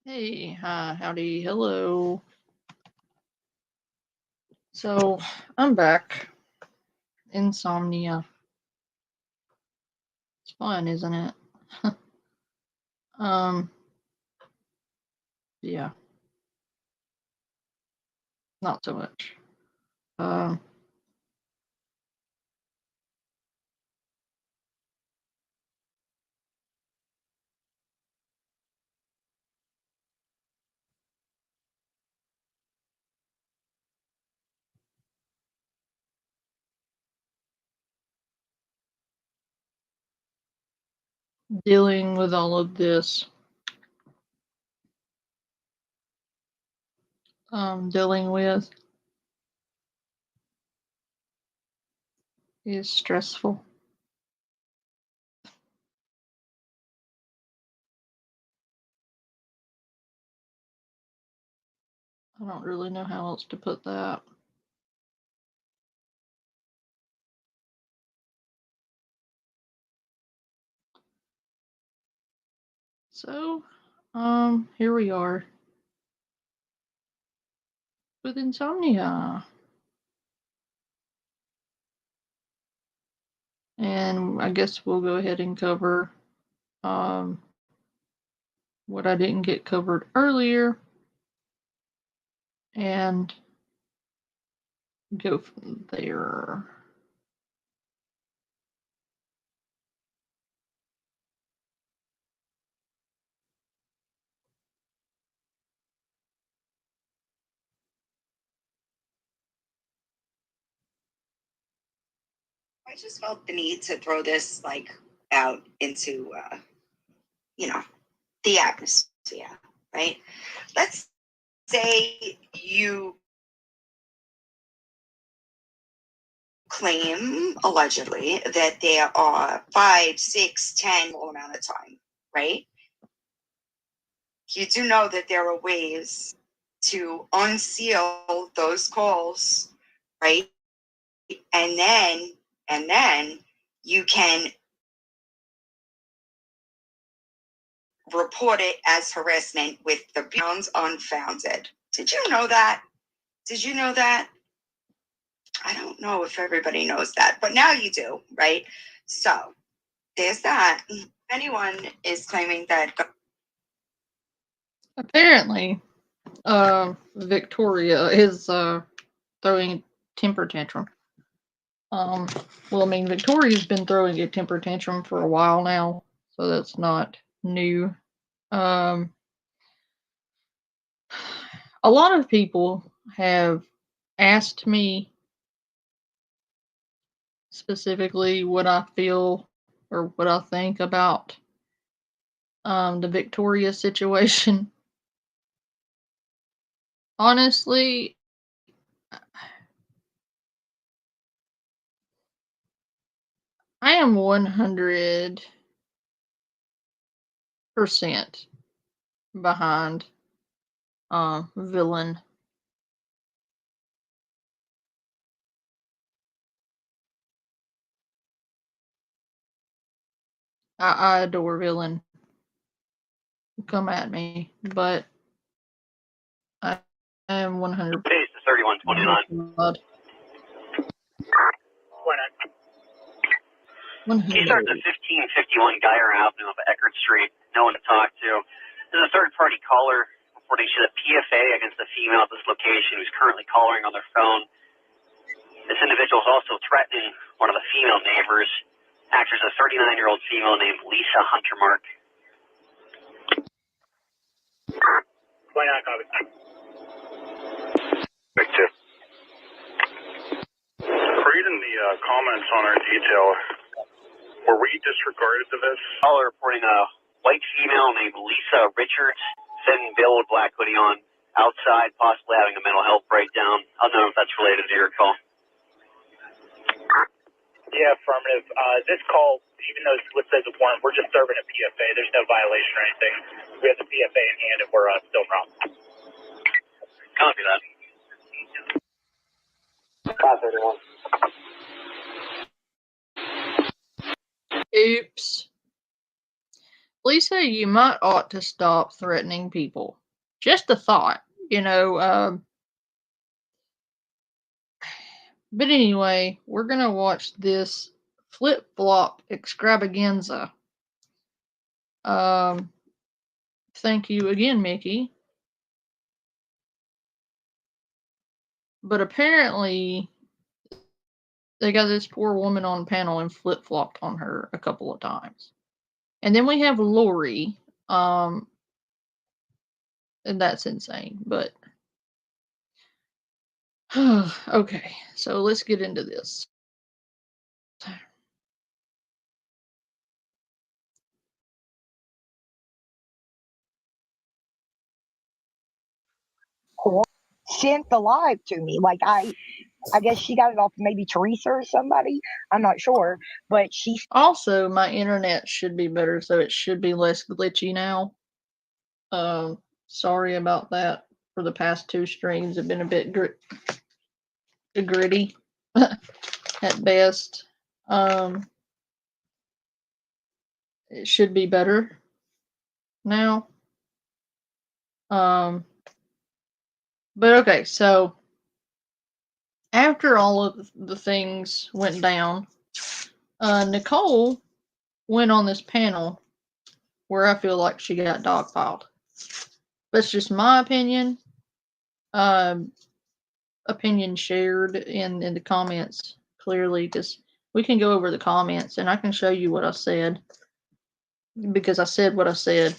Hey, hi, howdy, hello. So, I'm back. Insomnia. It's fun, isn't it? um, yeah, not so much. Um, dealing with all of this. Dealing with is stressful. I don't really know how else to put that. So, here we are with insomnia. And I guess we'll go ahead and cover um, what I didn't get covered earlier and go from there. I just felt the need to throw this out into the atmosphere, right? Let's say you claim allegedly that there are 5, 6, 10 all amount of time, right? You do know that there are ways to unseal those calls, right? And then you can report it as harassment with the grounds unfounded. Did you know that? Did you know that? I don't know if everybody knows that, but now you do, right? So there's that. If anyone is claiming that. Apparently, Victoria is throwing a temper tantrum. Well, I mean, Victoria's been throwing a temper tantrum for a while now, so that's not new. Um, a lot of people have asked me specifically what I feel or what I think about the Victoria situation. Honestly, I am 100% behind villain. I adore villain. Come at me, but I am 100%. Base to 3129. Blood. He starts at 1551 Geyer Avenue of Eckerd Street. No one to talk to. There's a third-party caller reporting to the PFA against a female at this location who's currently calling on their phone. This individual is also threatening one of the female neighbors. Actors a 39-year-old female named Lisa Huntermark. 29 copy. Victor. Reading the comments on our detail, were we disregarded to this? Caller reporting a white female named Lisa Richards, thin build, black hoodie on, outside, possibly having a mental health breakdown. I don't know if that's related to your call. Yeah, affirmative. This call, even though it's listed as a warrant, we're just serving a PFA. There's no violation or anything. We have the PFA in hand and we're still wrong. Copy that. 531. Oops. Lisa, you might ought to stop threatening people. Just a thought, you know. But anyway, we're going to watch this flip-flop extravaganza. Thank you again, Mickey. But apparently, they got this poor woman on panel and flip-flopped on her a couple of times. And then we have Lori, and that's insane, but okay, so let's get into this. Sent the live to me. Like I guess she got it off maybe Teresa or somebody. I'm not sure, but she Also, my internet should be better, so it should be less glitchy now. Sorry about that. For the past 2 streams have been a bit gritty at best. It should be better now. But okay, so after all of the things went down, Nichole went on this panel where I feel like she got dogpiled. That's just my opinion. Opinion shared in the comments clearly, because we can go over the comments and I can show you what I said, because I said what I said.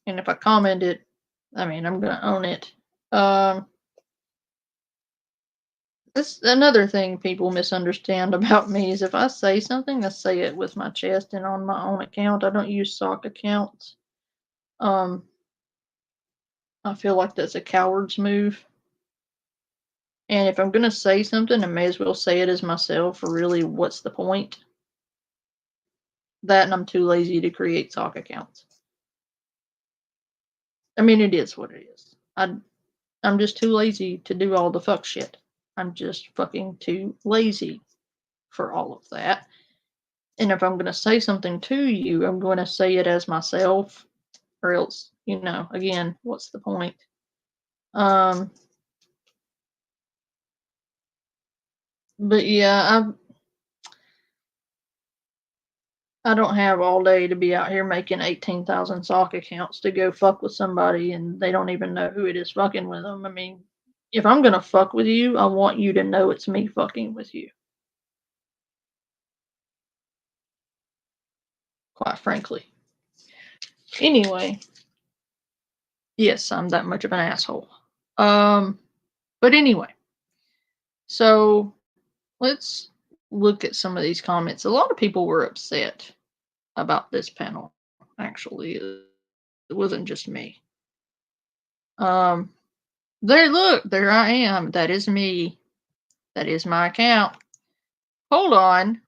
And if I commented, I mean, I'm gonna own it. This another thing people misunderstand about me is if I say something, I say it with my chest and on my own account. I don't use sock accounts. I feel like that's a coward's move. And if I'm gonna say something, I may as well say it as myself, or really, what's the point? That, and I'm too lazy to create sock accounts. I mean, it is what it is. I'm just too lazy to do all the fuck shit. I'm just fucking too lazy for all of that. And if I'm going to say something to you, I'm going to say it as myself, or else, you know, again, what's the point? But yeah, I don't have all day to be out here making 18,000 sock accounts to go fuck with somebody and they don't even know who it is fucking with them. I mean, if I'm going to fuck with you, I want you to know it's me fucking with you. Quite frankly. Anyway. Yes, I'm that much of an asshole. But anyway. So, let's look at some of these comments. A lot of people were upset about this panel, actually. It wasn't just me. There, look, there I am. That is me. That is my account. Hold on.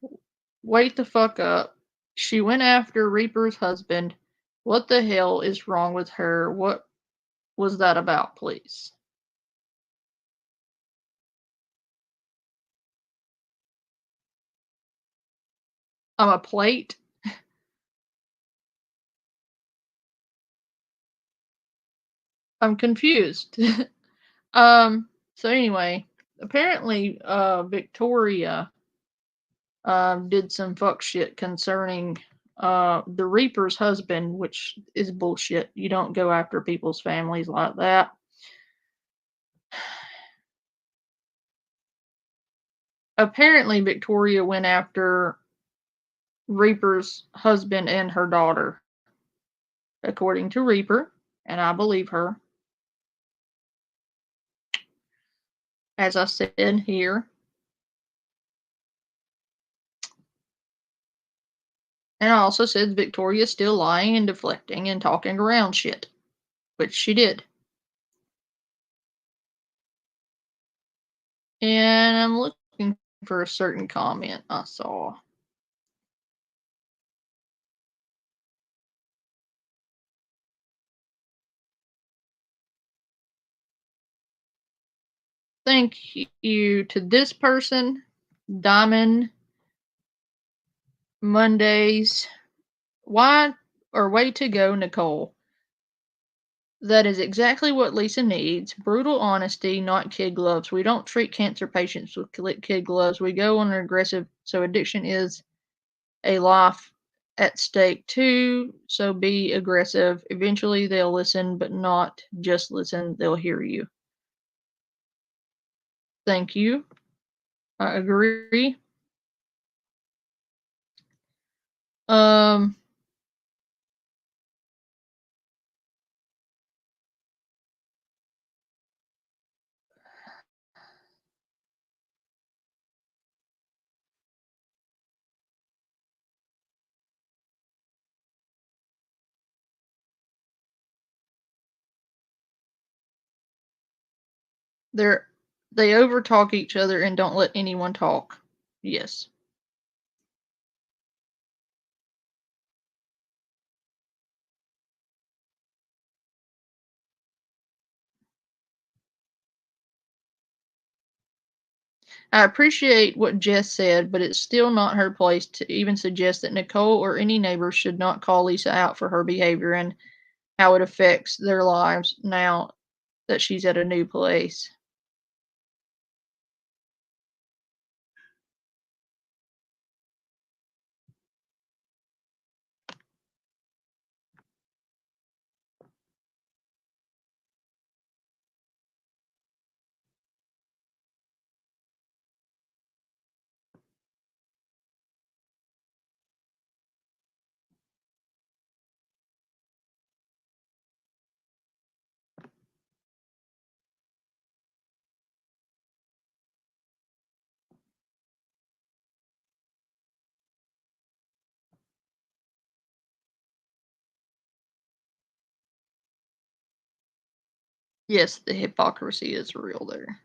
Wait the fuck up. She went after Reaper's husband. What the hell is wrong with her? What was that about, please? I'm a plate. I'm confused. So anyway, apparently, Victoria did some fuck shit concerning the Reaper's husband, which is bullshit. You don't go after people's families like that. Apparently, Victoria went after Reaper's husband and her daughter, according to Reaper, and I believe her. As I said here. And I also said Victoria's still lying and deflecting and talking around shit, which she did. And I'm looking for a certain comment I saw. Thank you to this person, Diamond Mondays. Why way to go, Nichole. That is exactly what Lisa needs. Brutal honesty, not kid gloves. We don't treat cancer patients with kid gloves. We go on an aggressive. So addiction is a life at stake too. So be aggressive. Eventually they'll listen, but not just listen. They'll hear you. Thank you. I agree. Um, they overtalk each other and don't let anyone talk. Yes. I appreciate what Jess said, but it's still not her place to even suggest that Nichole or any neighbor should not call Lisa out for her behavior and how it affects their lives now that she's at a new place. Yes, the hypocrisy is real there.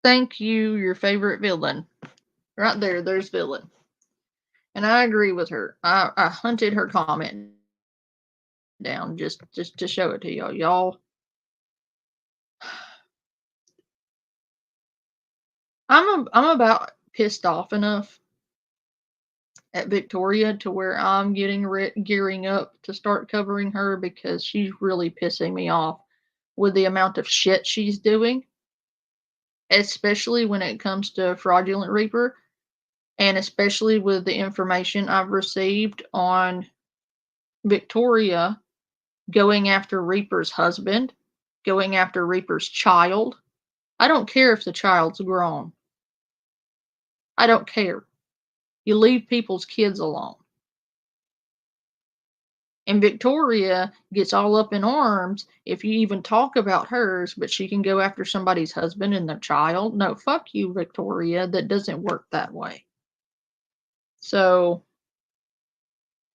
Thank you, your favorite villain. Right there, there's villain. And I agree with her. I hunted her comment down just to show it to y'all. Y'all, I'm about pissed off enough at Victoria to where I'm gearing up to start covering her because she's really pissing me off with the amount of shit she's doing, especially when it comes to Fraudulent Reaper, and especially with the information I've received on Victoria going after Reaper's husband, going after Reaper's child. I don't care if the child's grown. I don't care. You leave people's kids alone. And Victoria gets all up in arms if you even talk about hers, but she can go after somebody's husband and their child. No, fuck you, Victoria. That doesn't work that way. So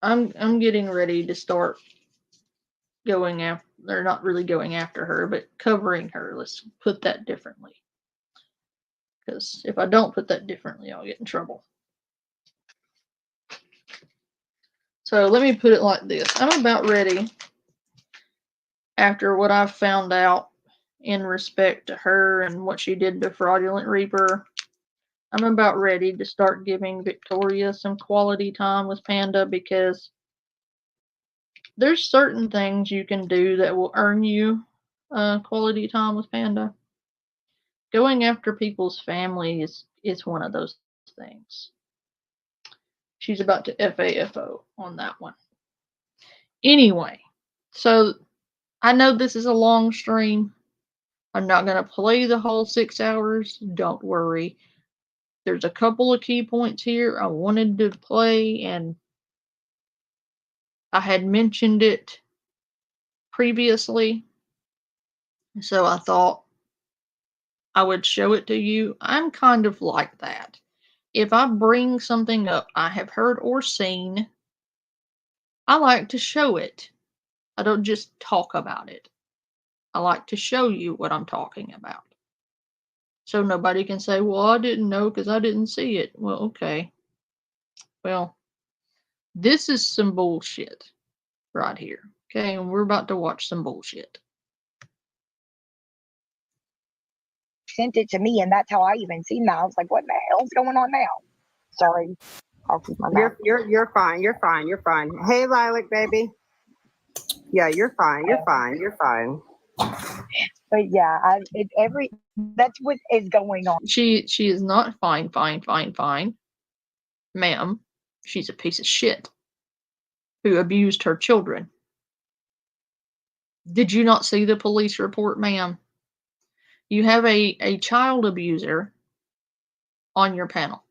I'm getting ready to start going after. They're not really going after her, but covering her. Let's put that differently. Because if I don't put that differently, I'll get in trouble. So let me put it like this. I'm about ready, after what I've found out in respect to her and what she did to Fraudulent Reaper, I'm about ready to start giving Victoria some quality time with Panda, because there's certain things you can do that will earn you quality time with Panda. Going after people's families is one of those things. She's about to FAFO on that one. Anyway, so I know this is a long stream. I'm not going to play the whole 6 hours. Don't worry. There's a couple of key points here I wanted to play, and I had mentioned it previously. So I thought I would show it to you. I'm kind of like that. If I bring something up I have heard or seen, I like to show it. I don't just talk about it. I like to show you what I'm talking about. So nobody can say, well, I didn't know because I didn't see it. Well, okay. Well, this is some bullshit right here. Okay, and we're about to watch some bullshit. Sent it to me, and that's how I even seen that. I was like, what the hell's going on now? Sorry. I'll keep my mouth. You're fine. You're fine. You're fine. Hey, Lilac, baby. Yeah, you're fine. You're fine. You're fine. But yeah, that's what is going on. She is not fine. Ma'am, she's a piece of shit who abused her children. Did you not see the police report, ma'am? You have a child abuser on your panel.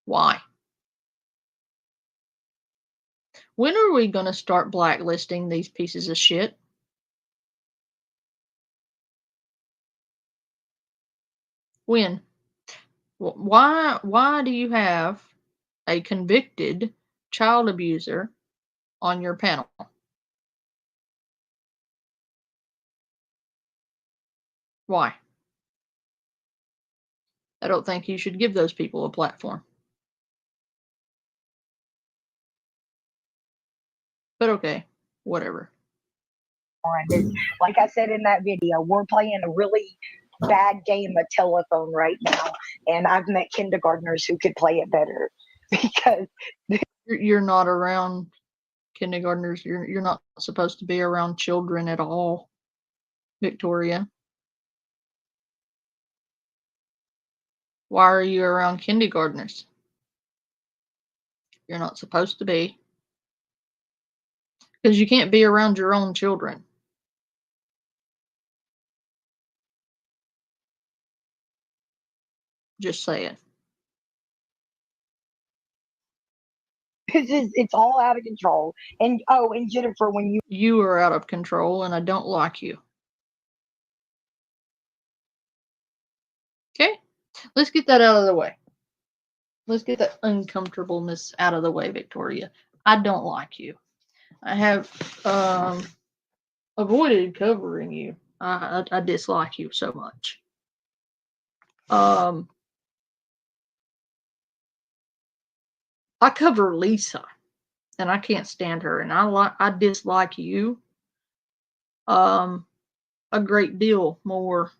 Why? When are we going to start blacklisting these pieces of shit? When? Why do you have a convicted child abuser on your panel? Why? I don't think you should give those people a platform. But okay, whatever. Like I said in that video, we're playing a really bad game of telephone right now, and I've met kindergartners who could play it better because You're not around kindergartners. You're not supposed to be around children at all, Victoria. Why are you around kindergartners? You're not supposed to be. Because you can't be around your own children. Just saying. it's all out of control. And and Jennifer, when you are out of control, and I don't like you. Okay, let's get that out of the way. Let's get that uncomfortableness out of the way, Victoria. I don't like you. I have avoided covering you. I dislike you so much. I cover Lisa, and I can't stand her, and I dislike you a great deal more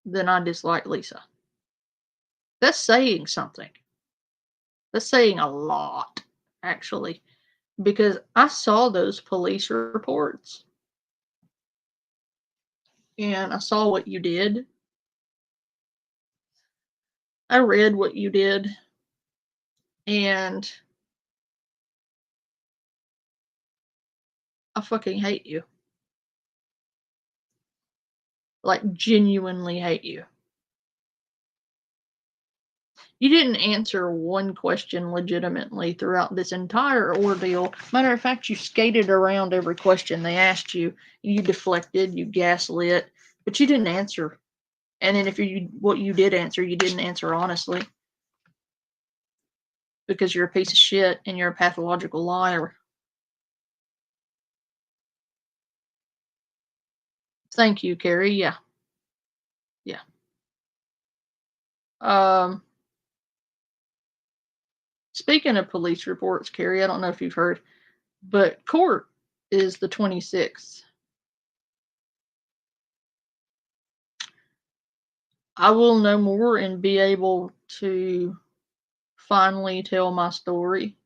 than I dislike Lisa. That's saying something. That's saying a lot, actually, because I saw those police reports and I saw what you did. I read what you did, and I fucking hate you. Like, genuinely hate you. You didn't answer one question legitimately throughout this entire ordeal. Matter of fact, you skated around every question they asked you. You deflected, you gaslit, but you didn't answer. And then what you did answer, you didn't answer honestly. Because you're a piece of shit and you're a pathological liar. Thank you, Carrie. Yeah. Yeah. Speaking of police reports, Carrie, I don't know if you've heard, but court is the 26th. I will know more and be able to finally tell my story.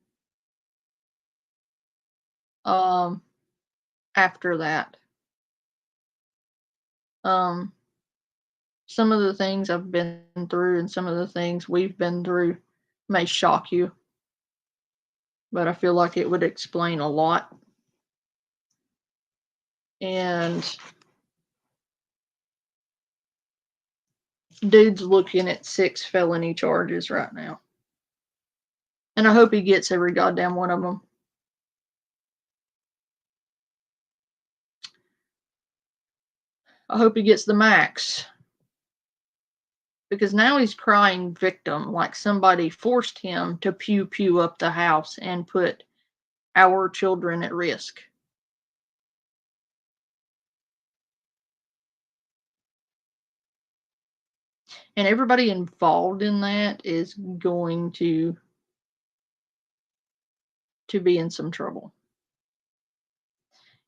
After that. Some of the things I've been through and some of the things we've been through may shock you, but I feel like it would explain a lot. And dude's looking at 6 felony charges right now. And I hope he gets every goddamn one of them. I hope he gets the max. Because now he's crying victim, like somebody forced him to pew up the house and put our children at risk. And everybody involved in that is going to be in some trouble.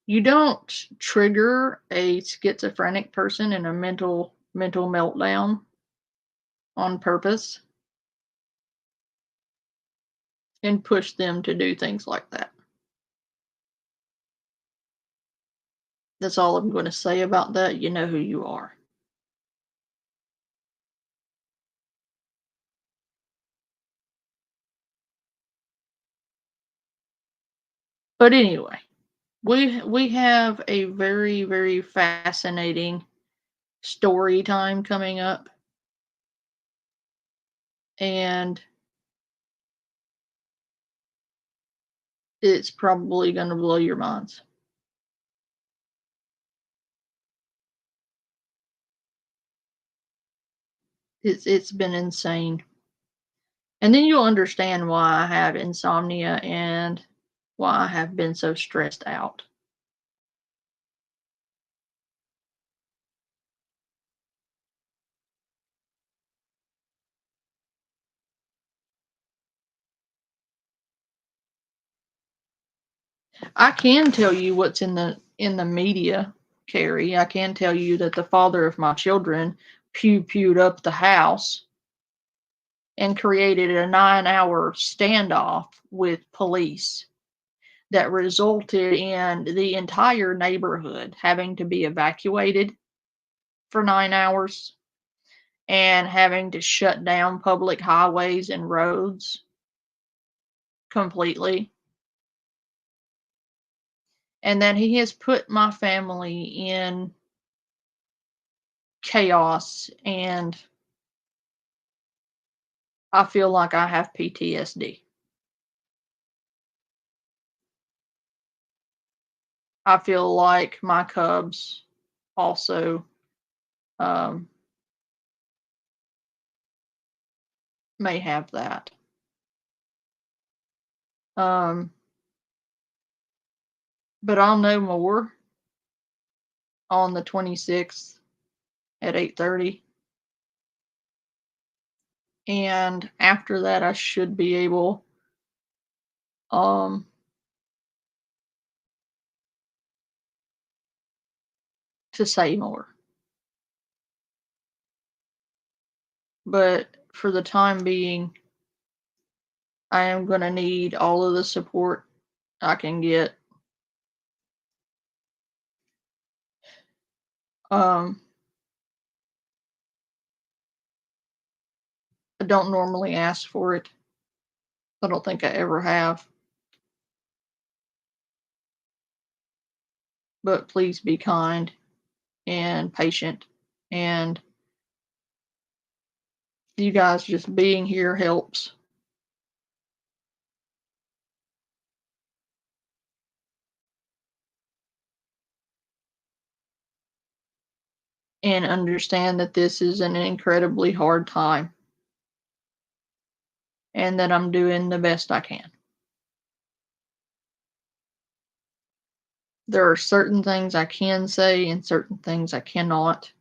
You don't trigger a schizophrenic person in a mental meltdown on purpose and push them to do things like that. That's all I'm going to say about that. You know who you are. But anyway, we have a very, very fascinating story time coming up. And it's probably going to blow your minds. It's been insane. And then you'll understand why I have insomnia and why I have been so stressed out. I can tell you what's in the media, Carrie. I can tell you that the father of my children pewed up the house and created a 9-hour standoff with police that resulted in the entire neighborhood having to be evacuated for 9 hours and having to shut down public highways and roads completely. And then he has put my family in chaos, and I feel like I have PTSD. I feel like my cubs also may have that. But I'll know more on the 26th at 8:30. And after that, I should be able to say more. But for the time being, I am going to need all of the support I can get. I don't normally ask for it. I don't think I ever have. But please be kind and patient. And you guys just being here helps. And understand that this is an incredibly hard time. And that I'm doing the best I can. There are certain things I can say and certain things I cannot.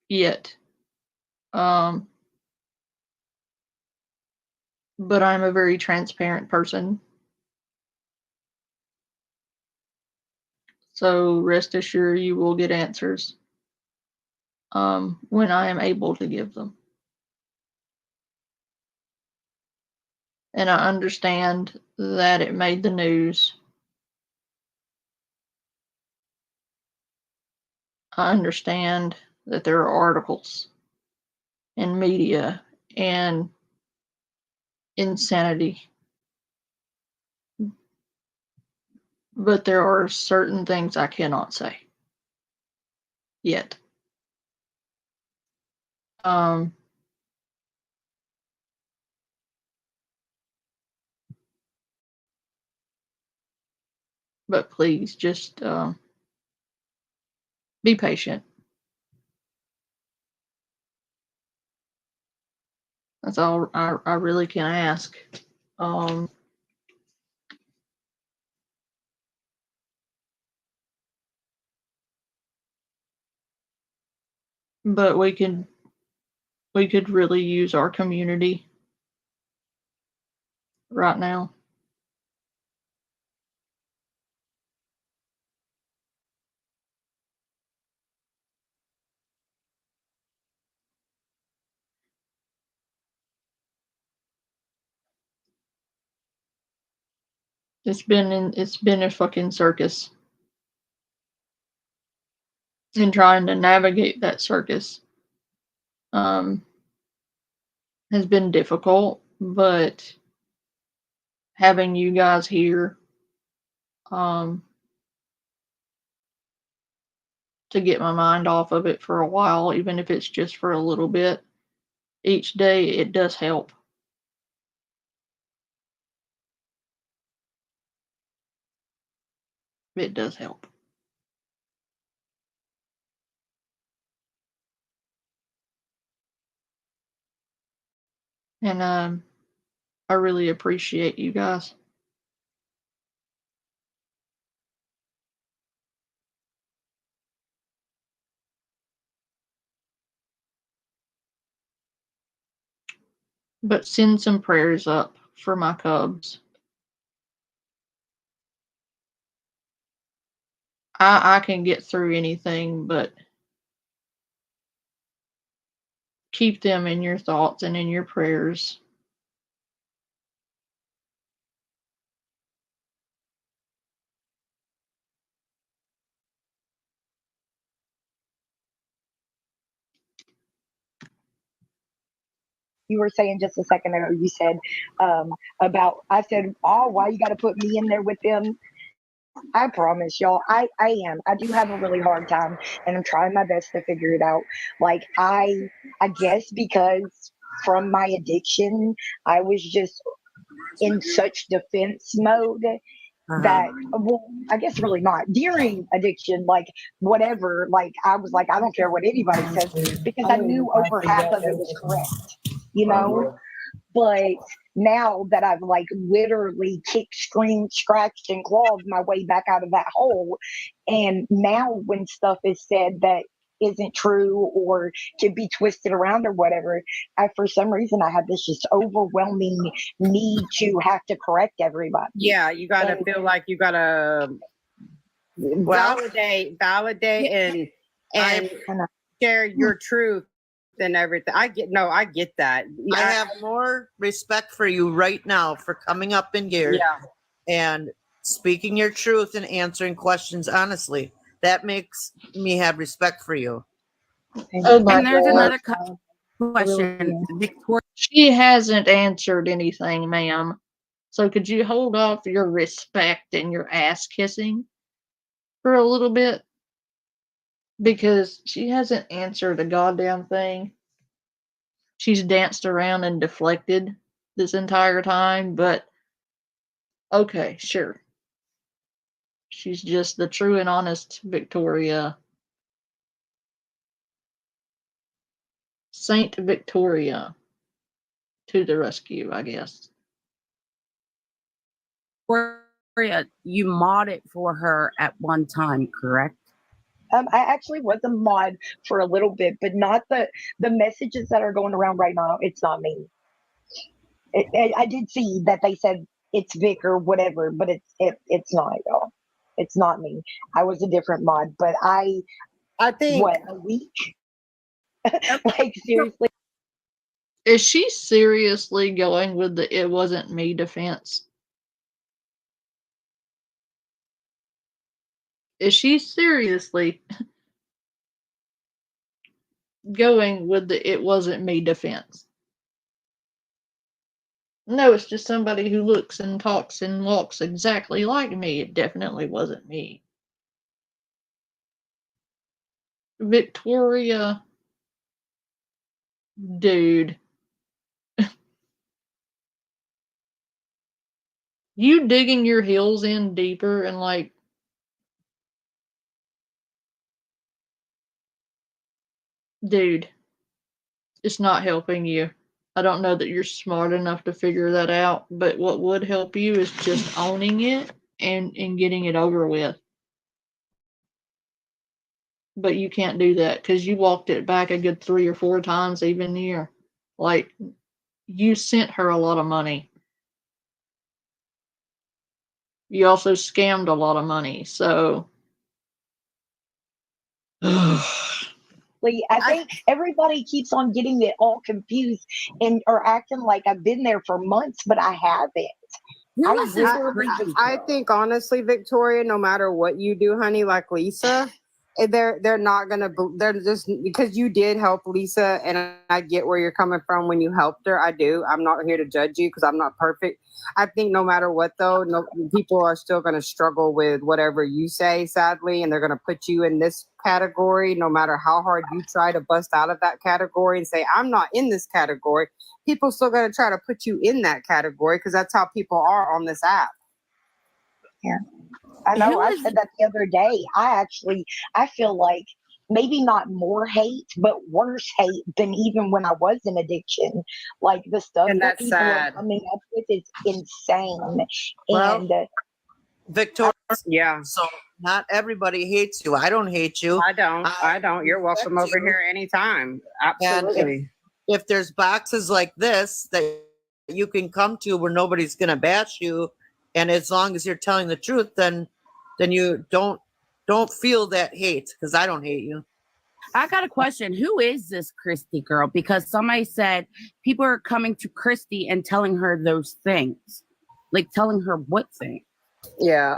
Yet. But I'm a very transparent person. So rest assured you will get answers when I am able to give them. And I understand that it made the news. I understand that there are articles and media and insanity. But there are certain things I cannot say. Yet. But please just be patient. That's all I really can ask. But we can we could really use our community right now. It's been a fucking circus. And trying to navigate that circus has been difficult, but having you guys here to get my mind off of it for a while, even if it's just for a little bit each day, it does help. It does help. And I really appreciate you guys. But send some prayers up for my cubs. I can get through anything, but keep them in your thoughts and in your prayers. You were saying just a second ago, you said about, I said, oh, why you got to put me in there with them? I promise y'all, I am. I do have a really hard time, and I'm trying my best to figure it out. Like, I guess because from my addiction, I was just in such defense mode that, well, I guess really not. During addiction, like, whatever, like, I was like, I don't care what anybody says, because I knew over half of it was correct, you know? But now that I've like literally kicked, screamed, scratched, and clawed my way back out of that hole, and now when stuff is said that isn't true or can be twisted around or whatever, for some reason I have this just overwhelming need to have to correct everybody. Yeah, you gotta feel like you gotta validate and share your truth and everything. I get that. I have more respect for you right now for coming up in here and speaking your truth and answering questions honestly. That makes me have respect for you. Oh my And there's God. another question. Victoria, She hasn't answered anything, ma'am. So could you hold off your respect and your ass kissing for a little bit? Because she hasn't answered a goddamn thing. She's danced around and deflected this entire time, but okay, sure. She's just the true and honest Victoria. Saint Victoria to the rescue, I guess. you modded for her at one time, correct? I actually was a mod for a little bit, but not the messages that are going around right now. It's not me. I did see that they said it's Vic or whatever, but it's not, y'all. It's not me. I was a different mod, but I think what, a week? Like, seriously. Is she seriously going with the "it wasn't me" defense? Is she seriously going with the "it wasn't me" defense? No, it's just somebody who looks and talks and walks exactly like me. It definitely wasn't me. Victoria, dude. You digging your heels in deeper and like, dude, it's not helping you. I don't know that you're smart enough to figure that out, but what would help you is just owning it and getting it over with. but you can't do that because you walked it back a good 3 or 4 times even year. Like, you sent her a lot of money. You also scammed a lot of money. So, I think everybody keeps on getting it all confused and or acting like I've been there for months, but I haven't. Who I is this really creepy I girl? think honestly, Victoria, no matter what you do, honey, like Lisa, they're not gonna. They're just because you did help Lisa, and I get where you're coming from when you helped her. I do. I'm not here to judge you because I'm not perfect. I think no matter what, though, no people are still gonna struggle with whatever you say, sadly, and they're gonna put you in this category. No matter how hard you try to bust out of that category and say I'm not in this category, people still gonna try to put you in that category because that's how people are on this app. Yeah. I know. Who I is said that the other day. I feel like maybe not more hate, but worse hate than even when I was in addiction. Like the stuff And that that's people are sad. coming up with is insane. Well, And Victoria, Yeah. so not everybody hates you. I don't hate you. I don't. I don't. You're welcome respect over you. here anytime. And Absolutely. if there's boxes like this that you can come to where nobody's going to bash you, and as long as you're telling the truth, then you don't feel that hate, because I don't hate you. I got a question. Who is this Christy girl? Because somebody said people are coming to Christy and telling her those things. Like telling her what thing? Yeah.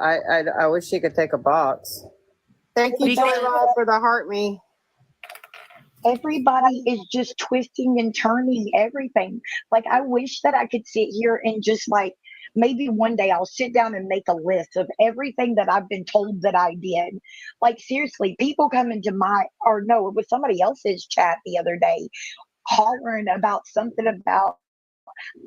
I wish she could take a box. Thank you, Because J-Rod, for the heart me. everybody is just twisting and turning everything. Like, I wish that I could sit here and just like maybe one day I'll sit down and make a list of everything that I've been told that I did. Like, seriously, people come into my, or no, it was somebody else's chat the other day hollering about something about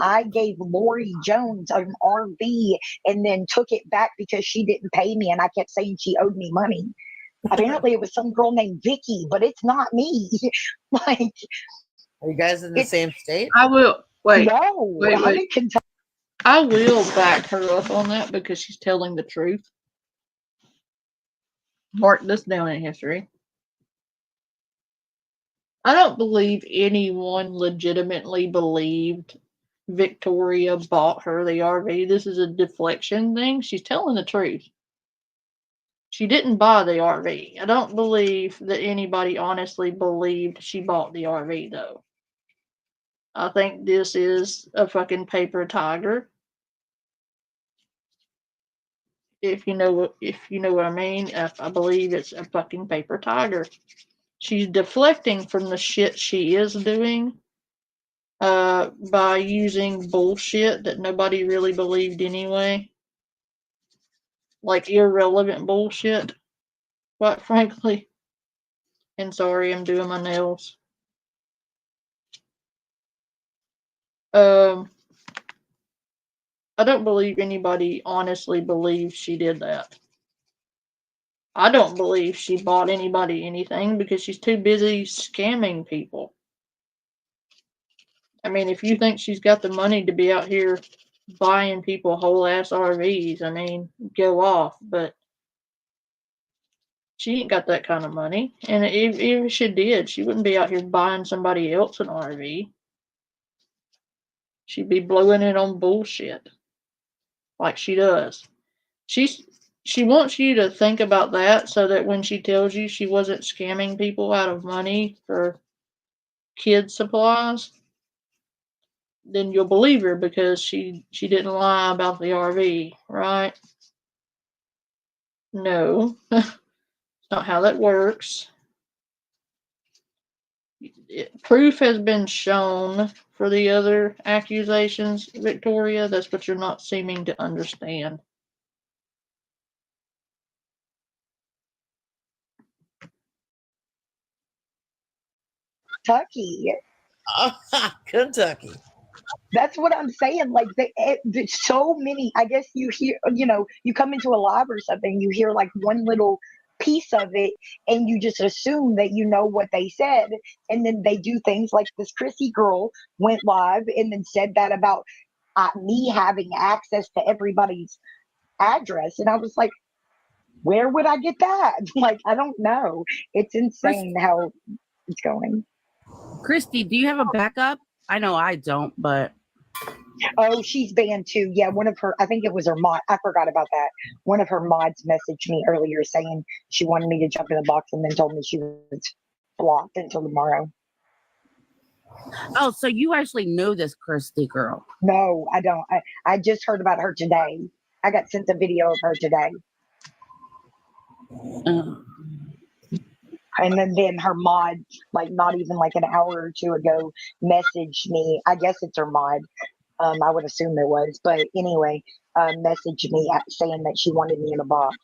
I gave Lori Jones an RV and then took it back because she didn't pay me and I kept saying she owed me money. Apparently it was some girl named Vicky, but it's not me. Like, Are you guys in the it's same state? I will wait. no, Wait, I'm wait. in Kentucky. I will back her up on that because she's telling the truth. Mark this down in history. I don't believe anyone legitimately believed Victoria bought her the RV. This is a deflection thing. She's telling the truth. She didn't buy the RV. I don't believe that anybody honestly believed she bought the RV, though. I think this is a fucking paper tiger. If you know what I mean, I believe it's a fucking paper tiger. She's deflecting from the shit she is doing, by using bullshit that nobody really believed anyway, like irrelevant bullshit, quite frankly. And sorry, I'm doing my nails. Um, I don't believe anybody honestly believes she did that. I don't believe she bought anybody anything because she's too busy scamming people. I mean, if you think she's got the money to be out here buying people whole ass RVs, I mean, go off. But she ain't got that kind of money. And if she did, she wouldn't be out here buying somebody else an RV. She'd be blowing it on bullshit like she does. She wants you to think about that so that when she tells you she wasn't scamming people out of money for kid supplies, then you'll believe her because she didn't lie about the RV, right? No, it's not how that works. Proof has been shown for the other accusations, Victoria. That's what you're not seeming to understand. Kentucky. That's what I'm saying. Like, there's so many. I guess you hear, you come into a live or something, you hear like one little piece of it, and you just assume that you know what they said, and then they do things like this. Chrissy girl went live and then said that about me having access to everybody's address, and I was like, where would I get that? Like, I don't know. It's insane how it's going. Christy, do you have a backup? I know I don't, but Oh, she's banned too. Yeah, one of her, I think it was her mod. I forgot about that. One of her mods messaged me earlier saying she wanted me to jump in the box and then told me she was blocked until tomorrow. oh, so you actually know this Christy girl? No, I don't. I just heard about her today. I got sent a video of her today. And then her mod, like not even like an hour or two ago, messaged me. I guess it's her mod. I would assume it was, but anyway, messaged me saying that she wanted me in a box.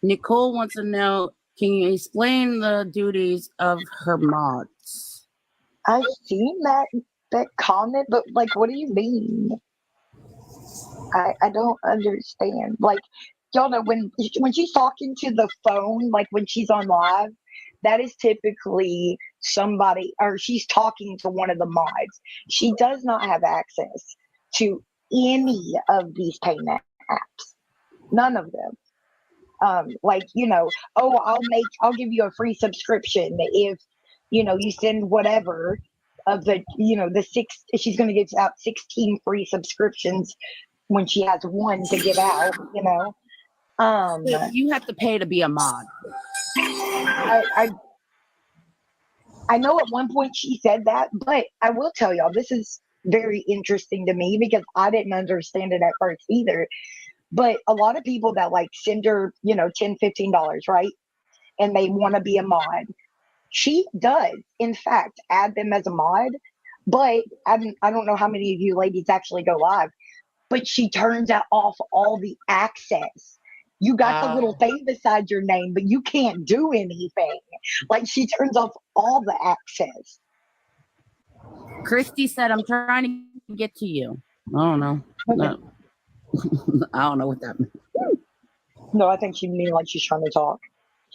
Nicole wants to know, can you explain the duties of her mods? I've seen that comment, but like, what do you mean? I don't understand. Like, y'all know when she's talking to the phone, like when she's on live, that is typically somebody, or she's talking to one of the mods. She does not have access to any of these payment apps. None of them. Like, oh, I'll give you a free subscription if, you send whatever of the, she's going to give out 16 free subscriptions when she has one to give out, You have to pay to be a mod. I know at one point she said that, but I will tell y'all, this is very interesting to me because I didn't understand it at first either. But a lot of people that like send her, $10, $15, right? And they want to be a mod. She does, in fact, add them as a mod. But I don't know how many of you ladies actually go live, but she turns off all the access. You got the little thing beside your name, but you can't do anything. Like, she turns off all the access. Christy said, I'm trying to get to you. I don't know. Okay. No. I don't know what that means. No, I think she means like she's trying to talk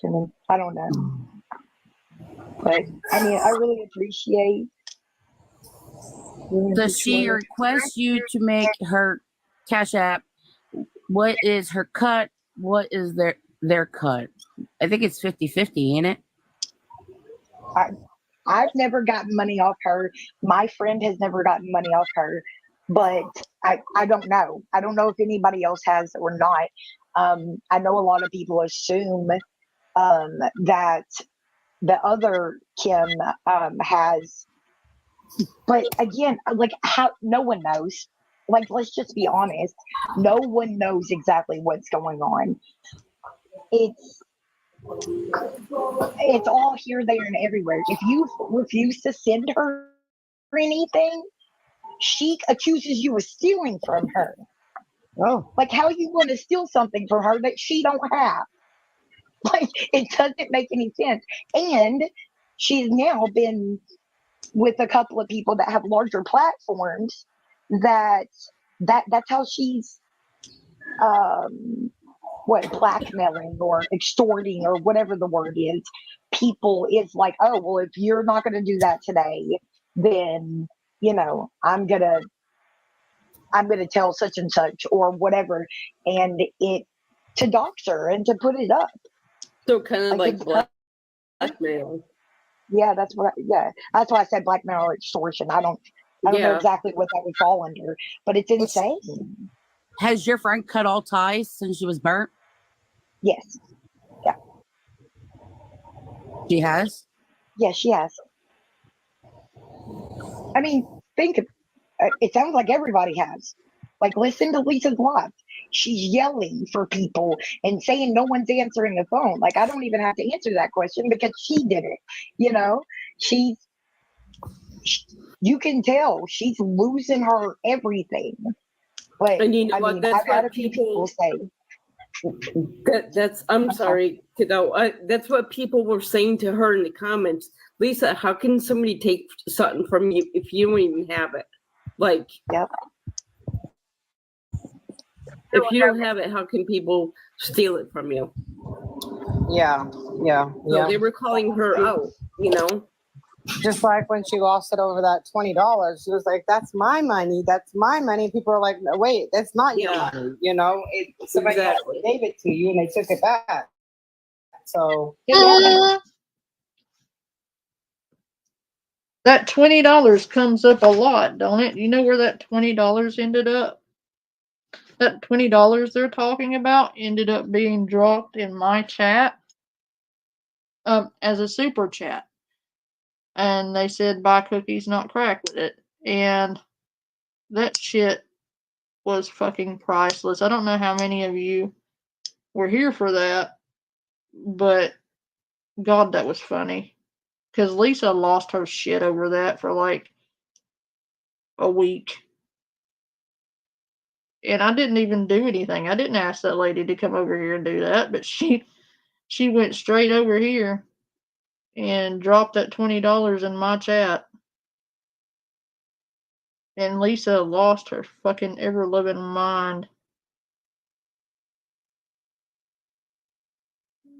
to me. I don't know. But, I mean, I really appreciate. Does she request you to make her Cash App? What is her cut? What is their cut? I think it's 50-50, ain't it? I've never gotten money off her. My friend has never gotten money off her, but I don't know. I don't know if anybody else has or not. I know a lot of people assume that the other Kim has, but again, like, how no one knows. Like, let's just be honest. No one knows exactly what's going on. It's all here, there, and everywhere. If you refuse to send her anything, she accuses you of stealing from her. Oh, Like, how you want to steal something from her that she don't have? Like, it doesn't make any sense. And she's now been with a couple of people that have larger platforms that's how she's blackmailing or extorting or whatever the word is people. Is like, oh well, if you're not going to do that today, then I'm gonna tell such and such or whatever, and it to dox her and to put it up. So kind of like blackmail. Yeah, that's why I said blackmail or extortion. I don't know exactly what that would fall under, but it's insane. Has your friend cut all ties since she was burnt? Yes. Yeah. She has? Yes, she has. I mean, it sounds like everybody has. Like, listen to Lisa's live. She's yelling for people and saying no one's answering the phone. Like, I don't even have to answer that question because she did it. You can tell she's losing her everything. But And what? That's I've had what a few people say. I'm sorry, kiddo. That's what people were saying to her in the comments. Lisa, how can somebody take something from you if you don't even have it? Like, yep. If you don't have it, how can people steal it from you? yeah. So they were calling her out, Just like when she lost it over that $20, she was like, "That's my money. That's my money." People are like, "No, wait, that's not your money." You know, somebody else gave it to you and they took it back. So That $20 comes up a lot, don't it? You know where that $20 ended up? That $20 they're talking about ended up being dropped in my chat as a super chat. And they said buy cookies, not crack with it. And that shit was fucking priceless. I don't know how many of you were here for that, but God, that was funny. Because Lisa lost her shit over that for like a week. And I didn't even do anything. I didn't ask that lady to come over here and do that, but she went straight over here and dropped that $20 in my chat. And Lisa lost her fucking ever-loving mind.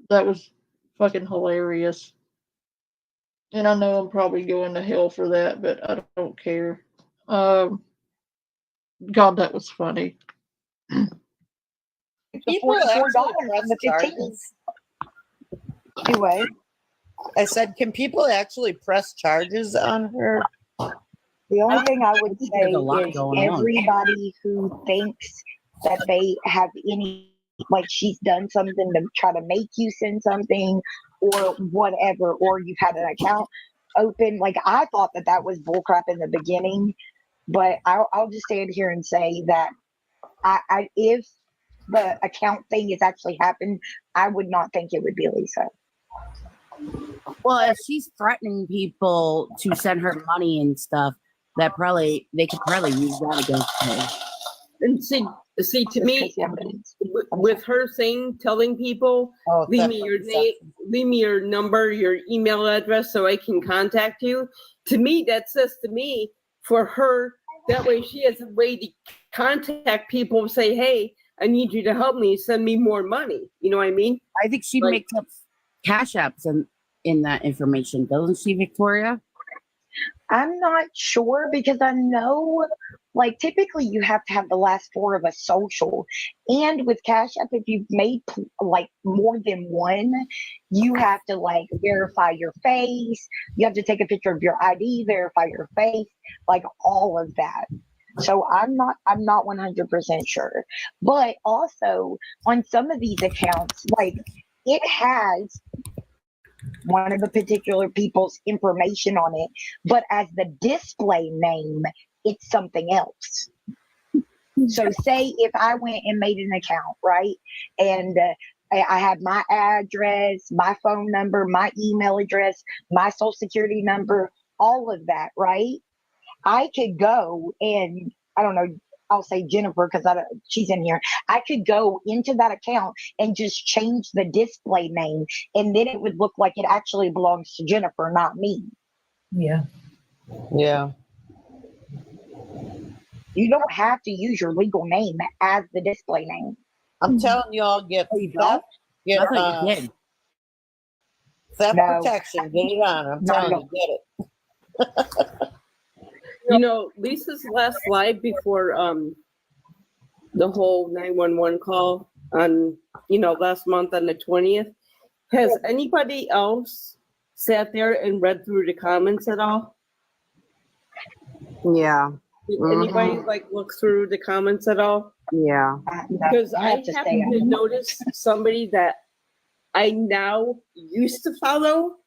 That was fucking hilarious. And I know I'm probably going to hell for that, but I don't care. God, that was funny. People $44 actually press on the 15th. charges. Anyway, I said, can people actually press charges on her? the only thing I would say there's a lot is going on. everybody who thinks that they have any, like she's done something to try to make you send something or whatever, or you've had an account open. Like, I thought that was bullcrap in the beginning, but I'll just stand here and say that if the account thing has actually happened, I would not think it would be Lisa. Well, if she's threatening people to send her money and stuff, they could probably use that against her. And see, to me, with her telling people, leave me your name, leave me your number, your email address, so I can contact you. To me, that says to me, for her, that way she has a way to contact people and say, "Hey, I need you to help me, send me more money." You know what I mean? I think she makes up cash apps in that information, doesn't she, Victoria? I'm not sure because I know, like, typically you have to have the last four of a social. And with Cash App, if you've made like more than one, you have to like verify your face. You have to take a picture of your ID, verify your face, like all of that. So I'm not 100% sure. But also on some of these accounts, like it has one of the particular people's information on it, but as the display name, it's something else. So say if I went and made an account, right? And I had my address, my phone number, my email address, my social security number, all of that, right? I could go and, I don't know, I'll say Jennifer because she's in here. I could go into that account and just change the display name, and then it would look like it actually belongs to Jennifer, not me. Yeah. Yeah. You don't have to use your legal name as the display name. I'm telling you all, get theft, get theft protection. Get it on. I'm telling you, get it. You know, Lisa's last live before the whole 911 call on, last month on the 20th. Has anybody else sat there and read through the comments at all? Yeah. Did anybody look through the comments at all? Yeah. Because I happened to notice somebody that I now used to follow.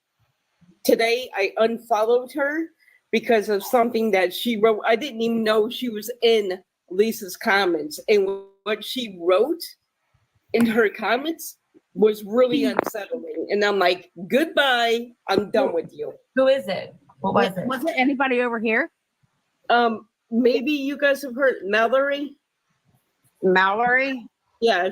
Today I unfollowed her because of something that she wrote. I didn't even know she was in Lisa's comments. And what she wrote in her comments was really unsettling. And I'm like, goodbye, I'm done with you. Who is it? What was it? Was it anybody over here? Maybe you guys have heard Mallory. Mallory? Yeah,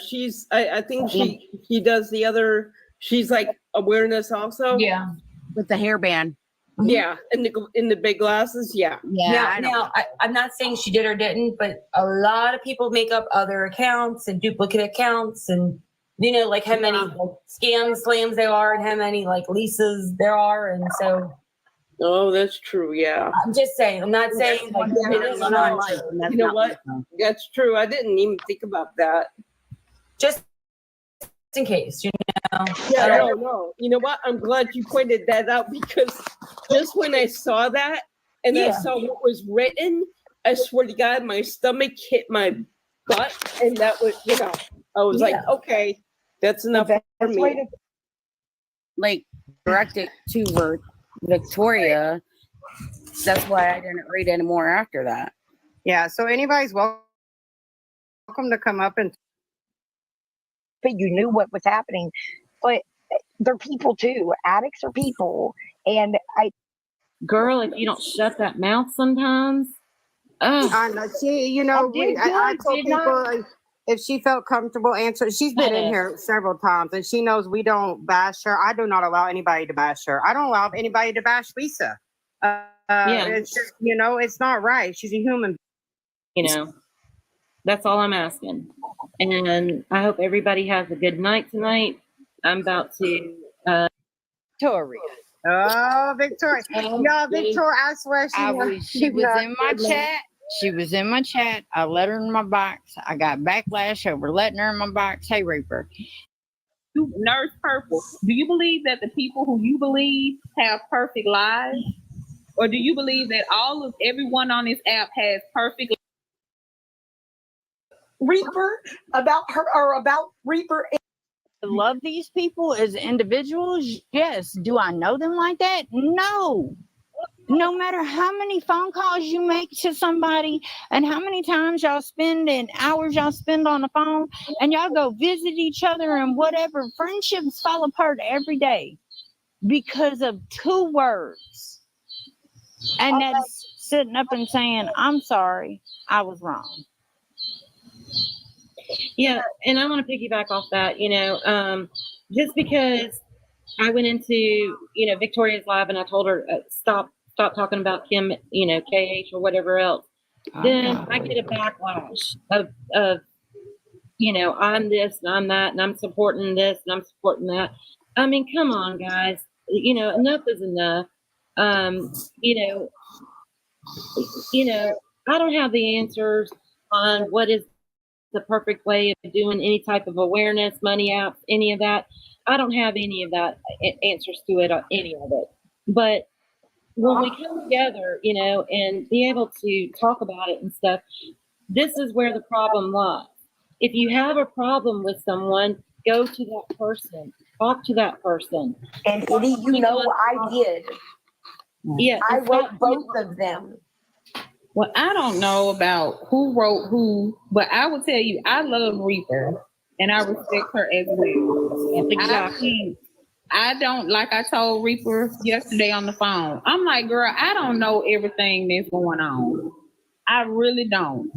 I think she does the other, she's like awareness also. Yeah. With the hairband. Yeah, in the big glasses, yeah. Yeah. Now, I'm not saying she did or didn't, but a lot of people make up other accounts and duplicate accounts, and like how many scam slams there are, and how many like Lisas there are, and so Oh, that's true. Yeah. I'm just saying. I'm not saying like it is not true. You know what? That's true. I didn't even think about that. Just in case, you know. Yeah, no. You know what? I'm glad you pointed that out because just when I saw that and I saw what was written, I swear to God, my stomach hit my butt, and that was, I was like, okay, that's enough for me. Like, direct it to Victoria. That's why I didn't read anymore after that. Yeah, so anybody's welcome to come up and. But you knew what was happening. But they're people too. Addicts are people, and Girl, if you don't shut that mouth sometimes. I know. I told people if she felt comfortable answering. She's been in here several times, and she knows we don't bash her. I do not allow anybody to bash her. I don't allow anybody to bash Lisa. It's just, it's not right. She's a human. That's all I'm asking. And I hope everybody has a good night tonight. I'm about to Victoria. Oh, Victoria. Y'all, Victoria, I swear she was in my chat. She was in my chat. I let her in my box. I got backlash over letting her in my box. Hey, Reaper. Nurse Purple, do you believe that the people who you believe have perfect lives? Or do you believe that everyone on this app has perfect lives? Reaper, about her or about Reaper. Love these people as individuals? Yes. Do I know them like that? No. No matter how many phone calls you make to somebody and how many times y'all spend and hours y'all spend on the phone and y'all go visit each other and whatever, friendships fall apart every day because of 2 words. And that's sitting up and saying, I'm sorry, I was wrong. Yeah, and I want to piggyback off that, just because I went into, Victoria's live and I told her, stop talking about Kim, KH or whatever else. Then I get a backlash of, I'm this and I'm that and I'm supporting this and I'm supporting that. I mean, come on, guys. Enough is enough. I don't have the answers on what is the perfect way of doing any type of awareness, money apps, any of that. I don't have any of that answers to it, or any of it. But when we come together, and be able to talk about it and stuff, this is where the problem lies. If you have a problem with someone, go to that person, talk to that person. And Eddie, I did. Yeah, I wrote both of them. Well, I don't know about who wrote who, but I will tell you, I love Reaper and I respect her as well. Exactly. I don't, like I told Reaper yesterday on the phone, I'm like, girl, I don't know everything that's going on. I really don't.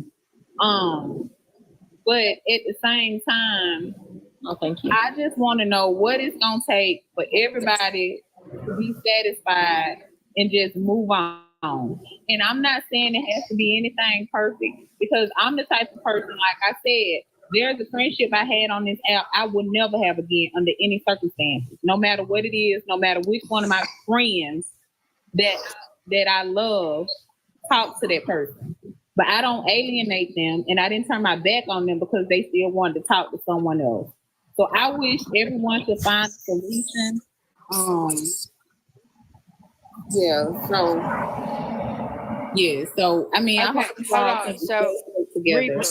But at the same time, thank you. I just want to know what it's going to take for everybody to be satisfied and just move on. And I'm not saying it has to be anything perfect, because I'm the type of person, like I said, there's a friendship I had on this app I would never have again under any circumstances, no matter what it is, no matter which one of my friends that I love talk to that person. But I don't alienate them, and I didn't turn my back on them because they still wanted to talk to someone else. So I wish everyone could find a solution. So I mean, okay, I hope so Reaper,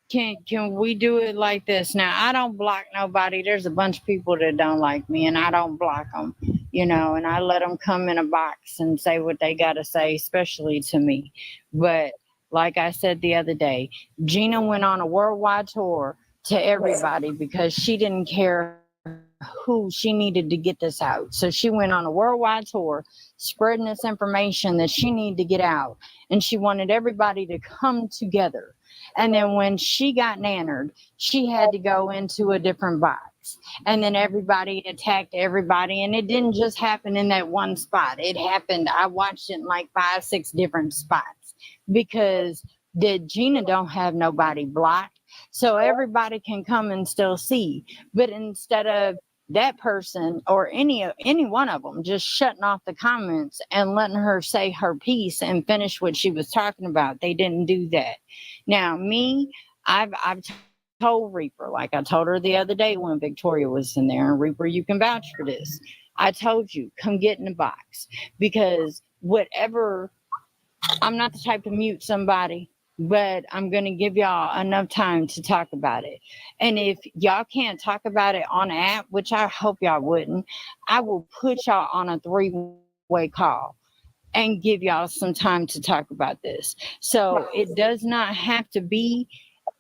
can we do it like this? Now, I don't block nobody. There's a bunch of people that don't like me, and I don't block them, and I let them come in a box and say what they got to say, especially to me. But like I said the other day, Gina went on a worldwide tour to everybody because she didn't care who she needed to get this out. So she went on a worldwide tour spreading this information that she needed to get out, and she wanted everybody to come together. And then when she got nannered, she had to go into a different box, and then everybody attacked everybody. And it didn't just happen in that one spot. It happened, I watched it in like 5, 6 different spots, because Gina don't have nobody blocked. So everybody can come and still see. But instead of that person or any one of them just shutting off the comments and letting her say her piece and finish what she was talking about. They didn't do that. Now me, I've told Reaper, like I told her the other day when Victoria was in there, and Reaper, you can vouch for this. I told you, come get in the box, because whatever, I'm not the type to mute somebody, but I'm going to give y'all enough time to talk about it. And if y'all can't talk about it on the app, which I hope y'all wouldn't, I will put y'all on a 3-way call and give y'all some time to talk about this. So it does not have to be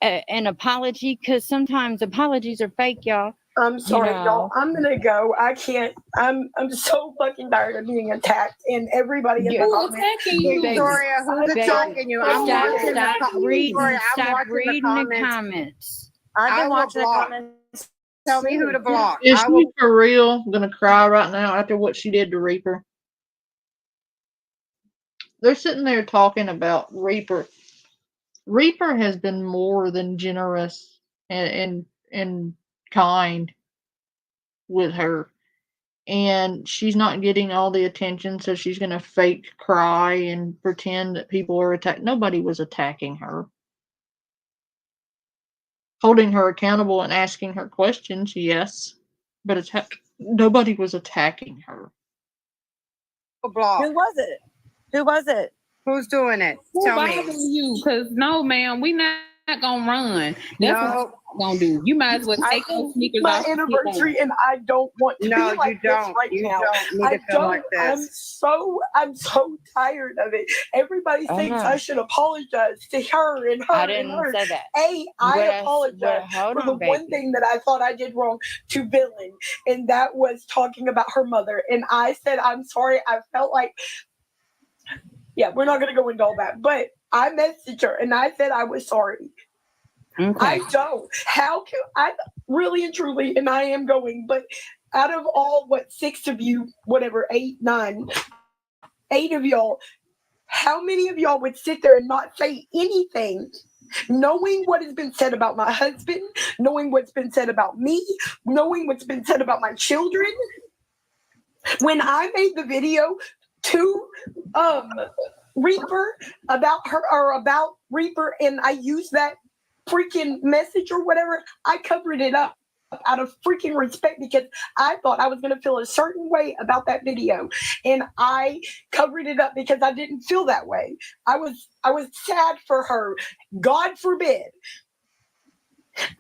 an apology, because sometimes apologies are fake, y'all. I'm sorry, y'all. I'm gonna go. I can't. I'm so fucking tired of being attacked, and everybody in the comments. Victoria, who's attacking you? I'm watching Stop reading the comments. comments. I've been watching the comments. Tell me who to block. Is she for real gonna cry right now after what she did to Reaper? They're sitting there talking about Reaper. Reaper has been more than generous and kind with her, and she's not getting all the attention, so she's gonna fake cry and pretend that people are attacking. Nobody was attacking her. Holding her accountable and asking her questions, yes, but nobody was attacking her. Block. Who was it? Who was it? Who's doing it? Who Tell bothering me. you? Because no, ma'am, we not gonna run. That's what we're gonna do. You might as well take those sneakers my off. anniversary, and I don't want to No, be like you don't. this right You now. don't need I to feel don't. like this. I'm so tired of it. Everybody I thinks know. I should apologize to her and her I and didn't her. say that. I apologize hold for the on, one baby. thing that I thought I did wrong to Villain, and that was talking about her mother. And I said, I'm sorry. I felt like, yeah, we're not going to go into all that, but I messaged her and I said I was sorry. Okay. I don't. How can I really and truly, and I am going, but out of all, 6 of you, whatever, 8, 9, 8 of y'all, how many of y'all would sit there and not say anything, knowing what has been said about my husband, knowing what's been said about me, knowing what's been said about my children? When I made the video to Reaper about her, or about Reaper, and I used that freaking message or whatever, I covered it up out of freaking respect, because I thought I was going to feel a certain way about that video, and I covered it up because I didn't feel that way. I was sad for her. God forbid.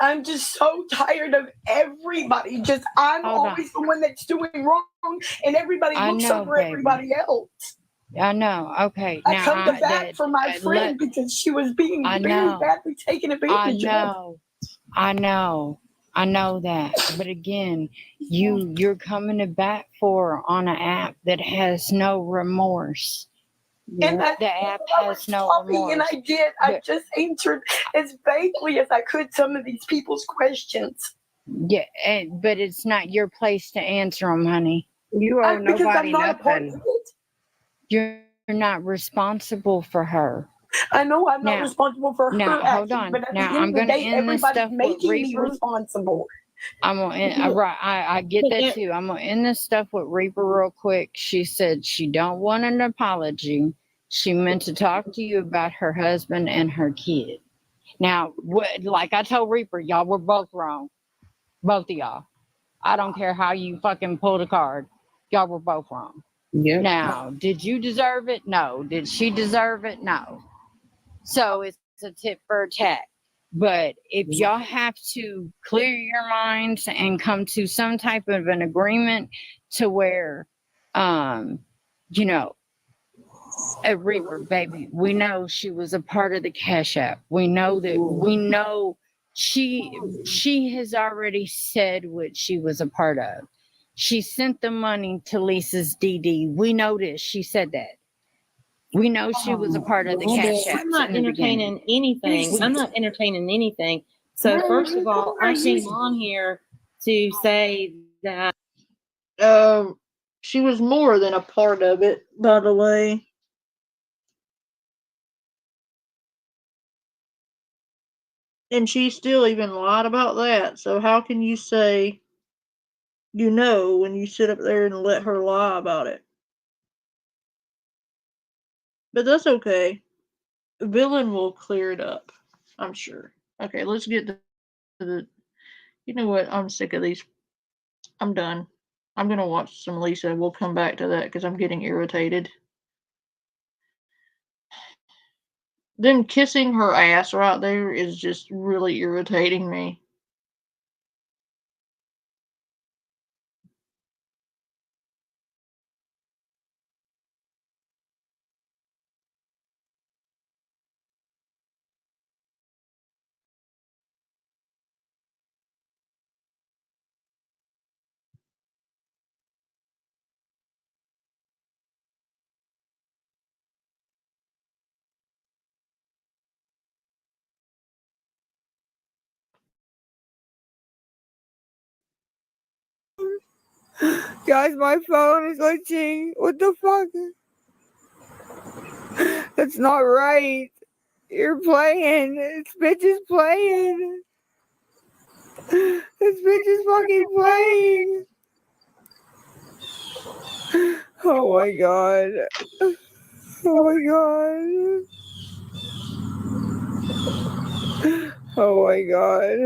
I'm just so tired of everybody. I'm always the one that's doing wrong, and everybody looks over everybody else. I know. Okay. I Now come to bat for my friend because she was being very badly taken advantage of. I know that. But again, you're coming to bat for on an app that has no remorse. And the app has no remorse. And I did. I just answered as vaguely as I could some of these people's questions. Yeah, but it's not your place to answer them, honey. You owe nobody nothing. You're not responsible for her. I know I'm not responsible for her hold actions, on. but at Now the end I'm of the gonna day, end this everybody's stuff with making me Reaper. responsible. I'm gonna end, right. I get that too. I'm gonna end this stuff with Reaper real quick. She said she don't want an apology. She meant to talk to you about her husband and her kid. Now, like I told Reaper, y'all were both wrong. Both of y'all. I don't care how you fucking pulled a card. Y'all were both wrong. Yeah. Now, did you deserve it? No. Did she deserve it? No. So it's a tit for tat. But if y'all have to clear your minds and come to some type of an agreement to where, you know, a Reaper, baby, we know she was a part of the Cash App. We know she has already said what she was a part of. She sent the money to Lisa's DD. We know this. She said that. We know she was a part of the Cash App. I'm not entertaining anything. I'm not entertaining anything. So first of all, I came on here to say that she was more than a part of it, by the way. And she still even lied about that. So how can you say You know when you sit up there and let her lie about it. But that's okay. Villain will clear it up, I'm sure. Okay, let's get to the... You know what? I'm sick of these. I'm done. I'm going to watch some Lisa. We'll come back to that because I'm getting irritated. Them kissing her ass right there is just really irritating me. Guys, my phone is glitching. What the fuck? That's not right. You're playing. This bitch is playing. This bitch is fucking playing. Oh my god. Oh my god. Oh my god.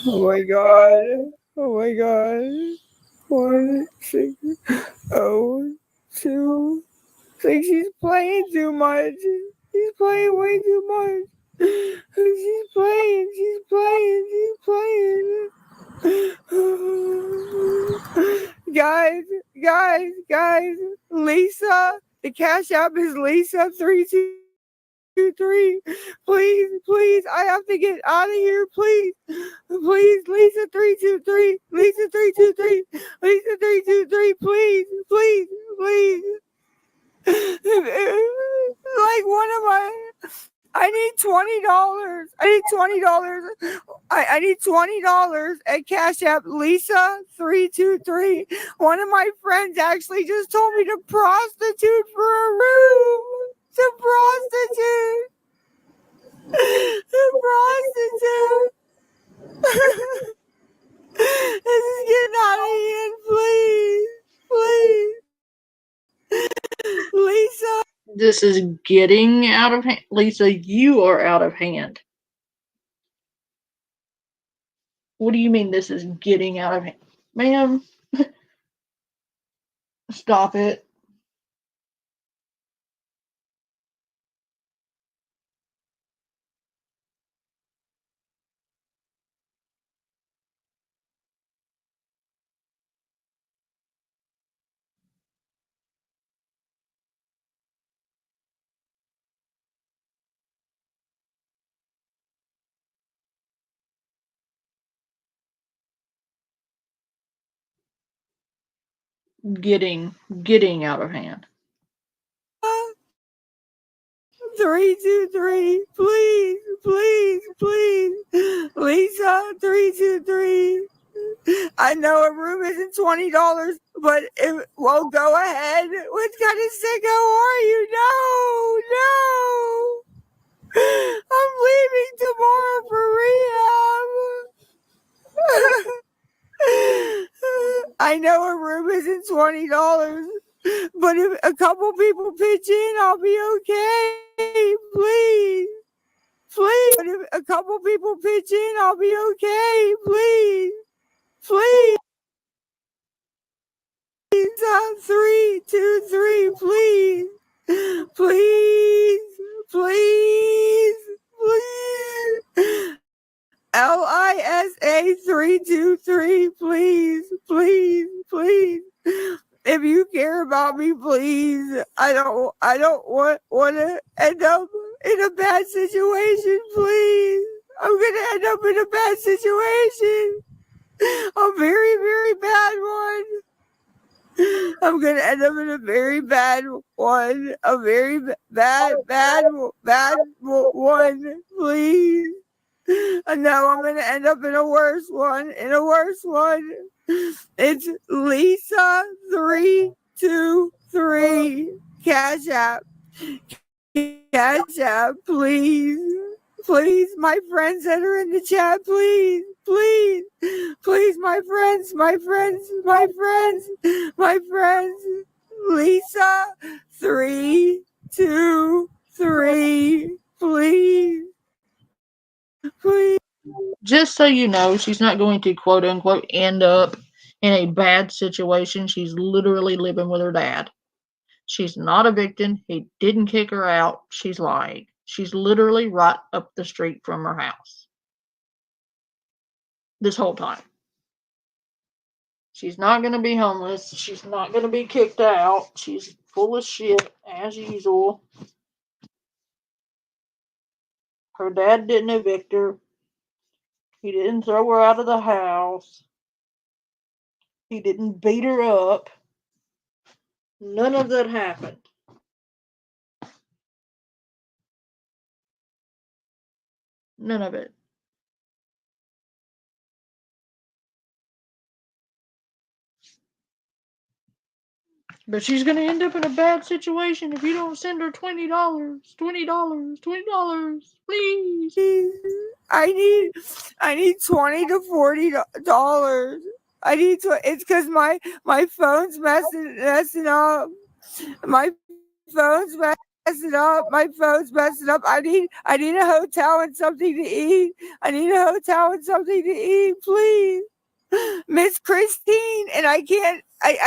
Oh my god. Oh my god. 1 6 0 2 6. She's playing too much. She's playing way too much. She's playing. She's playing. She's playing. Guys. Lisa. The Cash App is Lisa323. Please. I have to get out of here. Please, Lisa323. Lisa323. Lisa323. Please. Like one of my... I need $20. I need $20 at Cash App Lisa323. One of my friends actually just told me to prostitute for a room. To prostitute. This is getting out of hand. Please. Lisa. This is getting out of hand. Lisa, you are out of hand. What do you mean this is getting out of hand? Ma'am, stop it. Getting out of hand. 323, please. Lisa323. I know a room isn't $20, but it will go ahead. What kind of sicko are you? No. I'm leaving tomorrow for rehab. I know a room isn't $20, but if a couple people pitch in, I'll be okay. Please. But if a couple people pitch in, I'll be okay. Please. 323, please. LISA323, please. If you care about me, please. I don't want to end up in a bad situation, please. I'm gonna end up in a bad situation. A very, very bad one. I'm gonna end up in a very bad one. A very bad one, please. And now I'm gonna end up in a worse one. It's Lisa323. Cash App, please. please, my friends that are in the chat, please, please, please, my friends, my friends, my friends, my friends. Lisa, 3, 2, 3, please, please. Just so you know, she's not going to quote unquote end up in a bad situation. She's literally living with her dad. She's not a victim. He didn't kick her out. She's lying. She's literally right up the street from her house. This whole time. She's not going to be homeless. She's not going to be kicked out. She's full of shit, as usual. Her dad didn't evict her. He didn't throw her out of the house. He didn't beat her up. None of that happened. None of it. But she's going to end up in a bad situation if you don't send her $20. $20. Please. I need $20 to $40. I need to. It's because my phone's messing up. My phone's messing up. My phone's messing up. I need a hotel and something to eat. I need a hotel and something to eat, please. Miss Christine, and I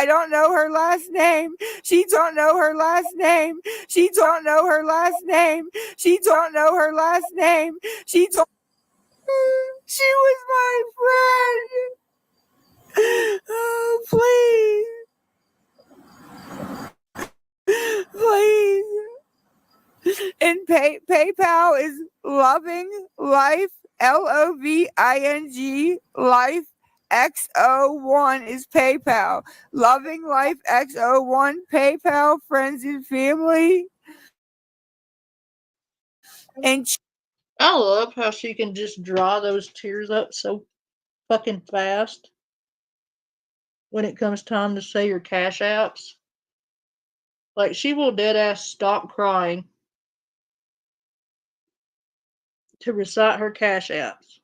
don't know her last name. She don't know her last name. She don't know her last name. She don't know her last name. She was my friend. Oh, please. Please. And PayPal is Loving Life, LOVING Life X01 is PayPal. Loving Life X01 PayPal, friends and family. And I love how she can just draw those tears up so fucking fast when it comes time to say your cash apps. Like, she will dead ass stop crying to recite her cash apps.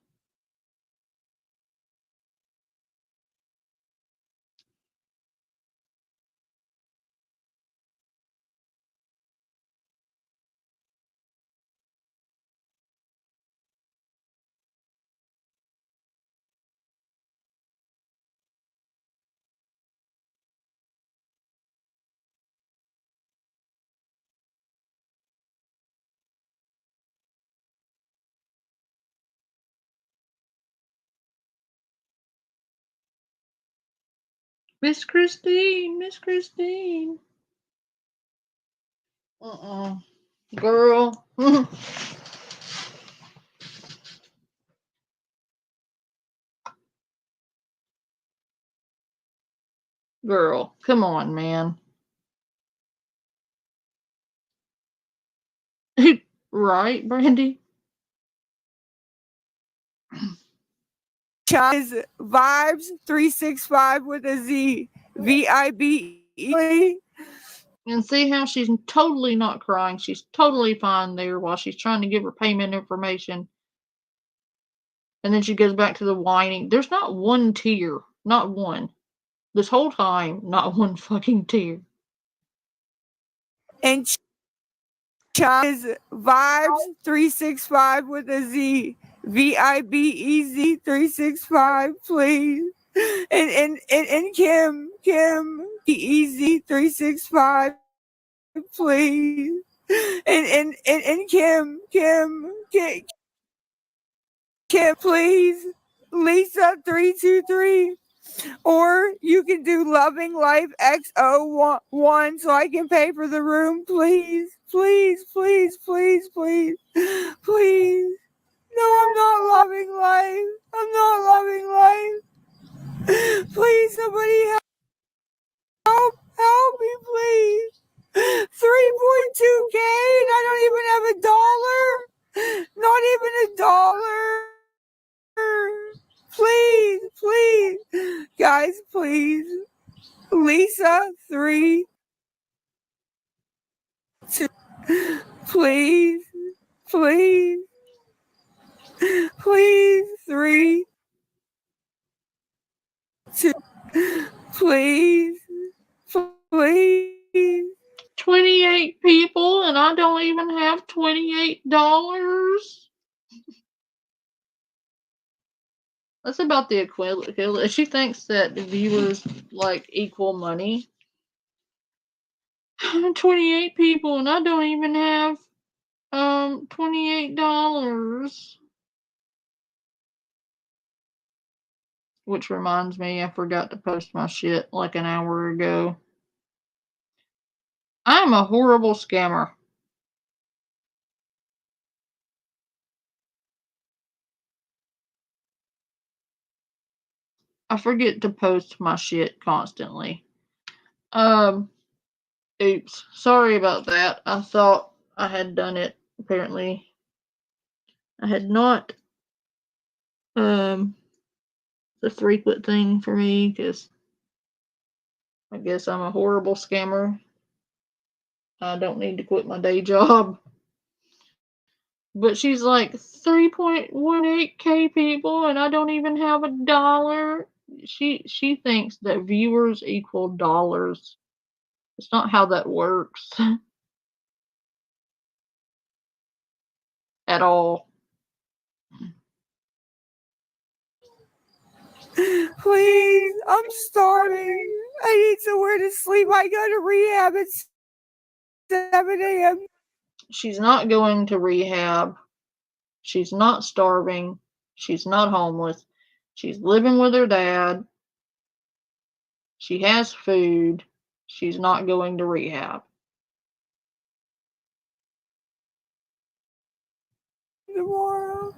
Miss Christine, Miss Christine. Girl. Girl, come on, man. Right, Brandy? is Vibes 365 with a Z. VIBE. And see how she's totally not crying. She's totally fine there while she's trying to give her payment information. And then she goes back to the whining. There's not one tear. Not one. This whole time, not one fucking tear. And is Vibes 365 with a Z. VIBEZ 365, please. And Kim EZ 365, please. And Kim, please. Lisa 323. Or you can do Loving Life X01 so I can pay for the room, please. Please, please, please, please. Please. No, I'm not loving life. I'm not loving life. Please, somebody help me, please. 3.2K and I don't even have a dollar. Not even a dollar. Please, please. Guys, please. Lisa 3, 2, please, please. Please, 3, 2, please, please. 28 people, and I don't even have $28. That's about the equivalent. She thinks that the viewers like equal money. 28 people, and I don't even have $28. Which reminds me, I forgot to post my shit like an hour ago. I'm a horrible scammer. I forget to post my shit constantly. Oops. Sorry about that. I thought I had done it. Apparently, I had not. The frequent thing for me, because I guess I'm a horrible scammer. I don't need to quit my day job. But she's like 3.18K people, and I don't even have $1. She thinks that viewers equal dollars. It's not how that works at all. Please, I'm starving. I need somewhere to sleep. I go to rehab at 7 a.m. She's not going to rehab. She's not starving. She's not homeless. She's living with her dad. She has food. She's not going to rehab. Tomorrow.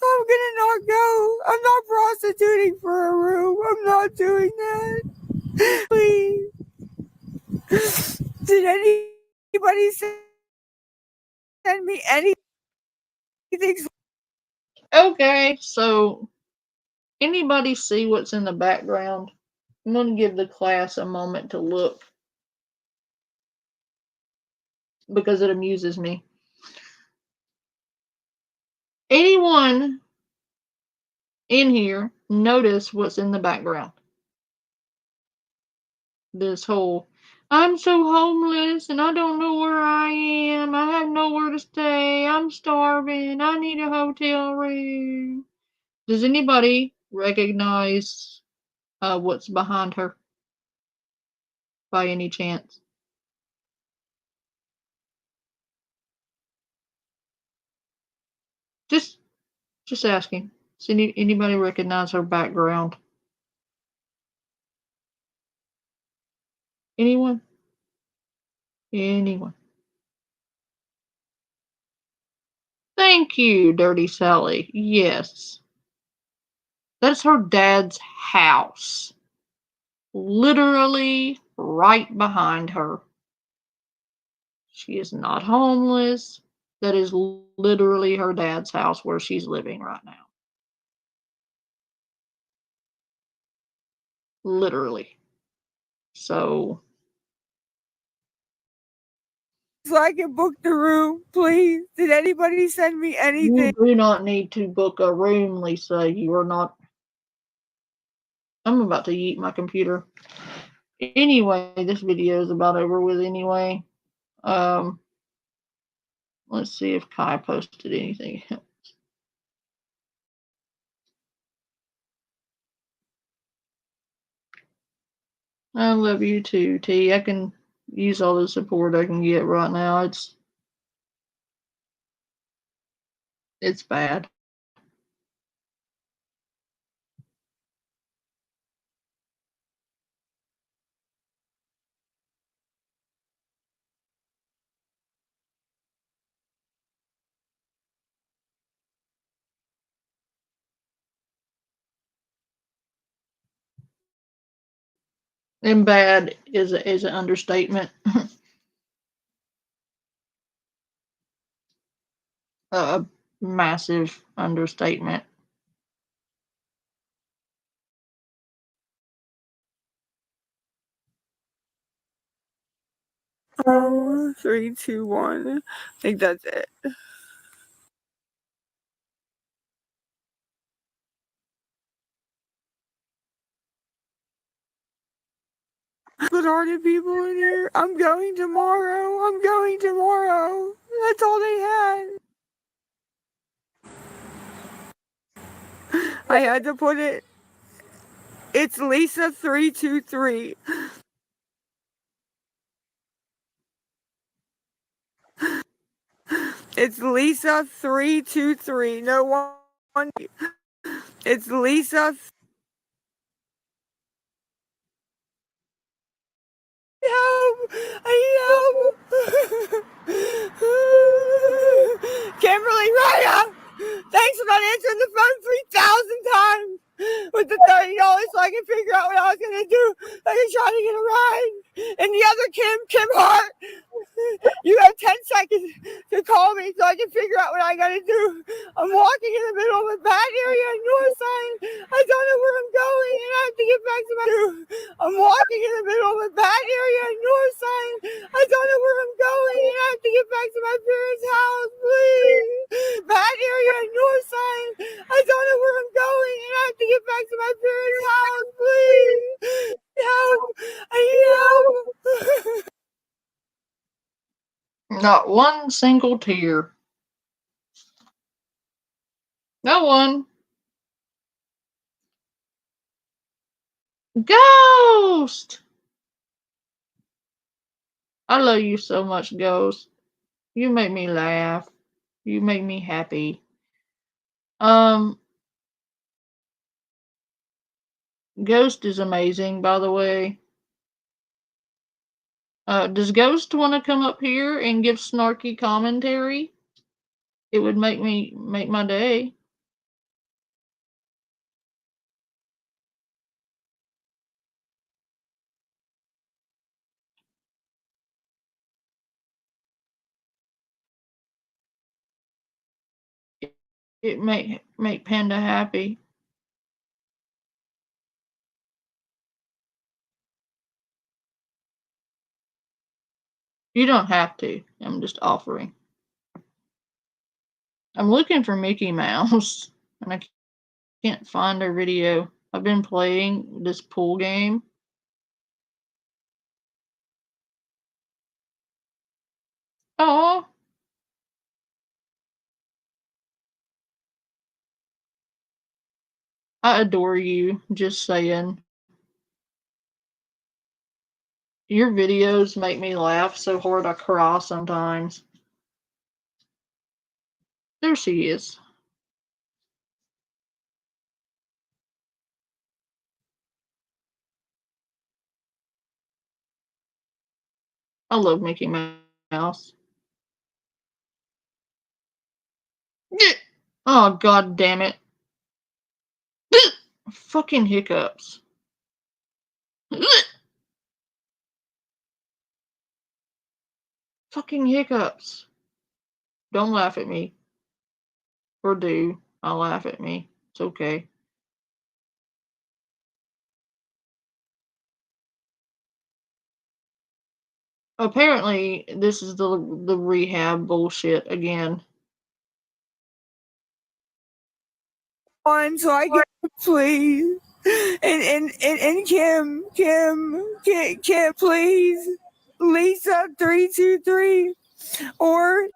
I'm gonna not go. I'm not prostituting for a room. I'm not doing that. Please. Did anybody send me anything? Okay, so anybody see what's in the background? I'm going to give the class a moment to look because it amuses me. Anyone in here notice what's in the background? This whole, I'm so homeless and I don't know where I am. I have nowhere to stay. I'm starving. I need a hotel room. Does anybody recognize what's behind her by any chance? Just asking. Does anybody recognize her background? Anyone? Anyone? Thank you, Dirty Sally. Yes. That's her dad's house. Literally right behind her. She is not homeless. That is literally her dad's house where she's living right now. Literally. So I can book the room, please. Did anybody send me anything? you do not need to book a room, Lisa. You are not. I'm about to eat my computer. Anyway, this video is about over with anyway. Let's see if Kai posted anything. I love you too, T. I can use all the support I can get right now. It's bad. And bad is an understatement. A massive understatement. Oh, 3, 2, 1. I think that's it. Good-hearted people in here. I'm going tomorrow. I'm going tomorrow. That's all they had. I had to put it. It's Lisa 323. It's Lisa 323. No one. It's Lisa. Help! I need help! Kimberly, Raya! Thanks for not answering the phone 3,000 times with the $30 so I can figure out what I was gonna do. I can try to get a ride. And the other Kim Hart, you have 10 seconds to call me so I can figure out what I gotta do. I'm walking in the middle of a bad area in Northside. I don't know where I'm going and I have to get back to my I'm walking in the middle of a bad area in Northside. I don't know where I'm going and I have to get back to my parents' house, please. Bad area in Northside. I don't know where I'm going and I have to get back to my parents' house, please. Help! I need help! Not one single tear. No one. Ghost! I love you so much, Ghost. You make me laugh. You make me happy. Ghost is amazing, by the way. Does Ghost want to come up here and give snarky commentary? It would make my day. It make Panda happy. You don't have to. I'm just offering. I'm looking for Mickey Mouse, and I can't find her video. I've been playing this pool game. Oh, I adore you. Just saying. Your videos make me laugh so hard I cry sometimes. There she is. I love Mickey Mouse. Oh, god damn it. Fucking hiccups. Fucking hiccups. Don't laugh at me. Or do. I'll laugh at me. It's okay. Apparently, this is the rehab bullshit again. On so I can please. And Kim, please. Lisa 323. Or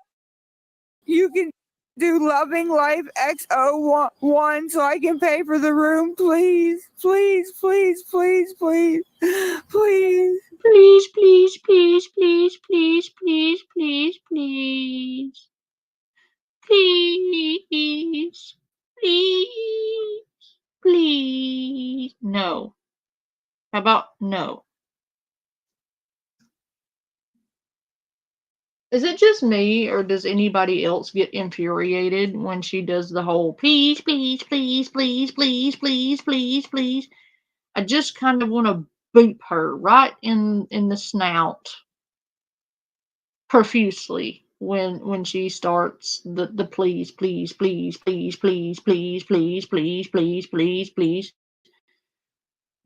you can do Loving Life XO1 so I can pay for the room, please. Please, please, please, please. Please. Please, please, please, please, please, please, please, please. Please. Please. Please. No. How about no? Is it just me, or does anybody else get infuriated when she does the whole please, please, please, please, please, please, please, please? I just kind of want to boot her right in the snout profusely when she starts the please, please, please, please, please, please, please, please, please, please, please.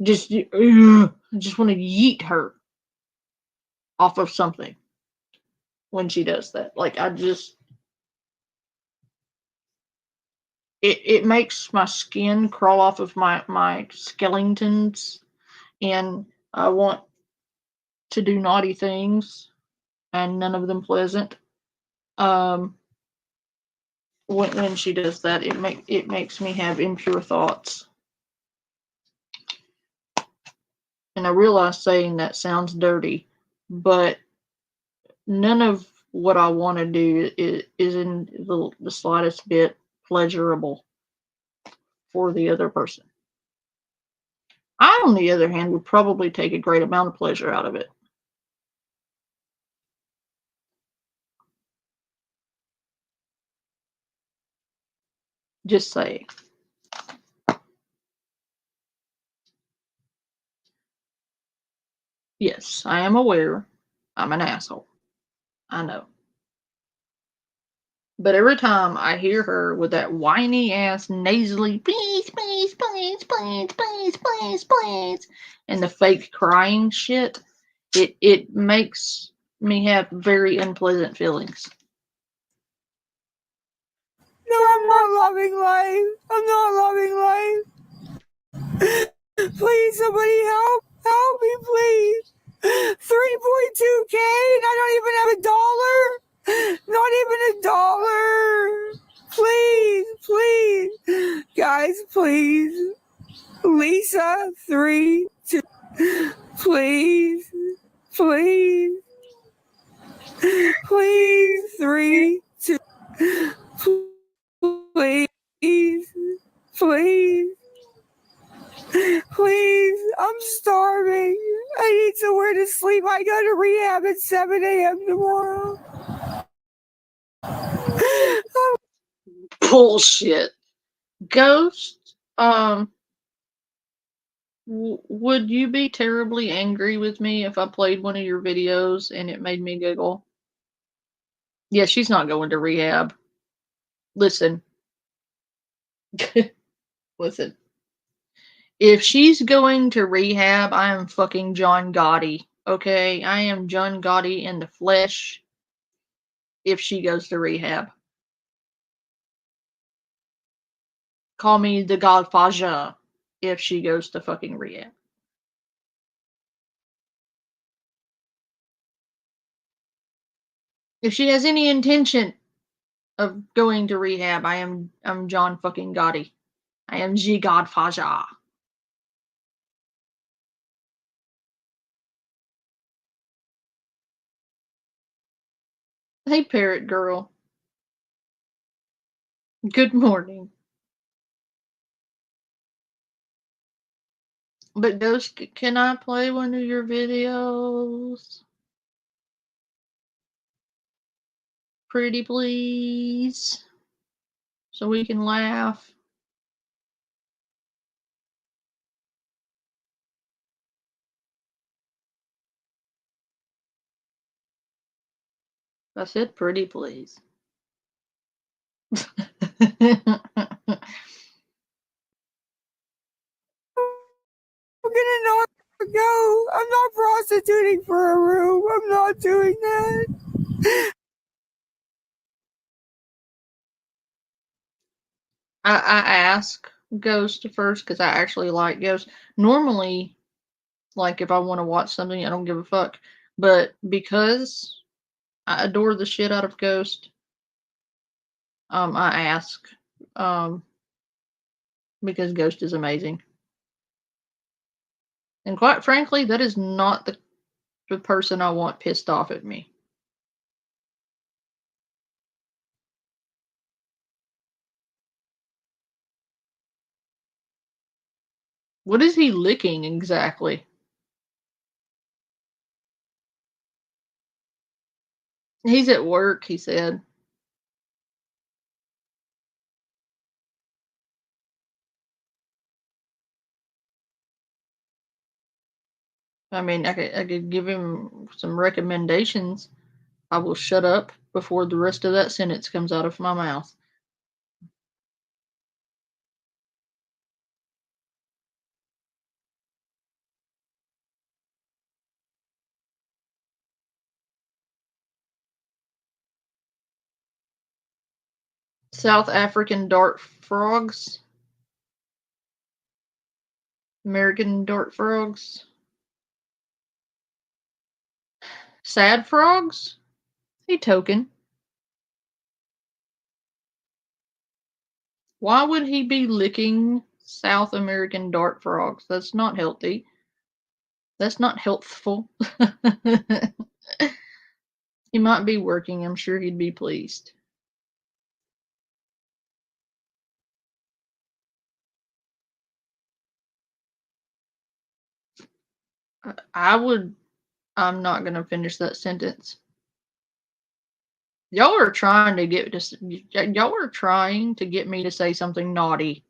Just I just want to yeet her off of something when she does that. Like I just it makes my skin crawl off of my skeletons, and I want to do naughty things, and none of them pleasant. When she does that, it makes me have impure thoughts. And I realize saying that sounds dirty, but none of what I want to do is in the slightest bit pleasurable for the other person. I, on the other hand, would probably take a great amount of pleasure out of it. Just saying. Yes, I am aware I'm an asshole. I know. But every time I hear her with that whiny ass nasally, please, please, please, please, please, please, please, and the fake crying shit, it makes me have very unpleasant feelings. No, I'm not loving life. I'm not loving life. Please, somebody help. Help me, please. 3.2K and I don't even have a dollar. Not even a dollar. Please, please. Guys, please. Lisa, 3, 2. Please. Please. Please, 3, 2. Please. Please. Please, I'm starving. I need somewhere to sleep. I go to rehab at 7 a.m. tomorrow. Bullshit. Ghost, would you be terribly angry with me if I played one of your videos and it made me giggle? Yeah, she's not going to rehab. Listen. Listen. If she's going to rehab, I am fucking John Gotti. Okay? I am John Gotti in the flesh if she goes to rehab. Call me the Godfather if she goes to fucking rehab. If she has any intention of going to rehab, I'm John fucking Gotti. I am the Godfather. Hey, parrot girl. Good morning. But Ghost, can I play one of your videos? Pretty please. So we can laugh. I said pretty please. I'm gonna not go. I'm not prostituting for a room. I'm not doing that. I ask Ghost first because I actually like Ghost. Normally, like if I want to watch something, I don't give a fuck. But because I adore the shit out of Ghost, I ask, because Ghost is amazing. And quite frankly, that is not the person I want pissed off at me. What is he licking exactly? He's at work, he said. I mean, I could give him some recommendations. I will shut up before the rest of that sentence comes out of my mouth. South African dart frogs. American dart frogs. Sad frogs? Hey, Token. Why would he be licking South American dart frogs? That's not healthy. That's not healthful. He might be working. I'm sure he'd be pleased. I'm not going to finish that sentence. Y'all are trying to get me to say something naughty.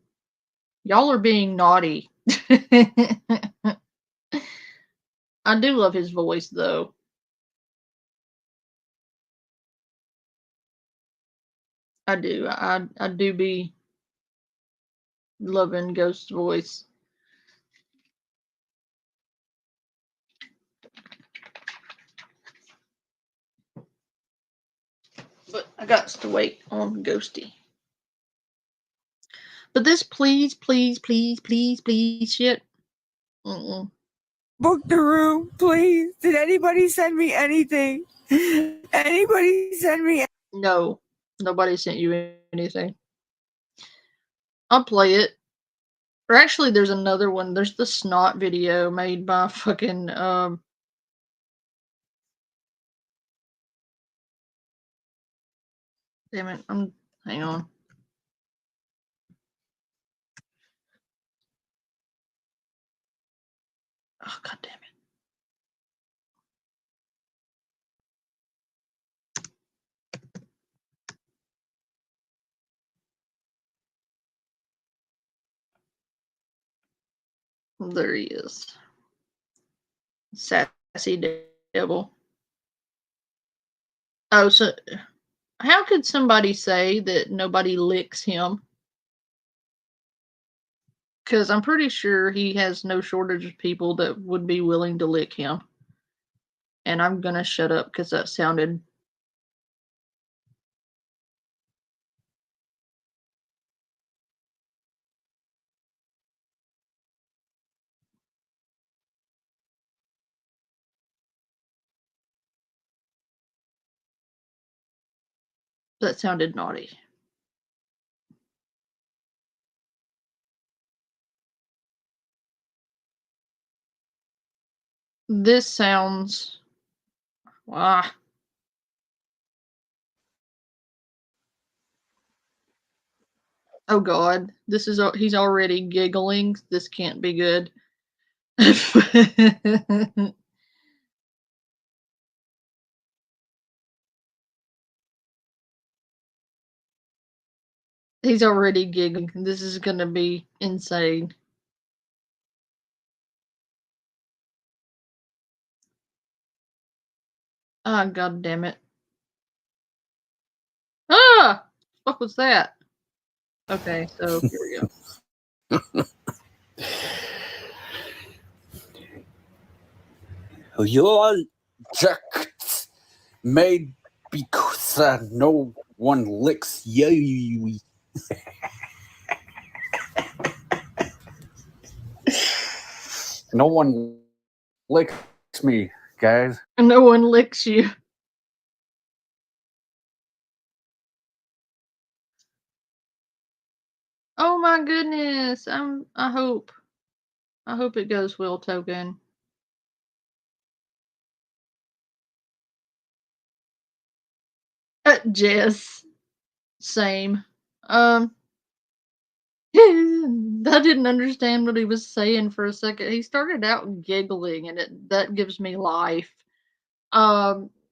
Y'all are being naughty. I do love his voice, though. I do. I do be loving Ghost's voice. But I got to wait on Ghosty. But this please shit. Book the room, please. Did anybody send me anything? Anybody send me? No, nobody sent you anything. I'll play it. Or actually, there's another one. There's the snot video made by fucking damn it. Hang on. Oh, god damn it. There he is. Sassy devil. Oh, so how could somebody say that nobody licks him? Because I'm pretty sure he has no shortage of people that would be willing to lick him. And I'm gonna shut up because that sounded... That sounded naughty. This sounds... Ah. Oh god. This is... He's already giggling. This can't be good. He's already giggling. This is gonna be insane. Ah, god damn it. Ah! What was that? Okay, so here we go. Your jacket made because no one licks you. No one licks me, guys. No one licks you. Oh my goodness. I hope it goes well, Token. Jess. Same. I didn't understand what he was saying for a second. He started out giggling, and that gives me life.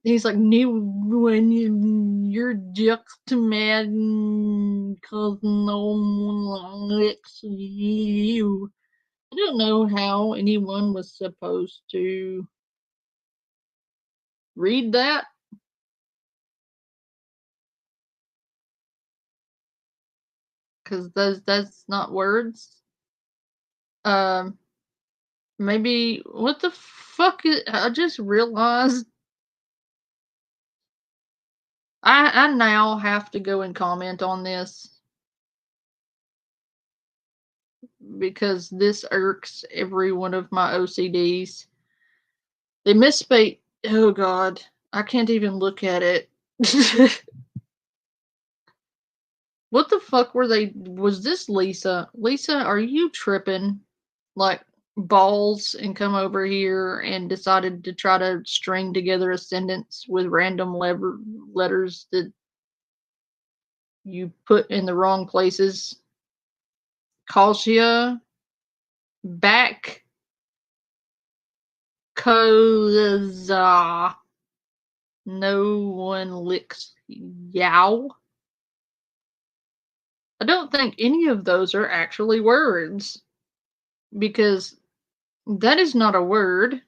He's like, new when you're just mad cause no one likes you. I don't know how anyone was supposed to read that. Cause that's not words. Maybe what the fuck is, I just realized I now have to go and comment on this because this irks every one of my OCDs. They misspelled Oh God, I can't even look at it. What the fuck were they? Was this Lisa? Lisa, are you tripping? Like balls and come over here and decided to try to string together a sentence with random letters that you put in the wrong places. Calcia back Koza. No one licks yow. I don't think any of those are actually words because that is not a word.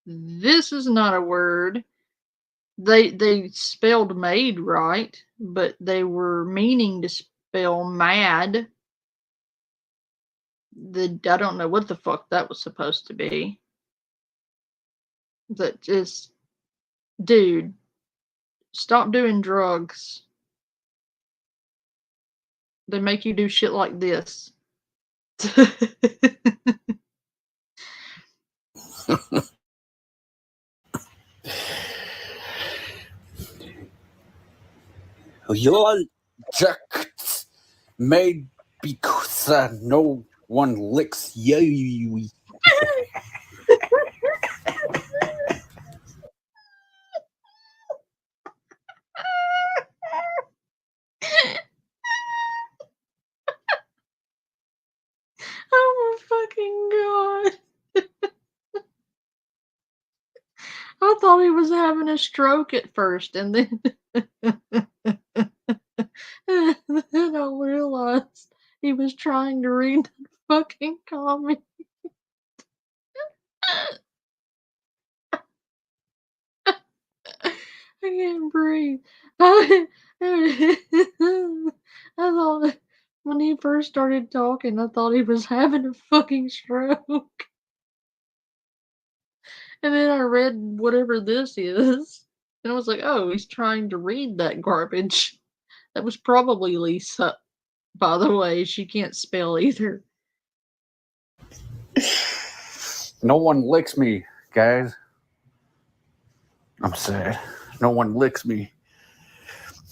This is not a word. They spelled made right, but they were meaning to spell mad. I don't know what the fuck that was supposed to be. That just, dude, stop doing drugs. They make you do shit like this. Your jackets made because no one licks you. Oh my fucking God. I thought he was having a stroke at first, and then then I realized he was trying to read the fucking comic. I can't breathe. I thought when he first started talking, I thought he was having a fucking stroke. And then I read whatever this is. And I was like, oh, he's trying to read that garbage. That was probably Lisa, by the way. She can't spell either. No one licks me, guys. I'm sad. No one licks me.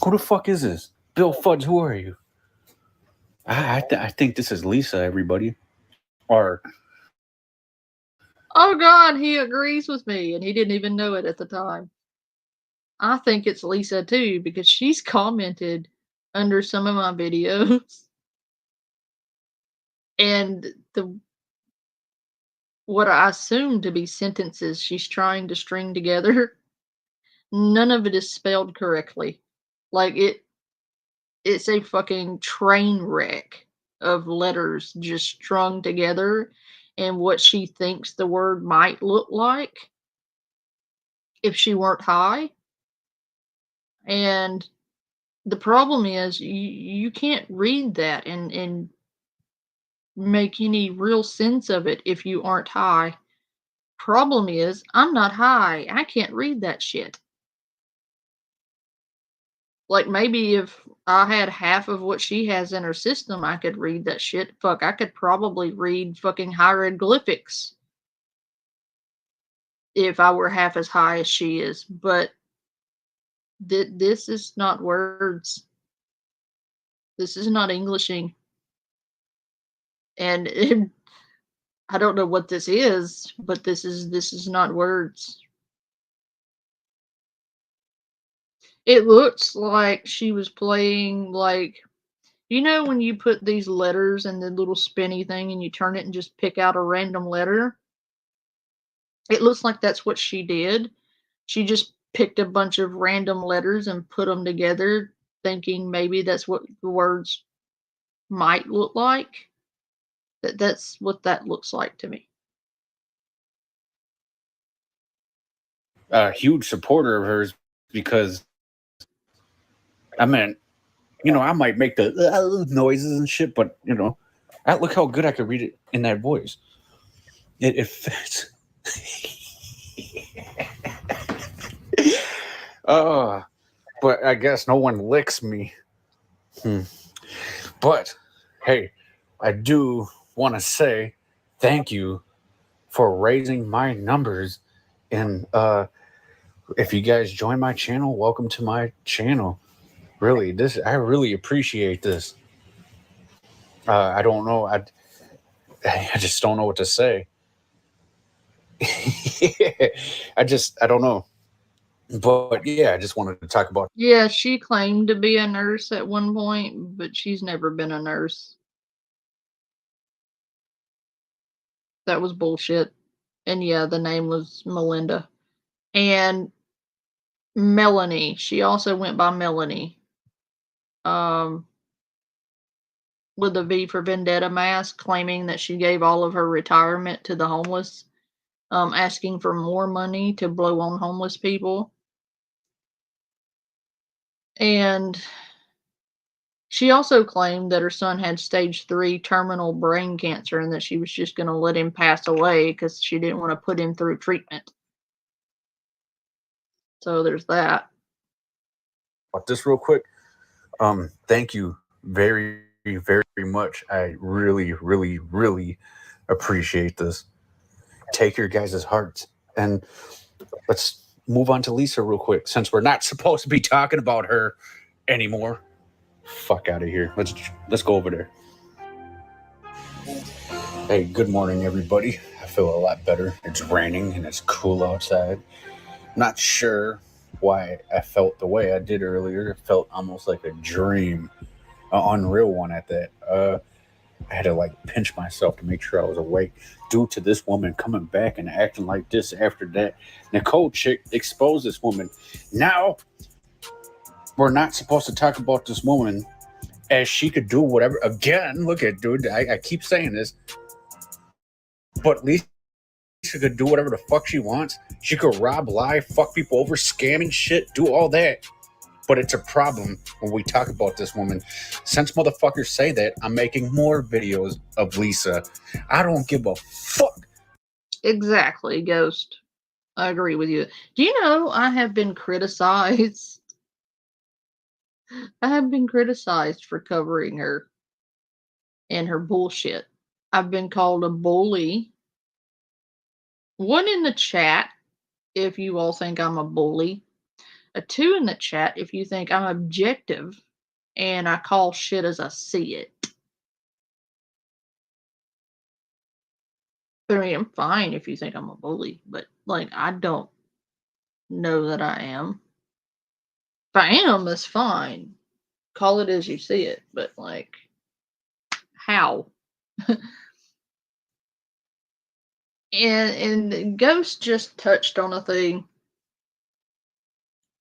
Who the fuck is this? Bill Fudge, who are you? I think this is Lisa, everybody. Or Oh God, he agrees with me, and he didn't even know it at the time. I think it's Lisa too, because she's commented under some of my videos. And what I assume to be sentences she's trying to string together, none of it is spelled correctly. Like it's a fucking train wreck of letters just strung together and what she thinks the word might look like if she weren't high. And the problem is you can't read that and make any real sense of it if you aren't high. Problem is, I'm not high. I can't read that shit. Like maybe if I had half of what she has in her system, I could read that shit. Fuck, I could probably read fucking hieroglyphics if I were half as high as she is. But this is not words. This is not Englishing. And I don't know what this is, but this is not words. It looks like she was playing like, you know when you put these letters in the little spinny thing and you turn it and just pick out a random letter? It looks like that's what she did. She just picked a bunch of random letters and put them together, thinking maybe that's what the words might look like. That's what that looks like to me. a huge supporter of hers because, I mean, I might make the noises and shit, but look how good I could read it in that voice. It fits. But I guess no one licks me. But hey, I do want to say thank you for raising my numbers in if you guys join my channel, welcome to my channel. Really, I really appreciate this. I don't know. I just don't know what to say. I don't know. But yeah, I just wanted to talk about. Yeah, she claimed to be a nurse at one point, but she's never been a nurse. That was bullshit. And yeah, the name was Melinda. And Melanie. She also went by Melanie. With a V for Vendetta mask, claiming that she gave all of her retirement to the homeless, asking for more money to blow on homeless people. And she also claimed that her son had stage 3 terminal brain cancer and that she was just going to let him pass away because she didn't want to put him through treatment. So there's that. About this real quick. Thank you very, very much. I really, really, really appreciate this. Take your guys' hearts. And let's move on to Lisa real quick, since we're not supposed to be talking about her anymore. Fuck out of here. Let's go over there. Hey, good morning, everybody. I feel a lot better. It's raining and it's cool outside. Not sure why I felt the way I did earlier. It felt almost like a dream, an unreal one at that. I had to like pinch myself to make sure I was awake due to this woman coming back and acting like this after that Nichole chick exposed this woman. Now we're not supposed to talk about this woman as she could do whatever. Again, look at dude. I keep saying this, but at least she could do whatever the fuck she wants. She could rob, lie, fuck people over, scamming shit, do all that. But it's a problem when we talk about this woman. Since motherfuckers say that, I'm making more videos of Lisa. I don't give a fuck. Exactly, Ghost. I agree with you. Do you know I have been criticized? I have been criticized for covering her and her bullshit. I've been called a bully. One in the chat, if you all think I'm a bully. A 2 in the chat if you think I'm objective and I call shit as I see it. I mean, I'm fine if you think I'm a bully, but like, I don't know that I am. If I am, that's fine. Call it as you see it, but like, how? and Ghost just touched on a thing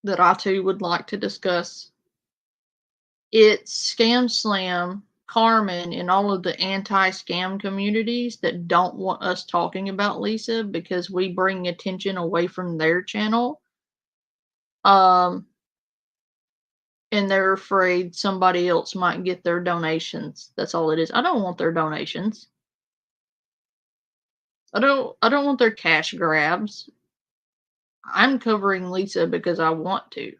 that I too would like to discuss. It's Scam Slam, Carmen, and all of the anti-scam communities that don't want us talking about Lisa because we bring attention away from their channel. And they're afraid somebody else might get their donations. That's all it is. I don't want their donations. I don't want their cash grabs. I'm covering Lisa because I want to,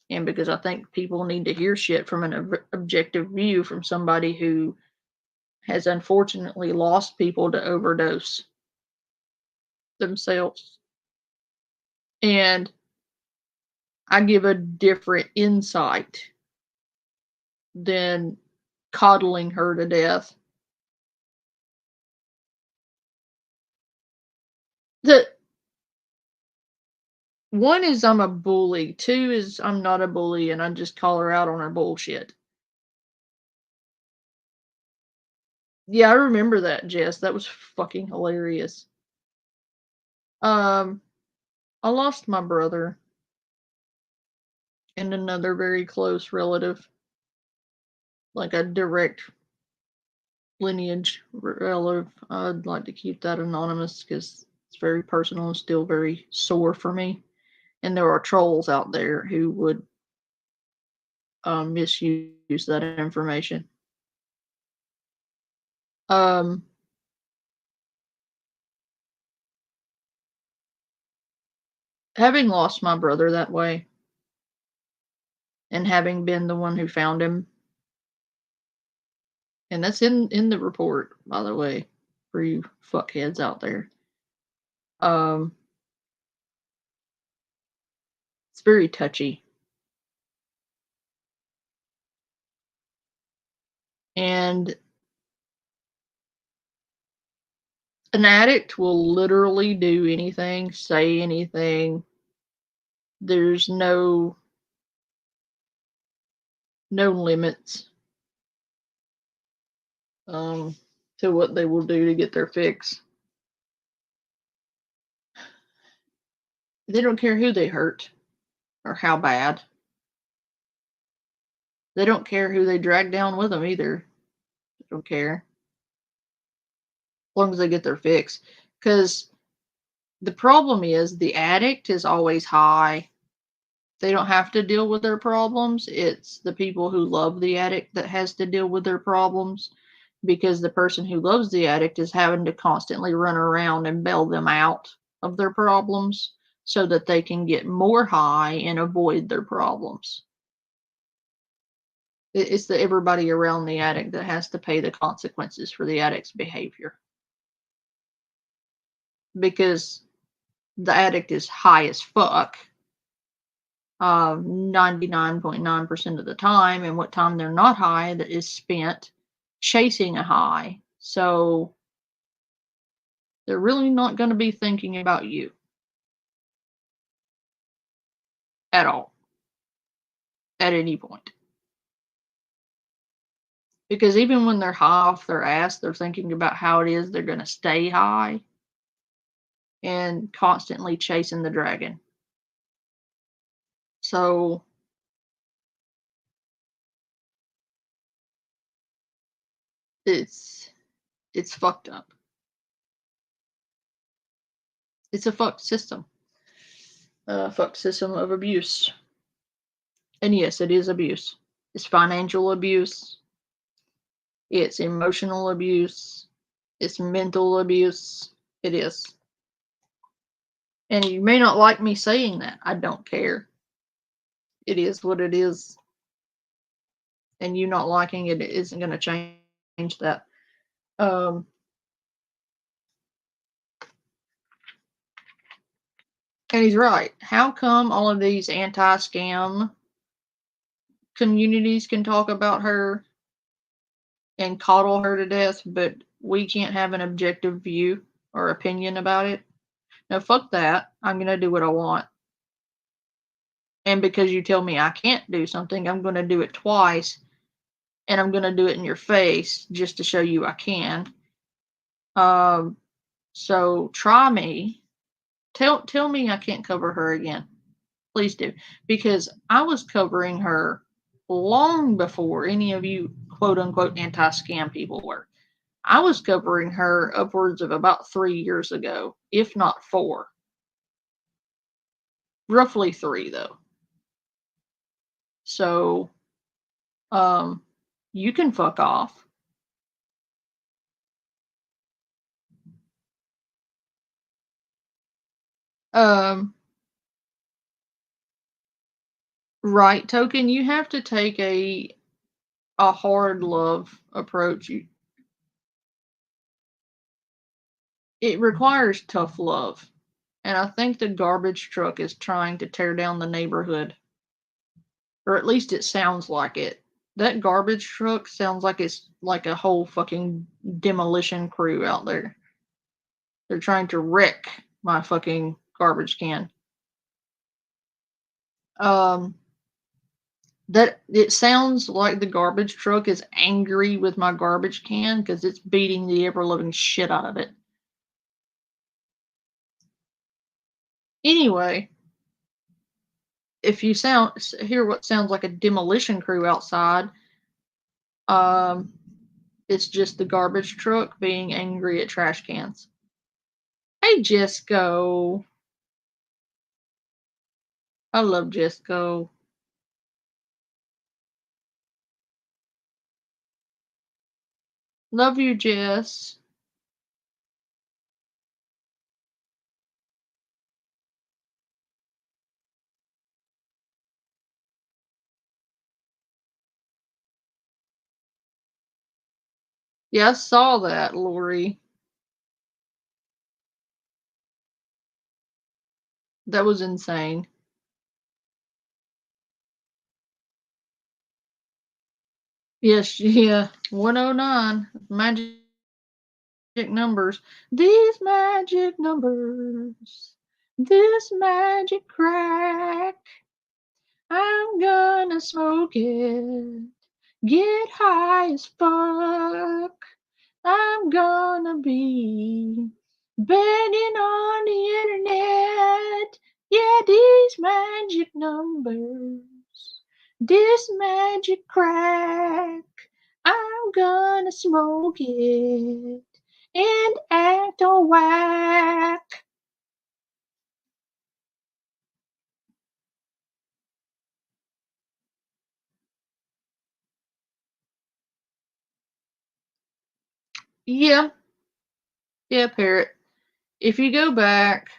and because I think people need to hear shit from an objective view from somebody who has unfortunately lost people to overdose themselves. And I give a different insight than coddling her to death. The one is I'm a bully. 2 is I'm not a bully and I just call her out on her bullshit. Yeah, I remember that, Jess. That was fucking hilarious. I lost my brother and another very close relative. Like a direct lineage relative. I'd like to keep that anonymous because it's very personal and still very sore for me. And there are trolls out there who would misuse that information. Having lost my brother that way and having been the one who found him, and that's in the report, by the way, for you fuckheads out there. It's very touchy. And an addict will literally do anything, say anything. There's no limits to what they will do to get their fix. They don't care who they hurt or how bad. They don't care who they drag down with them either. They don't care. As long as they get their fix. Because the problem is the addict is always high. They don't have to deal with their problems. It's the people who love the addict that has to deal with their problems, because the person who loves the addict is having to constantly run around and bail them out of their problems so that they can get more high and avoid their problems. It's the everybody around the addict that has to pay the consequences for the addict's behavior. Because the addict is high as fuck 99.9% of the time, and what time they're not high that is spent chasing a high. So they're really not going to be thinking about you at all at any point. Because even when they're high off their ass, they're thinking about how it is they're going to stay high and constantly chasing the dragon. So it's fucked up. It's a fucked system. A fucked system of abuse. And yes, it is abuse. It's financial abuse. It's emotional abuse. It's mental abuse. It is. And you may not like me saying that. I don't care. It is what it is. And you not liking it isn't going to change that. And he's right. How come all of these anti-scam communities can talk about her and coddle her to death, but we can't have an objective view or opinion about it? No, fuck that. I'm going to do what I want. And because you tell me I can't do something, I'm going to do it twice. And I'm going to do it in your face just to show you I can. So try me. Tell me I can't cover her again. Please do. Because I was covering her long before any of you quote unquote anti-scam people were. I was covering her upwards of about 3 years ago, if not 4. Roughly 3 though. So you can fuck off. Right, Token, you have to take a hard love approach. It requires tough love. And I think the garbage truck is trying to tear down the neighborhood. Or at least it sounds like it. That garbage truck sounds like it's like a whole fucking demolition crew out there. They're trying to wreck my fucking garbage can. That it sounds like the garbage truck is angry with my garbage can because it's beating the ever-living shit out of it. Anyway, if you hear what sounds like a demolition crew outside, it's just the garbage truck being angry at trash cans. Hey, Jesco. I love Jesco. Love you, Jess. Yeah, I saw that, Lori. That was insane. Yes, yeah. 109. Magic numbers. These magic numbers. This magic crack. I'm gonna smoke it. Get high as fuck. I'm gonna be begging on the internet. Yeah, these magic numbers. This magic crack. I'm gonna smoke it and act all whack. Yeah, yeah, Parrot. If you go back,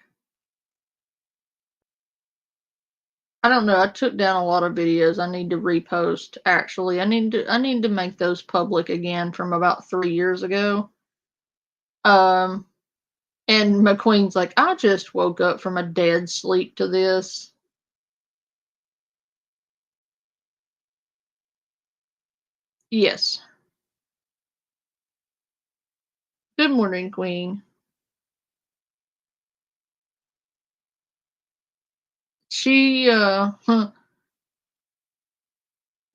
I don't know, I took down a lot of videos I need to repost actually. I need to make those public again from about 3 years ago. And McQueen's like, I just woke up from a dead sleep to this. Yes. Good morning, Queen. She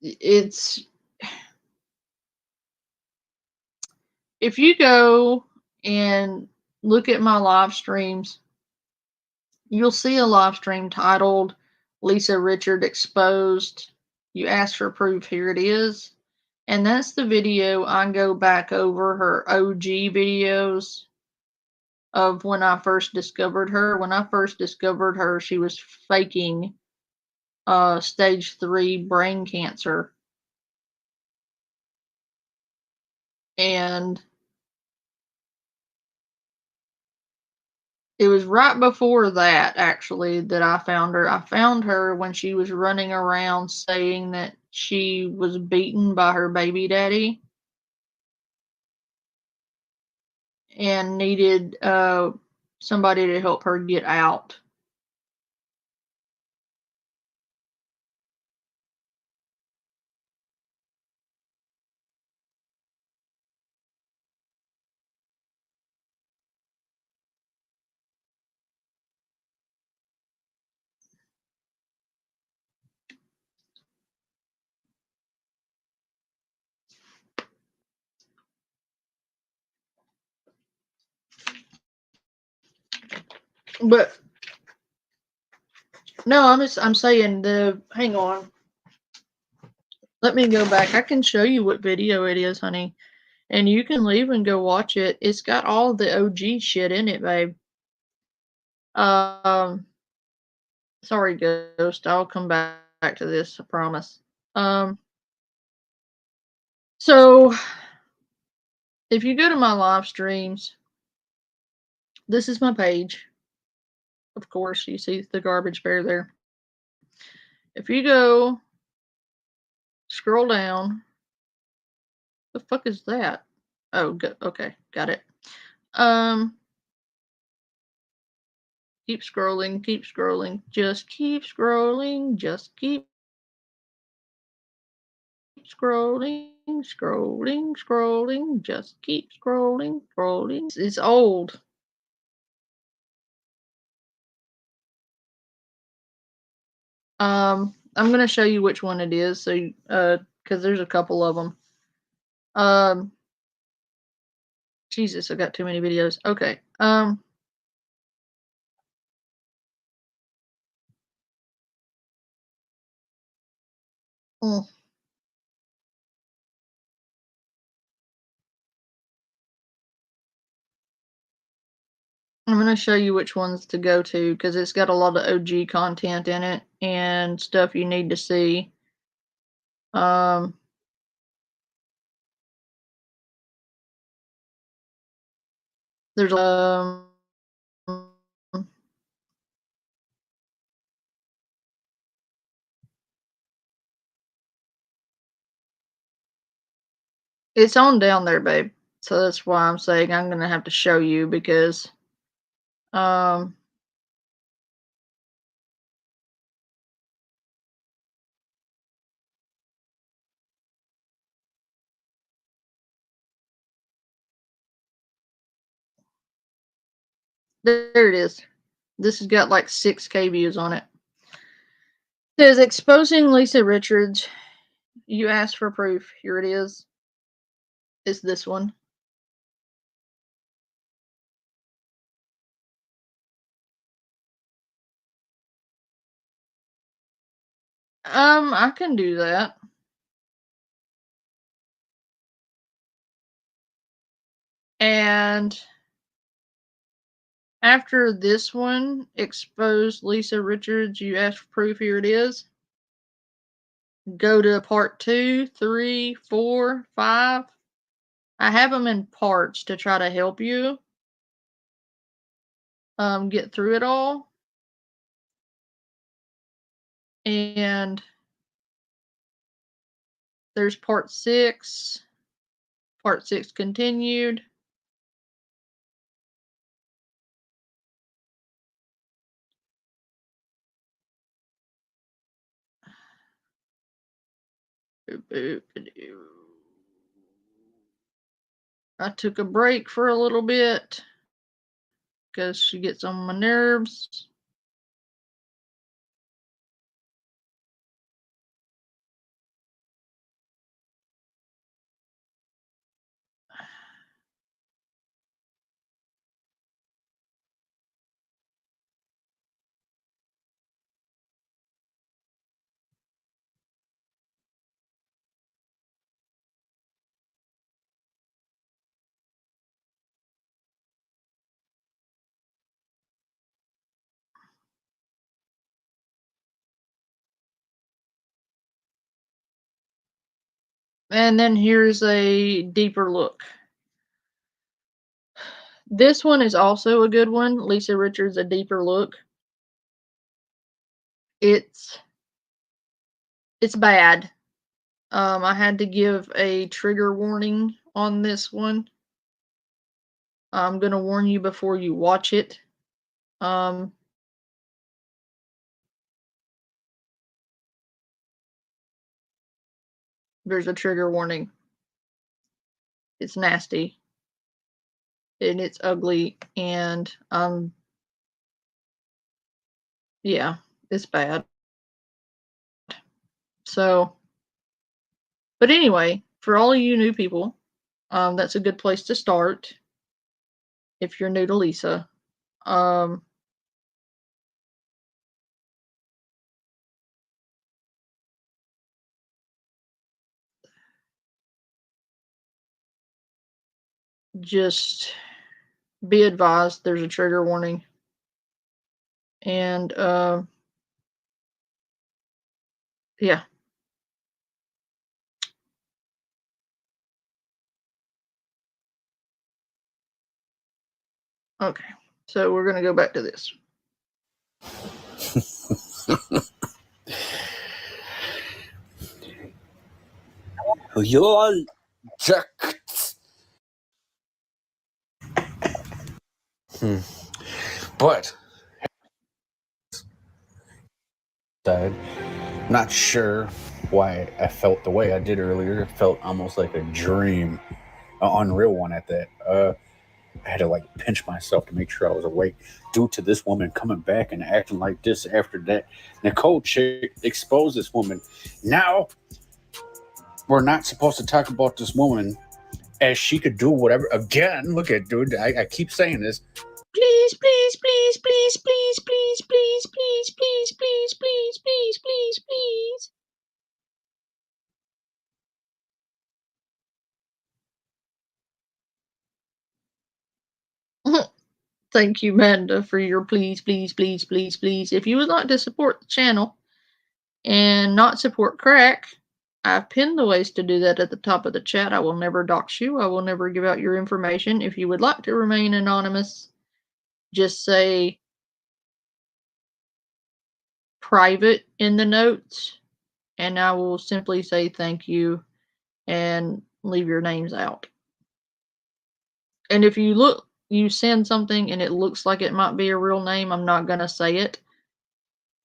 it's if you go and look at my live streams, you'll see a live stream titled Lisa Richard Exposed. You ask for proof, here it is. And that's the video I go back over her OG videos of when I first discovered her. When I first discovered her, she was faking stage 3 brain cancer. And it was right before that, actually, that I found her. I found her when she was running around saying that she was beaten by her baby daddy and needed somebody to help her get out. But no, I'm saying hang on. Let me go back. I can show you what video it is, honey. And you can leave and go watch it. It's got all the OG shit in it, babe. Um Sorry, Ghost. I'll come back to this, I promise. So if you go to my live streams, this is my page. Of course, you see the garbage bear there. If you go scroll down, the fuck is that? Oh, good. Okay, got it. Keep scrolling, just keep scrolling, just keep scrolling, just keep scrolling. It's old. I'm gonna show you which one it is, so because there's a couple of them. Jesus, I got too many videos. Okay. Mm. I'm gonna show you which ones to go to because it's got a lot of OG content in it and stuff you need to see. There's it's on down there, babe. So that's why I'm saying I'm gonna have to show you because There it is. This has got like 6K views on it. It says exposing Lisa Richards. You asked for proof. Here it is. It's this one. I can do that. And after this one, expose Lisa Richards, you asked for proof, here it is. Go to part 2, 3, 4, 5. I have them in parts to try to help you get through it all. And there's part 6. Part 6 continued. I took a break for a little bit because she gets on my nerves. And then here's a deeper look. This one is also a good one. Lisa Richards, A Deeper Look. It's bad. I had to give a trigger warning on this one. I'm going to warn you before you watch it. There's a trigger warning. It's nasty. And it's ugly. And, yeah, it's bad. So, but anyway, for all of you new people, that's a good place to start if you're new to Lisa. Just be advised there's a trigger warning. And, yeah. Okay, so we're going to go back to this. You're jacked. But I'm not sure why I felt the way I did earlier. It felt almost like a dream, an unreal one at that. I had to like pinch myself to make sure I was awake due to this woman coming back and acting like this after that Nichole chick exposed this woman. Now we're not supposed to talk about this woman as she could do whatever. Again, look at dude. I keep saying this. Please, please, please, please, please, please, please, please, please, please, please, please, please, please. Thank you, Manda, for your please, please, please, please, please. If you would like to support the channel and not support crack, I've pinned the ways to do that at the top of the chat. I will never dox you. I will never give out your information. If you would like to remain anonymous, just say private in the notes, and I will simply say thank you and leave your names out. And if you send something and it looks like it might be a real name, I'm not going to say it.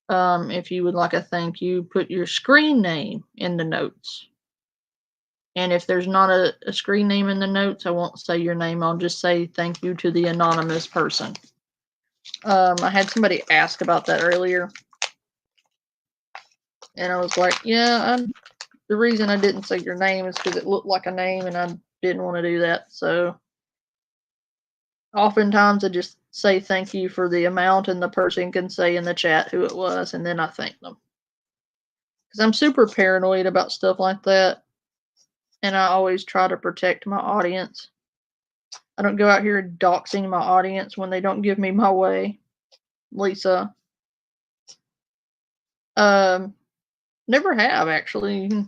If you would like a thank you, put your screen name in the notes. And if there's not a screen name in the notes, I won't say your name. I'll just say thank you to the anonymous person. I had somebody ask about that earlier. And I was like, yeah, the reason I didn't say your name is because it looked like a name and I didn't want to do that. So oftentimes I just say thank you for the amount and the person can say in the chat who it was and then I thank them. Because I'm super paranoid about stuff like that. And I always try to protect my audience. I don't go out here doxing my audience when they don't give me my way. Lisa. Never have actually.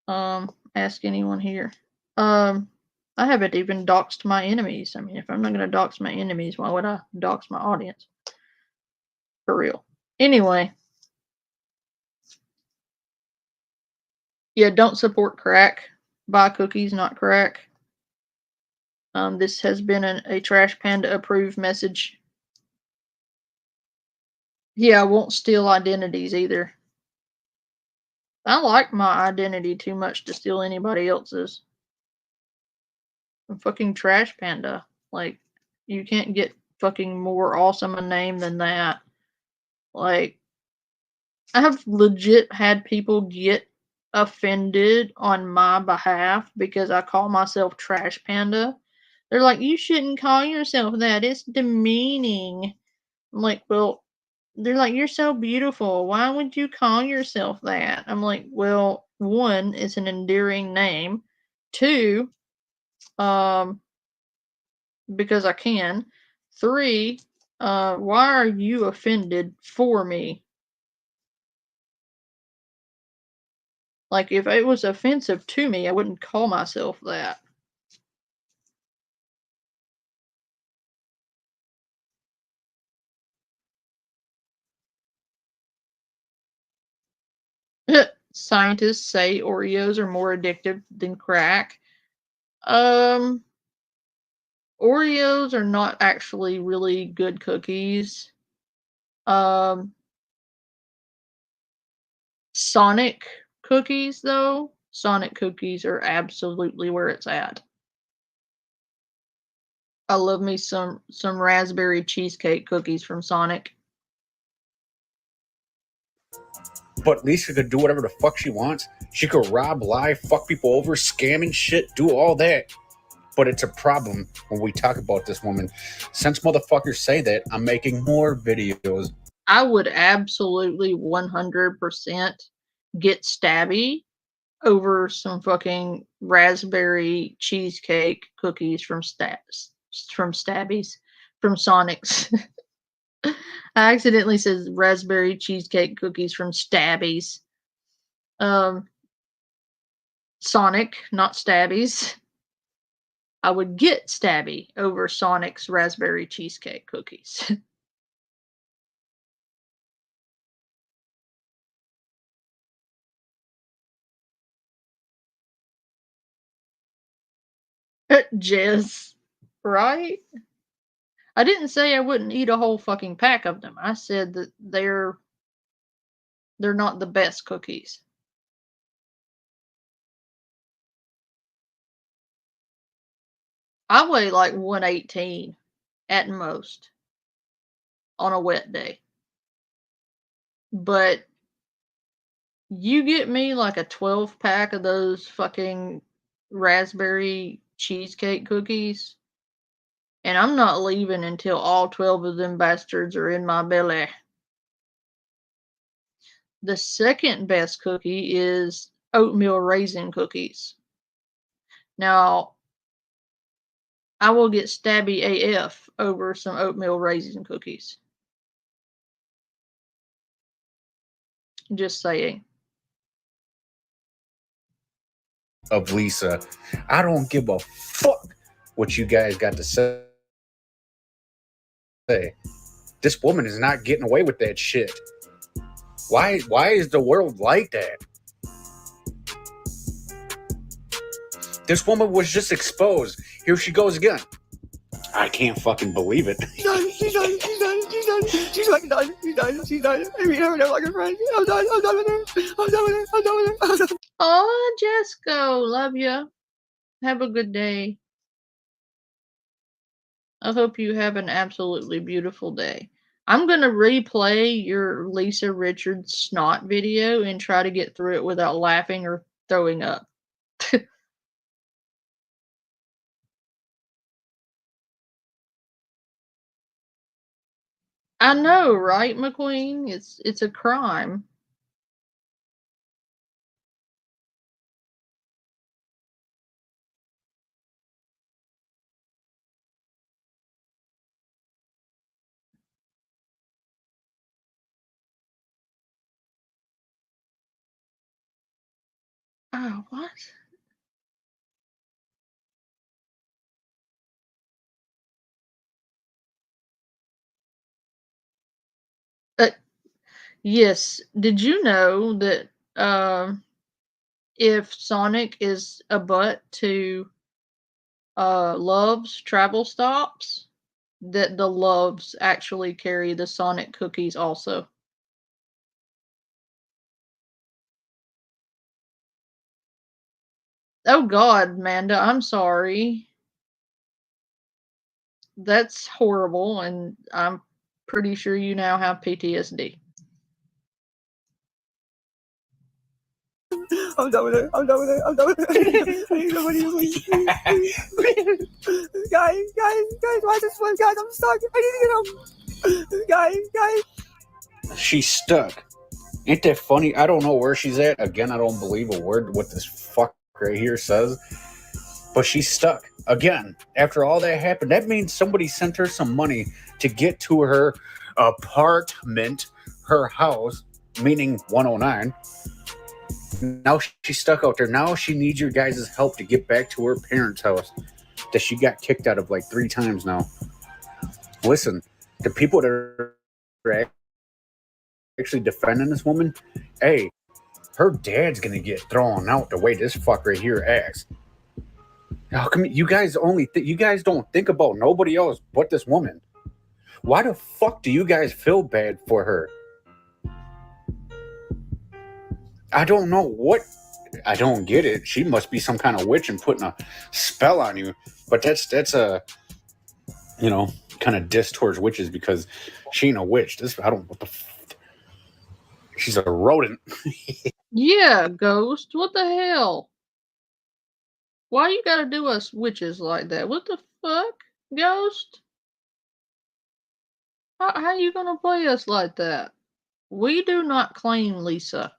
Ask anyone here. I haven't even doxed my enemies. I mean, if I'm not gonna dox my enemies, why would I dox my audience? For real. Anyway. Yeah, don't support crack. Buy cookies, not crack. This has been a Trash Panda approved message. Yeah, I won't steal identities either. I like my identity too much to steal anybody else's. I'm fucking Trash Panda. Like, you can't get fucking more awesome a name than that. Like, I have legit had people get offended on my behalf because I call myself Trash Panda. They're like, you shouldn't call yourself that. It's demeaning. I'm like, well, they're like, you're so beautiful. Why would you call yourself that? I'm like, well, one, it's an endearing name. Two, because I can. Three, why are you offended for me? Like, if it was offensive to me, I wouldn't call myself that. Scientists say Oreos are more addictive than crack. Oreos are not actually really good cookies. Sonic cookies, though. Sonic cookies are absolutely where it's at. I love me some raspberry cheesecake cookies from Sonic. But Lisa could do whatever the fuck she wants. She could rob, lie, fuck people over, scam and shit, do all that. But it's a problem when we talk about this woman. Since motherfuckers say that, I'm making more videos. I would absolutely 100% get stabby over some fucking raspberry cheesecake cookies from Stabbies, from Sonic's. I accidentally said raspberry cheesecake cookies from Stabbies. Sonic, not Stabbies. I would get stabby over Sonic's raspberry cheesecake cookies. Jizz, right? I didn't say I wouldn't eat a whole fucking pack of them. I said that they're not the best cookies. I weigh like 118 at most on a wet day. But you get me like a 12 pack of those fucking raspberry cheesecake cookies, and I'm not leaving until all 12 of them bastards are in my belly. The second best cookie is oatmeal raisin cookies. Now, I will get stabby AF over some oatmeal raisin cookies. Just saying. Of Lisa. I don't give a fuck what you guys got to say. This woman is not getting away with that shit. Why is the world like that? This woman was just exposed. Here she goes again. I can't fucking believe it. She's done. She's fucking done. She's done. I mean, I'm never like a friend. I'm done with her. Oh, Jesco, love you. Have a good day. I hope you have an absolutely beautiful day. I'm going to replay your Lisa Richards snot video and try to get through it without laughing or throwing up. I know, right, McQueen? It's a crime. Oh, what? Yes. Did you know that if Sonic is a butt to Love's travel stops, that the Loves actually carry the Sonic cookies also? Oh God, Amanda, I'm sorry. That's horrible, and I'm pretty sure you now have PTSD. I'm done with it. I'm done with it. I'm done with it. I need somebody to please. Guys, watch this one. Guys, I'm stuck. I need to get home. Guys. She's stuck. Ain't that funny? I don't know where she's at. Again, I don't believe a word what this fuck right here says. But she's stuck. Again, after all that happened, that means somebody sent her some money to get to her apartment, her house, meaning 109. Now she's stuck out there. Now she needs your guys' help to get back to her parents' house that she got kicked out of like 3 times now. Listen, the people that are actually defending this woman, hey, her dad's gonna get thrown out the way this fuck right here acts. How come you guys you guys don't think about nobody else but this woman? Why the fuck do you guys feel bad for her? I don't know what. I don't get it. She must be some kind of witch and putting a spell on you. But that's a kind of diss towards witches because she ain't a witch. She's a rodent. Yeah, Ghost. What the hell? Why you gotta do us witches like that? What the fuck, Ghost? How you gonna play us like that? We do not claim Lisa.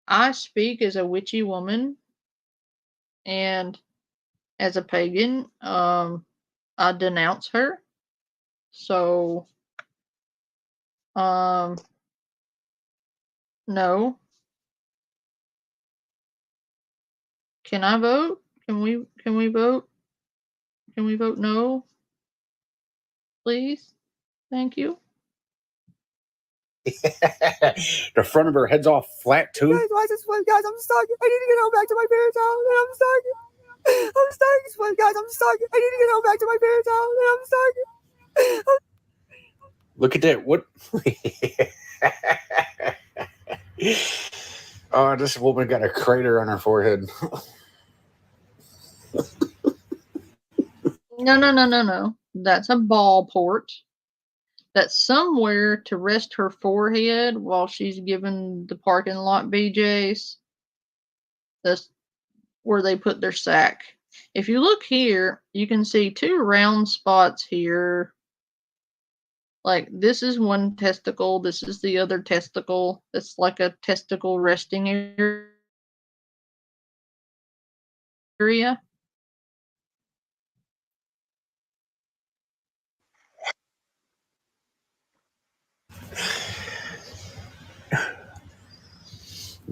I speak as a witchy woman, and as a pagan, I denounce her. So, no. Can I vote? Can we vote? Can we vote no? Please? Thank you. The front of her head's all flat too. Guys, watch this one. Guys, I'm stuck. I need to get home back to my parents' house. And I'm stuck. Guys, I'm stuck. I need to get home back to my parents' house. And I'm stuck. Look at that. What? Oh, this woman got a crater on her forehead. No. That's a ball port. That's somewhere to rest her forehead while she's giving the parking lot BJs. That's where they put their sack. If you look here, you can see 2 round spots here. Like, this is one testicle, this is the other testicle. It's like a testicle resting area.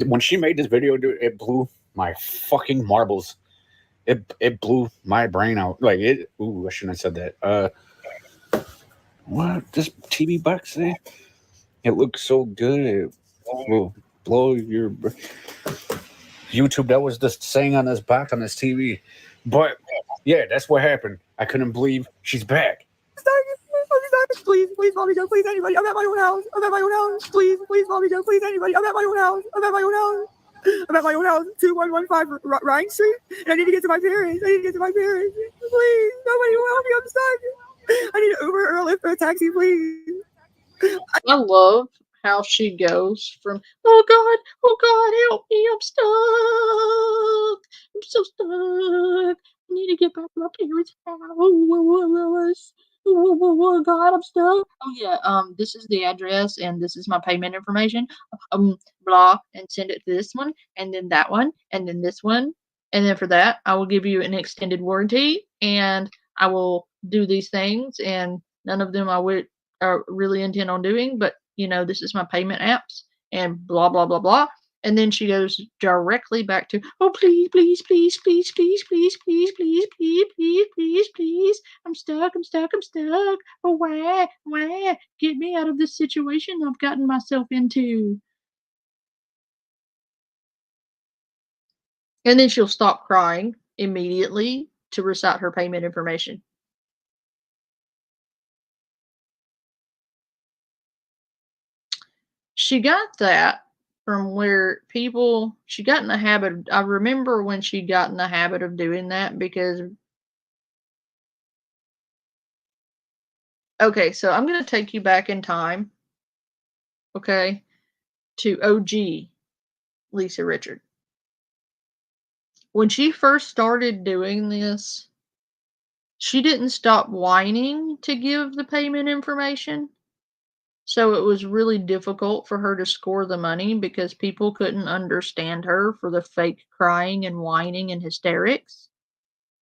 When she made this video, dude, it blew my fucking marbles. It blew my brain out. Like it. Ooh, I shouldn't have said that. What this TV box there? It looks so good. It will blow your YouTube. That was just saying on this box on this TV. But yeah, that's what happened. I couldn't believe she's back. Please, mommy, Joe, please, anybody. I'm at my own house. Please, mommy, Joe, please, anybody. I'm at my own house. I'm at my old house, 2115 Ryan Street, and I need to get to my parents. Please, nobody will help me. I'm stuck. I need an Uber or a Lyft or a taxi, please. I love how she goes from, oh God, help me, I'm stuck. I'm so stuck. I need to get back to my parents' house. God, I'm stuck. Oh yeah, this is the address and this is my payment information. Blah, and send it to this one, and then that one, and then this one. And then for that, I will give you an extended warranty, and I will do these things, and none of them I would really intend on doing, but this is my payment apps and blah blah blah blah. And then she goes directly back to, oh please, please, please, please, please, please, please, please, please, please, please, please. I'm stuck, I'm stuck, I'm stuck. Oh why? Get me out of this situation I've gotten myself into. And then she'll stop crying immediately to recite her payment information. She got that from where she got in the habit. I remember when she got in the habit of doing that because. Okay, so I'm going to take you back in time. Okay, to OG Lisa Richard. When she first started doing this, she didn't stop whining to give the payment information. So it was really difficult for her to score the money because people couldn't understand her for the fake crying and whining and hysterics.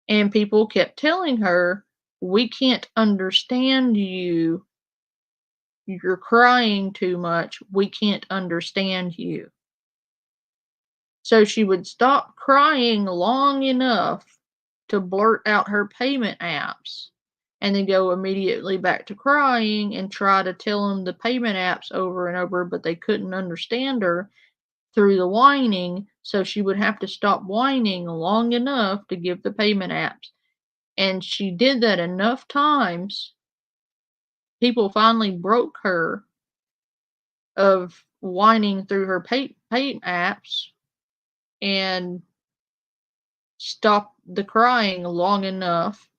And people kept telling her, we can't understand you. You're crying too much. We can't understand you. So she would stop crying long enough to blurt out her payment apps and then go immediately back to crying and try to tell them the payment apps over and over, but they couldn't understand her through the whining. So she would have to stop whining long enough to give the payment apps. And she did that enough times, people finally broke her of whining through her pay apps and stopped the crying long enough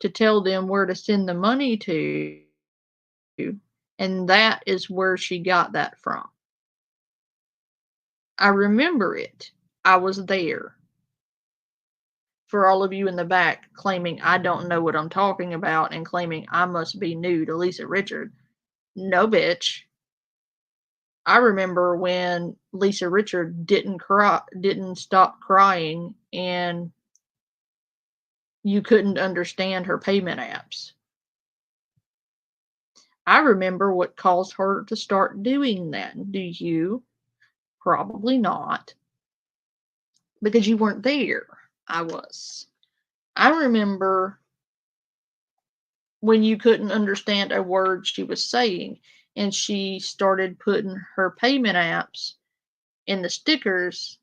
to tell them where to send the money to. And that is where she got that from. I remember it. I was there. For all of you in the back claiming I don't know what I'm talking about and claiming I must be new to Lisa Richard. No, bitch. I remember when Lisa Richard didn't stop crying and you couldn't understand her payment apps. I remember what caused her to start doing that. Do you? Probably not. Because you weren't there. I was. I remember when you couldn't understand a word she was saying and she started putting her payment apps in the stickers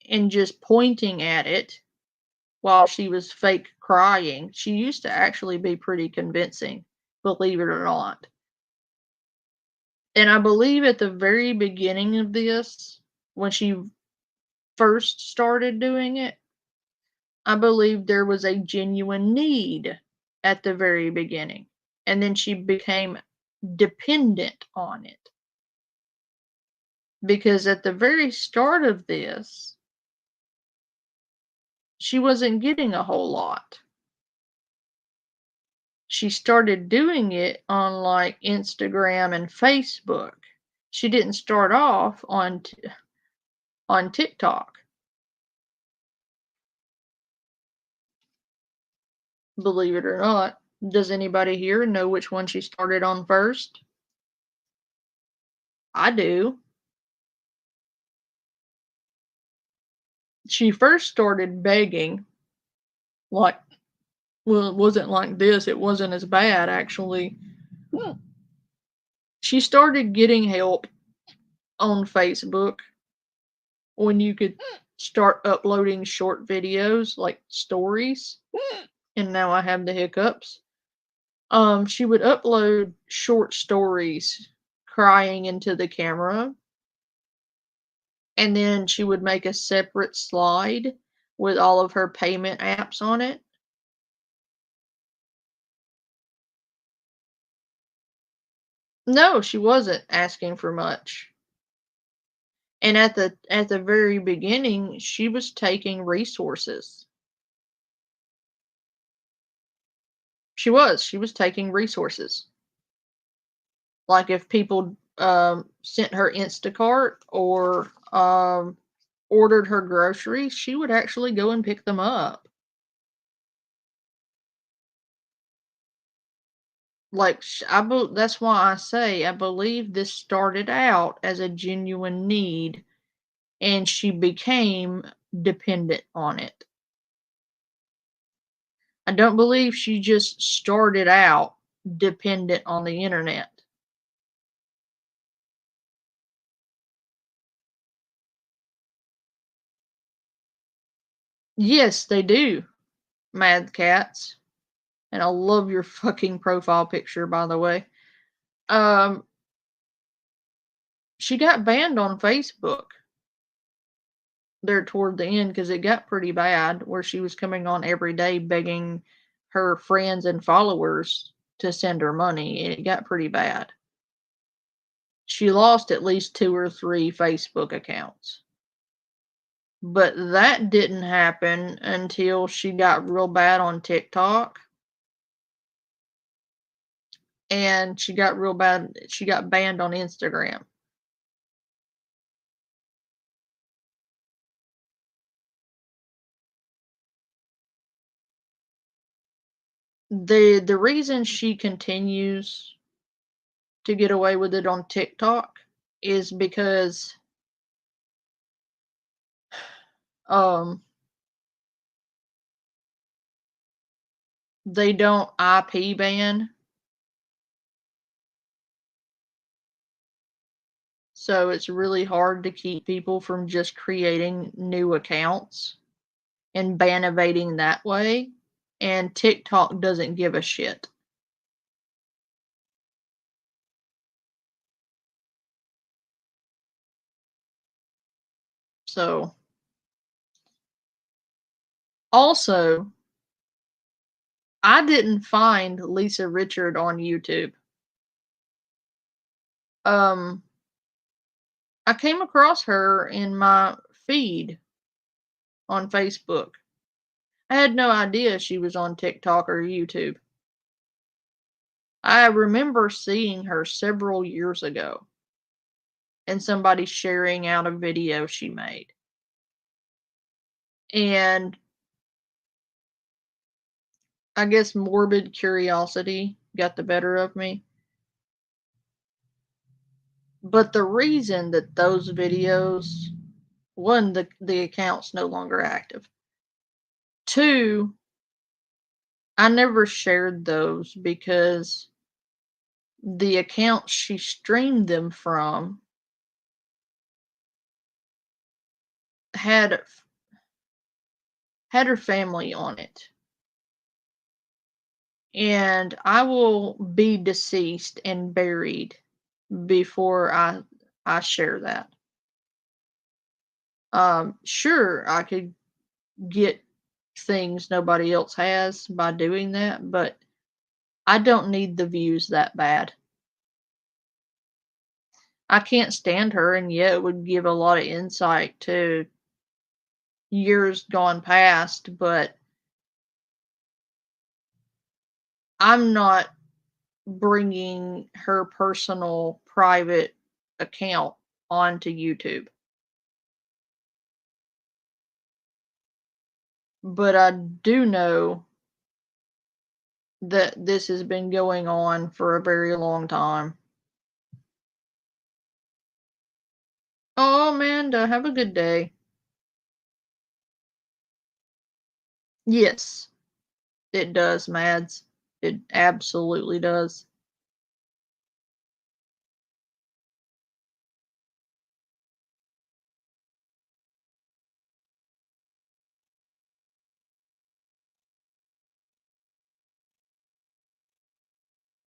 and just pointing at it while she was fake crying. She used to actually be pretty convincing, believe it or not. And I believe at the very beginning of this, when she first started doing it, I believe there was a genuine need at the very beginning. And then she became dependent on it. Because at the very start of this, she wasn't getting a whole lot. She started doing it on like Instagram and Facebook. She didn't start off on TikTok. Believe it or not. Does anybody here know which one she started on first? I do. She first started begging. Like, well, it wasn't like this. It wasn't as bad, actually. She started getting help on Facebook when you could start uploading short videos like stories. And now I have the hiccups. She would upload short stories crying into the camera and then she would make a separate slide with all of her payment apps on it. No, she wasn't asking for much. And at the very beginning, she was taking resources. She was taking resources. Like if people sent her Instacart or ordered her groceries, she would actually go and pick them up. Like that's why I say I believe this started out as a genuine need, and she became dependent on it. I don't believe she just started out dependent on the internet. Yes, they do, Mad Cats. And I love your fucking profile picture, by the way. She got banned on Facebook there toward the end because it got pretty bad where she was coming on every day begging her friends and followers to send her money. It got pretty bad. She lost at least 2 or 3 Facebook accounts. But that didn't happen until she got real bad on TikTok. And she got real bad. She got banned on Instagram. The reason she continues to get away with it on TikTok is because they don't IP ban. So it's really hard to keep people from just creating new accounts and ban evading that way. And TikTok doesn't give a shit. So also, I didn't find Lisa Richard on YouTube. I came across her in my feed on Facebook. I had no idea she was on TikTok or YouTube. I remember seeing her several years ago and somebody sharing out a video she made. And I guess morbid curiosity got the better of me. But the reason that those videos, one, the account's no longer active. Two, I never shared those because the account she streamed them from had her family on it. And I will be deceased and buried before I share that. Sure, I could get things nobody else has by doing that, but I don't need the views that bad. I can't stand her, and yet it would give a lot of insight to years gone past, but I'm not bringing her personal private account onto YouTube. But I do know that this has been going on for a very long time. Oh, Amanda, have a good day. Yes, it does, Mads. It absolutely does.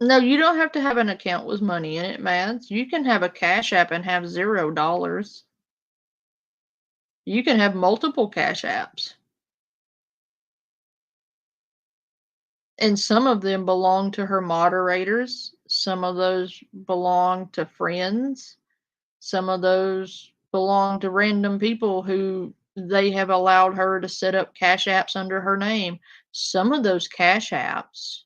No, you don't have to have an account with money in it, Mads. You can have a Cash App and have $0. You can have multiple Cash Apps. And some of them belong to her moderators. Some of those belong to friends. Some of those belong to random people who they have allowed her to set up Cash Apps under her name. Some of those Cash Apps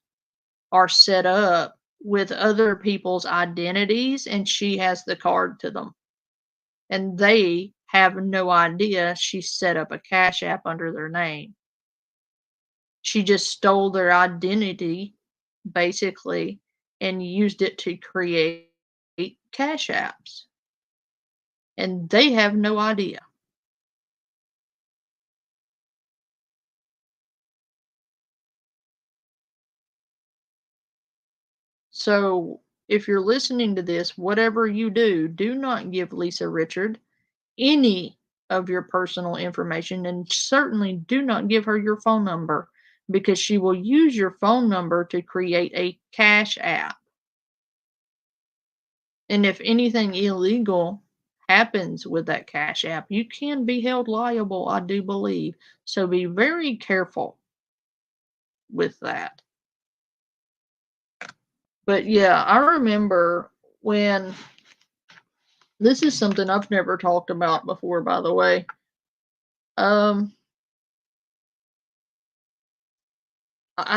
are set up with other people's identities, and she has the card to them. And they have no idea she set up a Cash App under their name. She just stole their identity, basically, and used it to create Cash Apps. And they have no idea. So, if you're listening to this, whatever you do, do not give Lisa Richard any of your personal information, and certainly do not give her your phone number, because she will use your phone number to create a Cash App. And if anything illegal happens with that Cash App, you can be held liable, I do believe. So be very careful with that. But yeah, I remember when, this is something I've never talked about before, by the way. I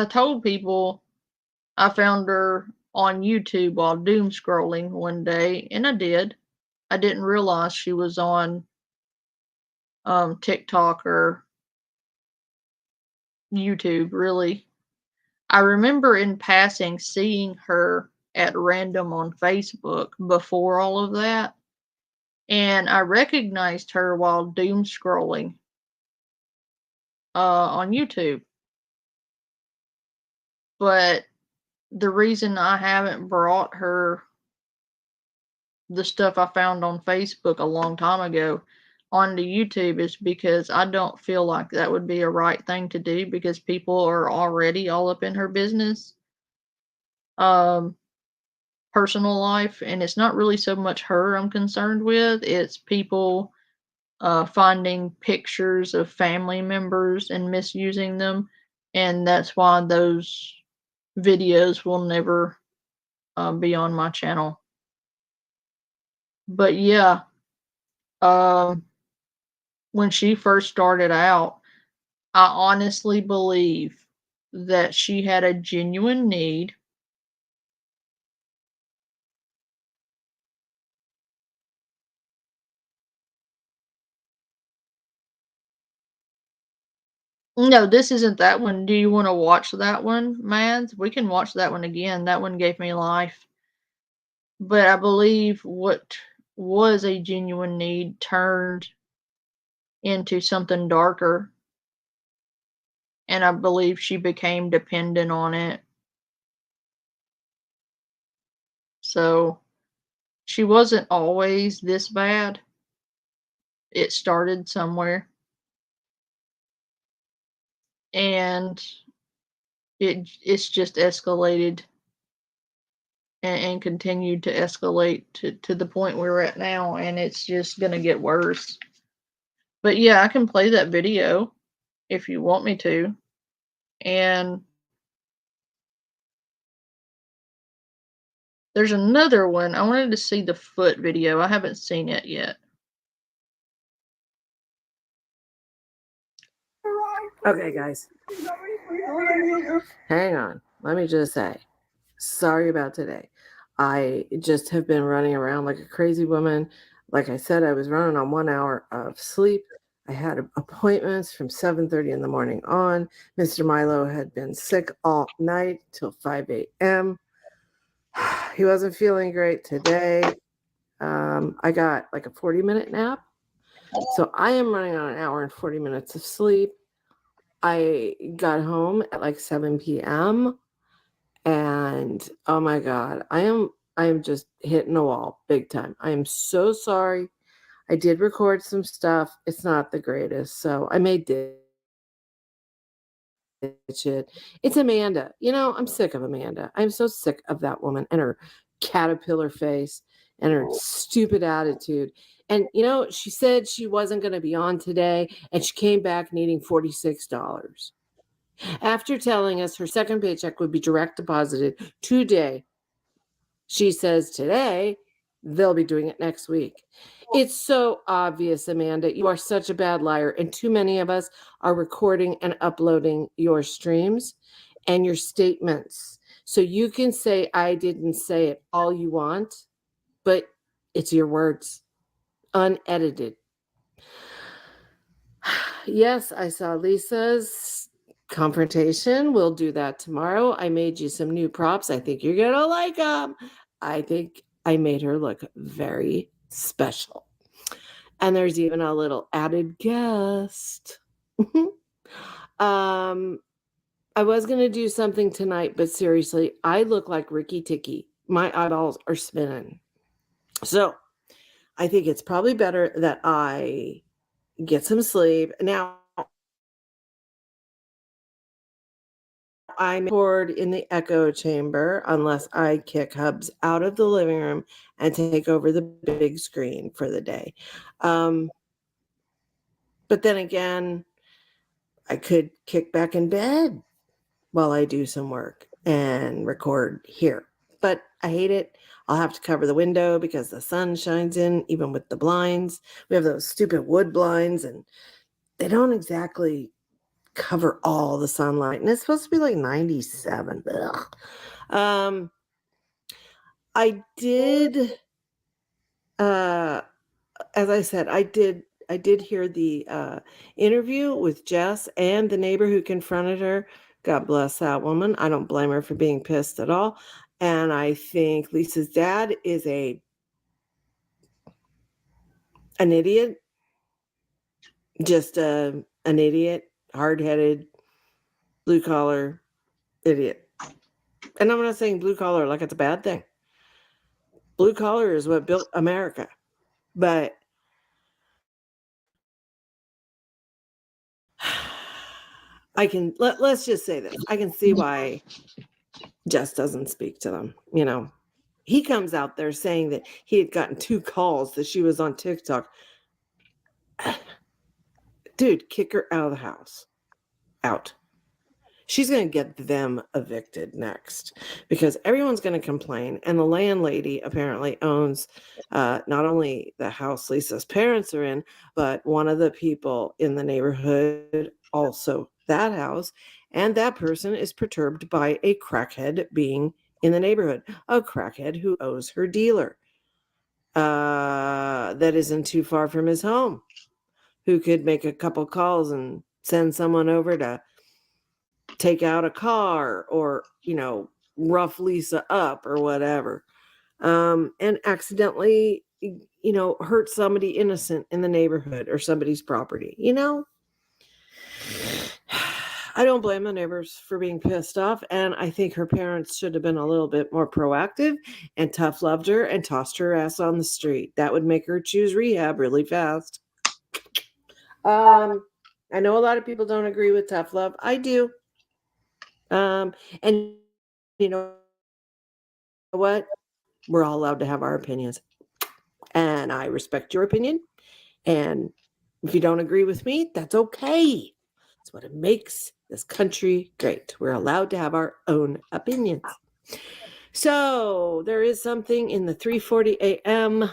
told people I found her on YouTube while doom scrolling one day, and I did. I didn't realize she was on TikTok or YouTube, really. I remember in passing seeing her at random on Facebook before all of that, and I recognized her while doom scrolling on YouTube. But the reason I haven't brought her the stuff I found on Facebook a long time ago onto YouTube is because I don't feel like that would be a right thing to do, because people are already all up in her business, personal life, and it's not really so much her I'm concerned with. It's people finding pictures of family members and misusing them, and that's why those videos will never be on my channel. But yeah, when she first started out, I honestly believe that she had a genuine need. No, this isn't that one. Do you want to watch that one, Mads? We can watch that one again. That one gave me life. But I believe what was a genuine need turned into something darker. And I believe she became dependent on it. So she wasn't always this bad. It started somewhere. And it's just escalated and continued to escalate to the point we're at now, and it's just gonna get worse. But yeah, I can play that video if you want me to. And there's another one. I wanted to see the foot video. I haven't seen it yet. Okay, guys. Hang on. Let me just say, sorry about today. I just have been running around like a crazy woman. Like I said, I was running on 1 hour of sleep. I had appointments from 7:30 in the morning on. Mr. Milo had been sick all night till 5 a.m. He wasn't feeling great today. I got like a 40-minute nap. So I am running on 1 hour and 40 minutes of sleep. I got home at like 7 p.m. and oh my God, I am just hitting a wall big time. I am so sorry. I did record some stuff. It's not the greatest, so I may ditch it. It's Amanda. You know, I'm sick of Amanda. I'm so sick of that woman and her caterpillar face and her stupid attitude. And, she said she wasn't going to be on today, and she came back needing $46. After telling us her second paycheck would be direct deposited today, she says today they'll be doing it next week. It's so obvious, Amanda. You are such a bad liar, and too many of us are recording and uploading your streams and your statements. So you can say, I didn't say it all you want, but it's your words, unedited. Yes, I saw Lisa's confrontation. We'll do that tomorrow. I made you some new props. I think you're going to like them. I think I made her look very special. And there's even a little added guest. I was going to do something tonight, but seriously, I look like Ricky Ticky. My eyeballs are spinning. So I think it's probably better that I get some sleep. Now, I'm bored in the echo chamber unless I kick Hubs out of the living room and take over the big screen for the day. But then again, I could kick back in bed while I do some work and record here. But I hate it. I'll have to cover the window because the sun shines in, even with the blinds. We have those stupid wood blinds, and they don't exactly cover all the sunlight. And it's supposed to be like 97. Ugh. I did, as I said, I did hear the interview with Jess and the neighbor who confronted her. God bless that woman. I don't blame her for being pissed at all. And I think Lisa's dad is an idiot, just an idiot, hard-headed, blue-collar idiot. And I'm not saying blue-collar like it's a bad thing. Blue-collar is what built America. But let's just say this. I can see why Jess doesn't speak to them. He comes out there saying that he had gotten 2 calls that she was on TikTok. Dude, kick her out of the house. Out. She's going to get them evicted next because everyone's going to complain. And the landlady apparently owns not only the house Lisa's parents are in, but one of the people in the neighborhood, also that house. And that person is perturbed by a crackhead being in the neighborhood, a crackhead who owes her dealer that isn't too far from his home, who could make a couple calls and send someone over to take out a car or, rough Lisa up or whatever, and accidentally, hurt somebody innocent in the neighborhood or somebody's property. I don't blame the neighbors for being pissed off, and I think her parents should have been a little bit more proactive and tough loved her and tossed her ass on the street. That would make her choose rehab really fast. I know a lot of people don't agree with tough love. I do. And you know what? We're all allowed to have our opinions. And I respect your opinion. And if you don't agree with me, that's okay. That's what makes this country great. We're allowed to have our own opinions. So there is something in the 3:40 a.m.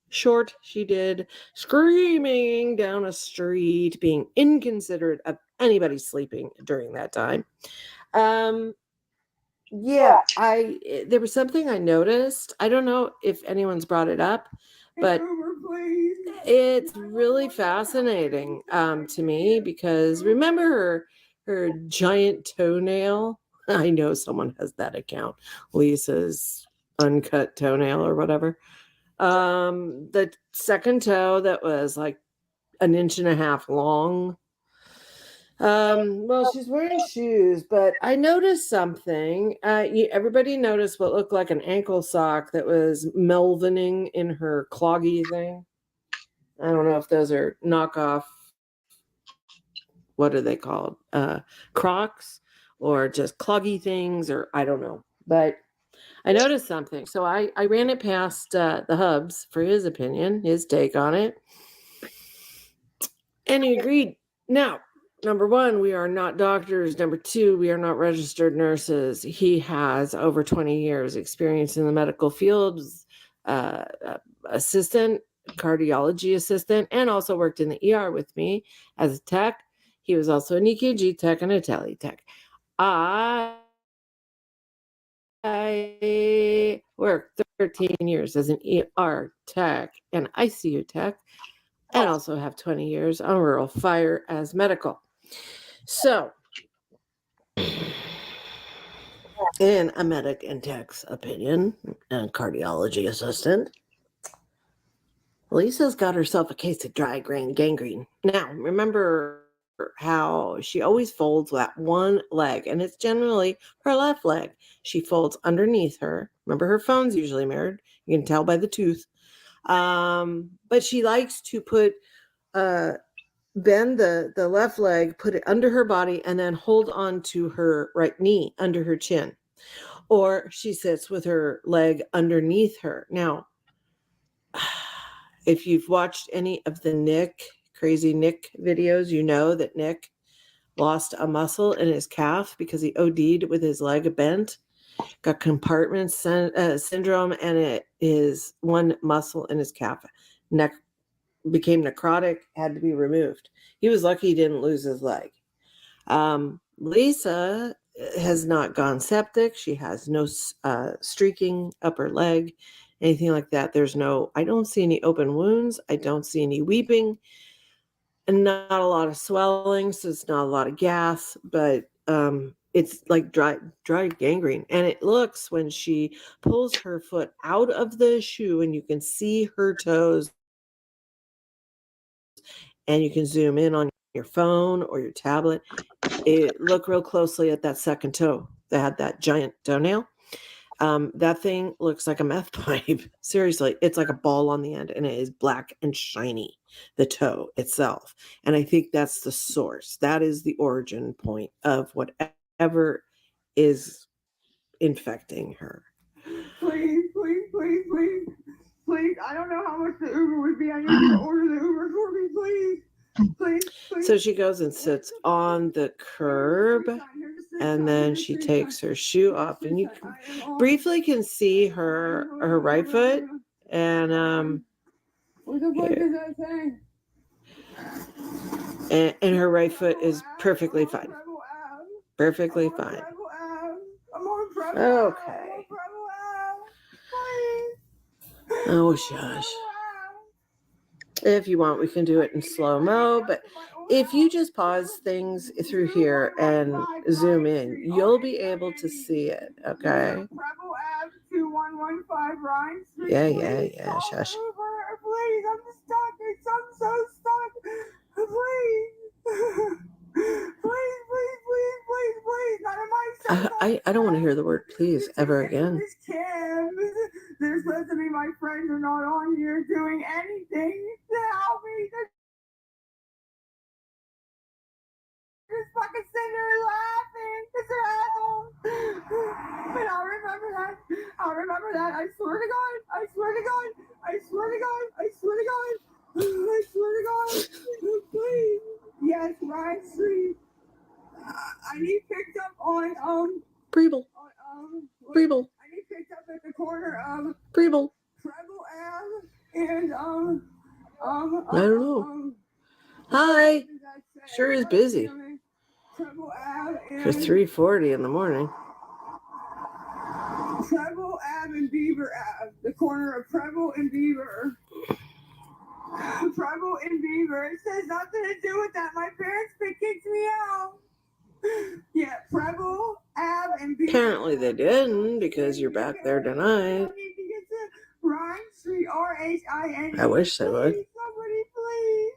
short she did, screaming down a street, being inconsiderate of anybody sleeping during that time. Yeah, there was something I noticed. I don't know if anyone's brought it up, but it's really fascinating to me because remember her giant toenail? I know someone has that account, Lisa's uncut toenail or whatever. The second toe that was like 1.5 inches long. Well, she's wearing shoes, but I noticed something. Everybody noticed what looked like an ankle sock that was Melvining in her cloggy thing. I don't know if those are knockoff, what are they called? Crocs or just cloggy things, or I don't know. But I noticed something. So I ran it past the Hubs for his opinion, his take on it. And he agreed. Now, number one, we are not doctors. Number two, we are not registered nurses. He has over 20 years experience in the medical field, assistant, cardiology assistant, and also worked in the ER with me as a tech. He was also an EKG tech and a tele tech. I worked 13 years as an ER tech and ICU tech, and also have 20 years on rural fire as medical. So, in a medic and tech's opinion, and cardiology assistant, Lisa's got herself a case of dry gangrene. Now, remember how she always folds that one leg, and it's generally her left leg. She folds underneath her. Remember, her phone's usually mirrored. You can tell by the tooth. But she likes to put bend the left leg, put it under her body, and then hold on to her right knee under her chin. Or she sits with her leg underneath her. Now, if you've watched any of the Crazy Nick videos, you know that Nick lost a muscle in his calf because he OD'd with his leg bent, got compartment syndrome, and it is one muscle in his calf became necrotic, had to be removed. He was lucky he didn't lose his leg. Lisa has not gone septic. She has no streaking upper leg, anything like that. I don't see any open wounds. I don't see any weeping, and not a lot of swelling. So it's not a lot of gas, but it's like dry gangrene. And it looks when she pulls her foot out of the shoe and you can see her toes, and you can zoom in on your phone or your tablet. Look real closely at that second toe that had that giant toenail. That thing looks like a meth pipe. Seriously, it's like a ball on the end, and it is black and shiny, the toe itself. And I think that's the source. That is the origin point of whatever is infecting her. Please, please, please, please, please. I don't know how much the Uber would be. I need you to order the Uber for me, please. Please, please. So she goes and sits on the curb, and then she takes her shoe off, and you briefly can see her right foot, and What the fuck is that saying? and her right foot is perfectly fine. Perfectly fine. Okay. Oh, shush. If you want, we can do it in slow-mo, but if you just pause things through here and zoom in, you'll be able to see it, okay? Yeah, shush. Please, I'm stuck. I'm so stuck. Please. Please. I don't want to hear the word please ever again. They're supposed to be my friends. They're not on here doing anything to help me. They're just fucking sitting there laughing because they're at home. But I'll remember that. I swear to God. Please. Yes, Ryan Street. I need picked up on Preble. I need picked up at the corner of Preble. Treble Ave and I don't know. Hi. Sure is busy. Treble Ave and For 3:40 in the morning. Treble Ave and Beaver Ave, the corner of Treble and Beaver. Treble and Beaver. It says nothing to do with that. My parents kicked me out. Yeah, Treble Ave and Beaver. Apparently they didn't, because you're back there tonight. Rhine Street, R-H-I-N. I wish they would. Somebody, please.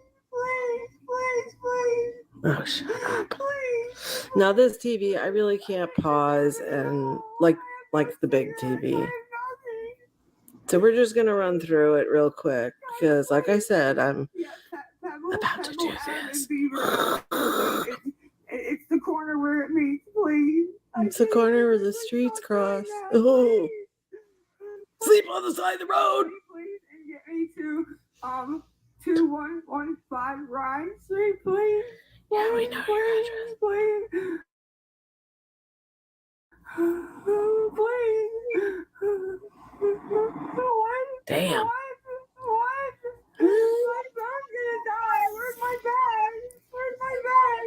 Oh, shut up. Please. Now this TV, I really can't pause and like the big TV. So we're just going to run through it real quick because, like I said, I'm about to do this. It's the corner where it meets, please. It's the corner where the streets cross. Oh, Sleep on the side of the road. Please, and get me to 2115 Ryan Street, please. Yeah, we know your address. Please. Please. Damn. What? My phone's gonna die. Where's my bag? Where's my bag?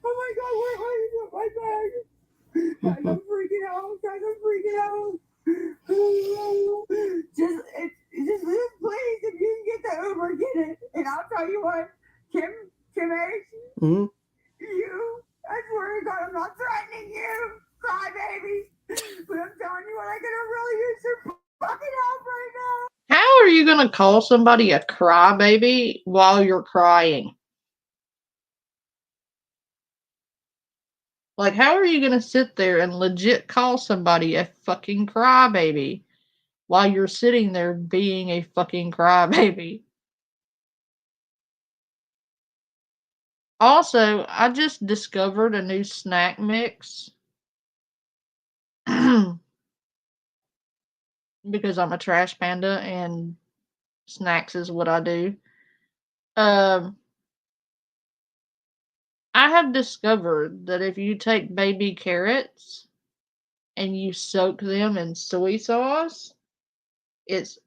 Oh my god, where are you? My bag. Guys, I'm freaking out. Just please, if you can get the Uber, get it. And I'll tell you what, Kim H, Mm-hmm. I swear to God, I'm not threatening you, cry baby. But I'm telling you what, I could have really used your fucking help right now. How are you going to call somebody a crybaby while you're crying? Like, how are you going to sit there and legit call somebody a fucking crybaby while you're sitting there being a fucking crybaby? Also, I just discovered a new snack mix. Because I'm a trash panda and snacks is what I do. I have discovered that if you take baby carrots and you soak them in soy sauce, it's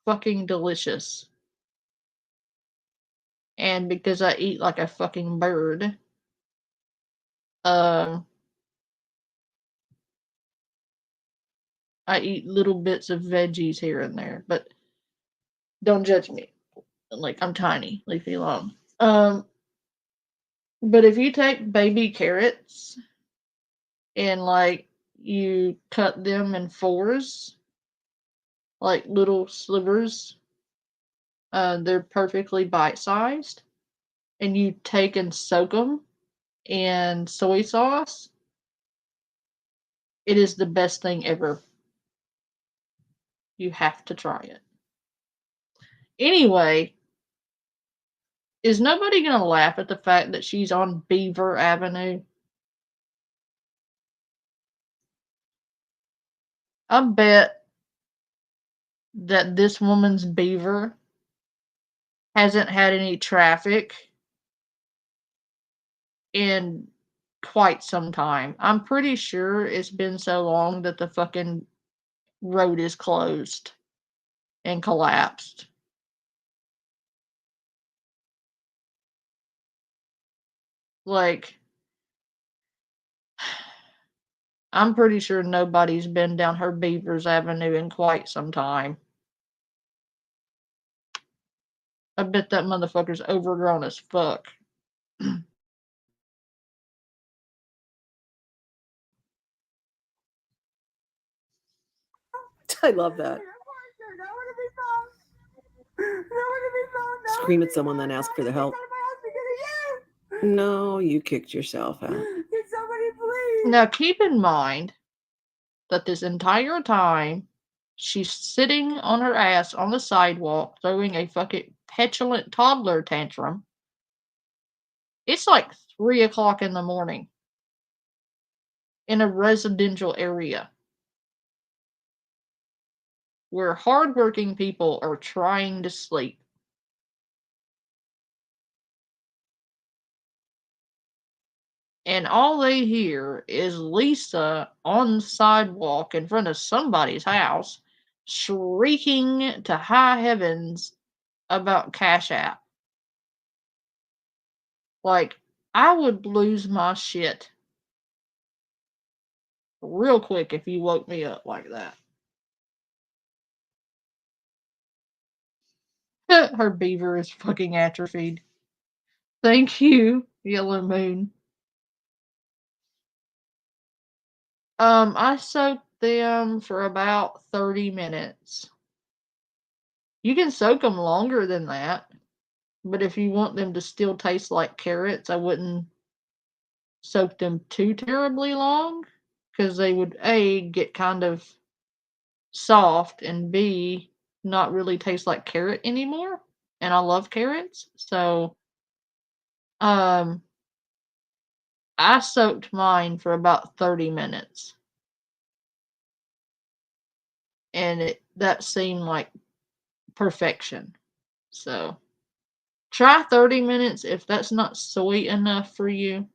fucking delicious. And because I eat like a fucking bird, I eat little bits of veggies here and there, but don't judge me. Like, I'm tiny. Leave me alone. But if you take baby carrots and like you cut them in fours, like little slivers, they're perfectly bite-sized, and you take and soak them in soy sauce, it is the best thing ever. You have to try it. Anyway, is nobody gonna laugh at the fact that she's on Beaver Avenue? I bet that this woman's beaver hasn't had any traffic in quite some time. I'm pretty sure it's been so long that the fucking road is closed and collapsed. Like, I'm pretty sure nobody's been down her Beavers Avenue in quite some time. I bet that motherfucker's overgrown as fuck. I love that. Scream at someone, then ask for the help. No, you kicked yourself out. Now, keep in mind that this entire time, she's sitting on her ass on the sidewalk throwing a fucking petulant toddler tantrum. It's like 3 o'clock in the morning in a residential area where hardworking people are trying to sleep. And all they hear is Lisa on the sidewalk in front of somebody's house shrieking to high heavens about Cash App. Like, I would lose my shit real quick if you woke me up like that. Her beaver is fucking atrophied. Thank you, Yellow Moon. I soaked them for about 30 minutes. You can soak them longer than that, but if you want them to still taste like carrots, I wouldn't soak them too terribly long, because they would A, get kind of soft, and B, not really taste like carrot anymore. And I love carrots, so I soaked mine for about 30 minutes. And that seem like perfection. So try 30 minutes. If that's not sweet enough for you,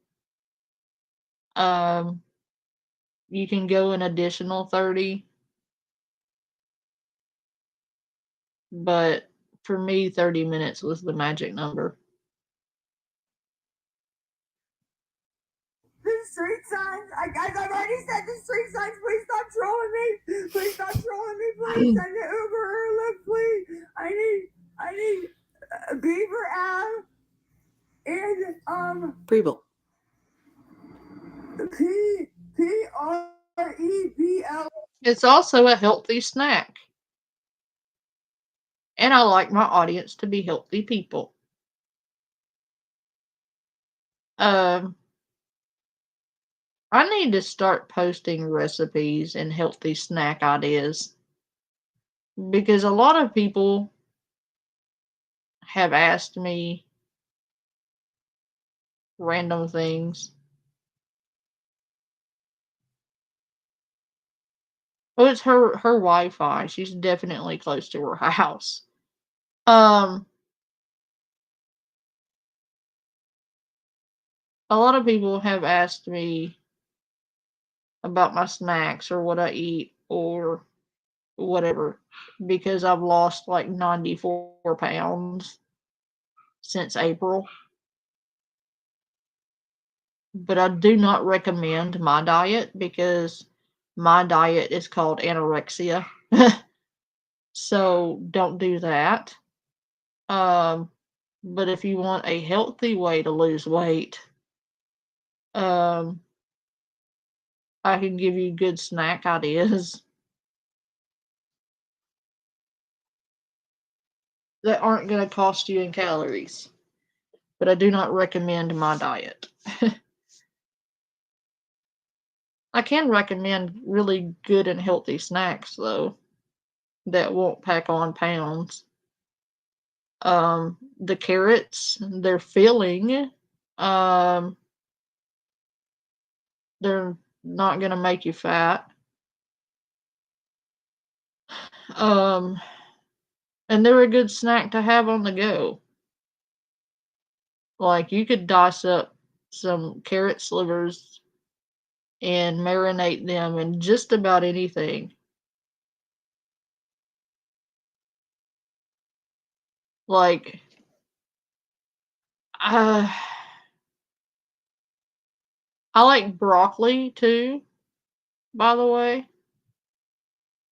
you can go an additional 30. But for me, 30 minutes was the magic number. The street signs. Guys, I've already said the street signs. Please stop trolling me. Please stop trolling me. Please send an Uber or a Lyft, please. I need Beaver Ave and Preble. P-R-E-B-L. It's also a healthy snack. And I like my audience to be healthy people. I need to start posting recipes and healthy snack ideas. Because a lot of people have asked me random things. Oh, it's her Wi-Fi. She's definitely close to her house. A lot of people have asked me about my snacks or what I eat or whatever because I've lost like 94 pounds since April. But I do not recommend my diet because my diet is called anorexia. So don't do that. But if you want a healthy way to lose weight, I can give you good snack ideas that aren't going to cost you in calories. But I do not recommend my diet. I can recommend really good and healthy snacks, though, that won't pack on pounds. The carrots, they're filling. They're not going to make you fat. And they're a good snack to have on the go. Like, you could dice up some carrot slivers and marinate them in just about anything. Like, I like broccoli too, by the way.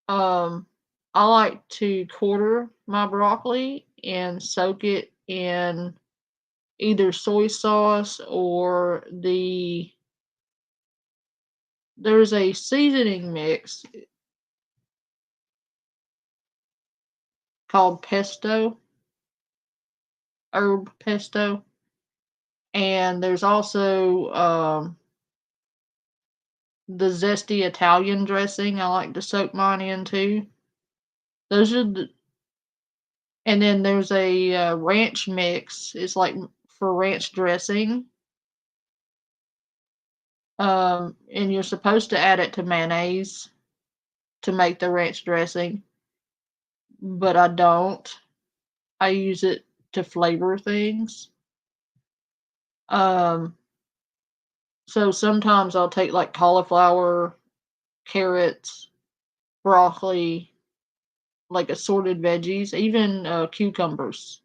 I like to quarter my broccoli and soak it in either soy sauce or there's a seasoning mix called pesto, herb pesto, and there's also the zesty Italian dressing I like to soak mine in too. Those are and then there's a ranch mix. It's like for ranch dressing. And you're supposed to add it to mayonnaise to make the ranch dressing, but I don't. I use it to flavor things. So sometimes I'll take like cauliflower, carrots, broccoli, like assorted veggies, even cucumbers,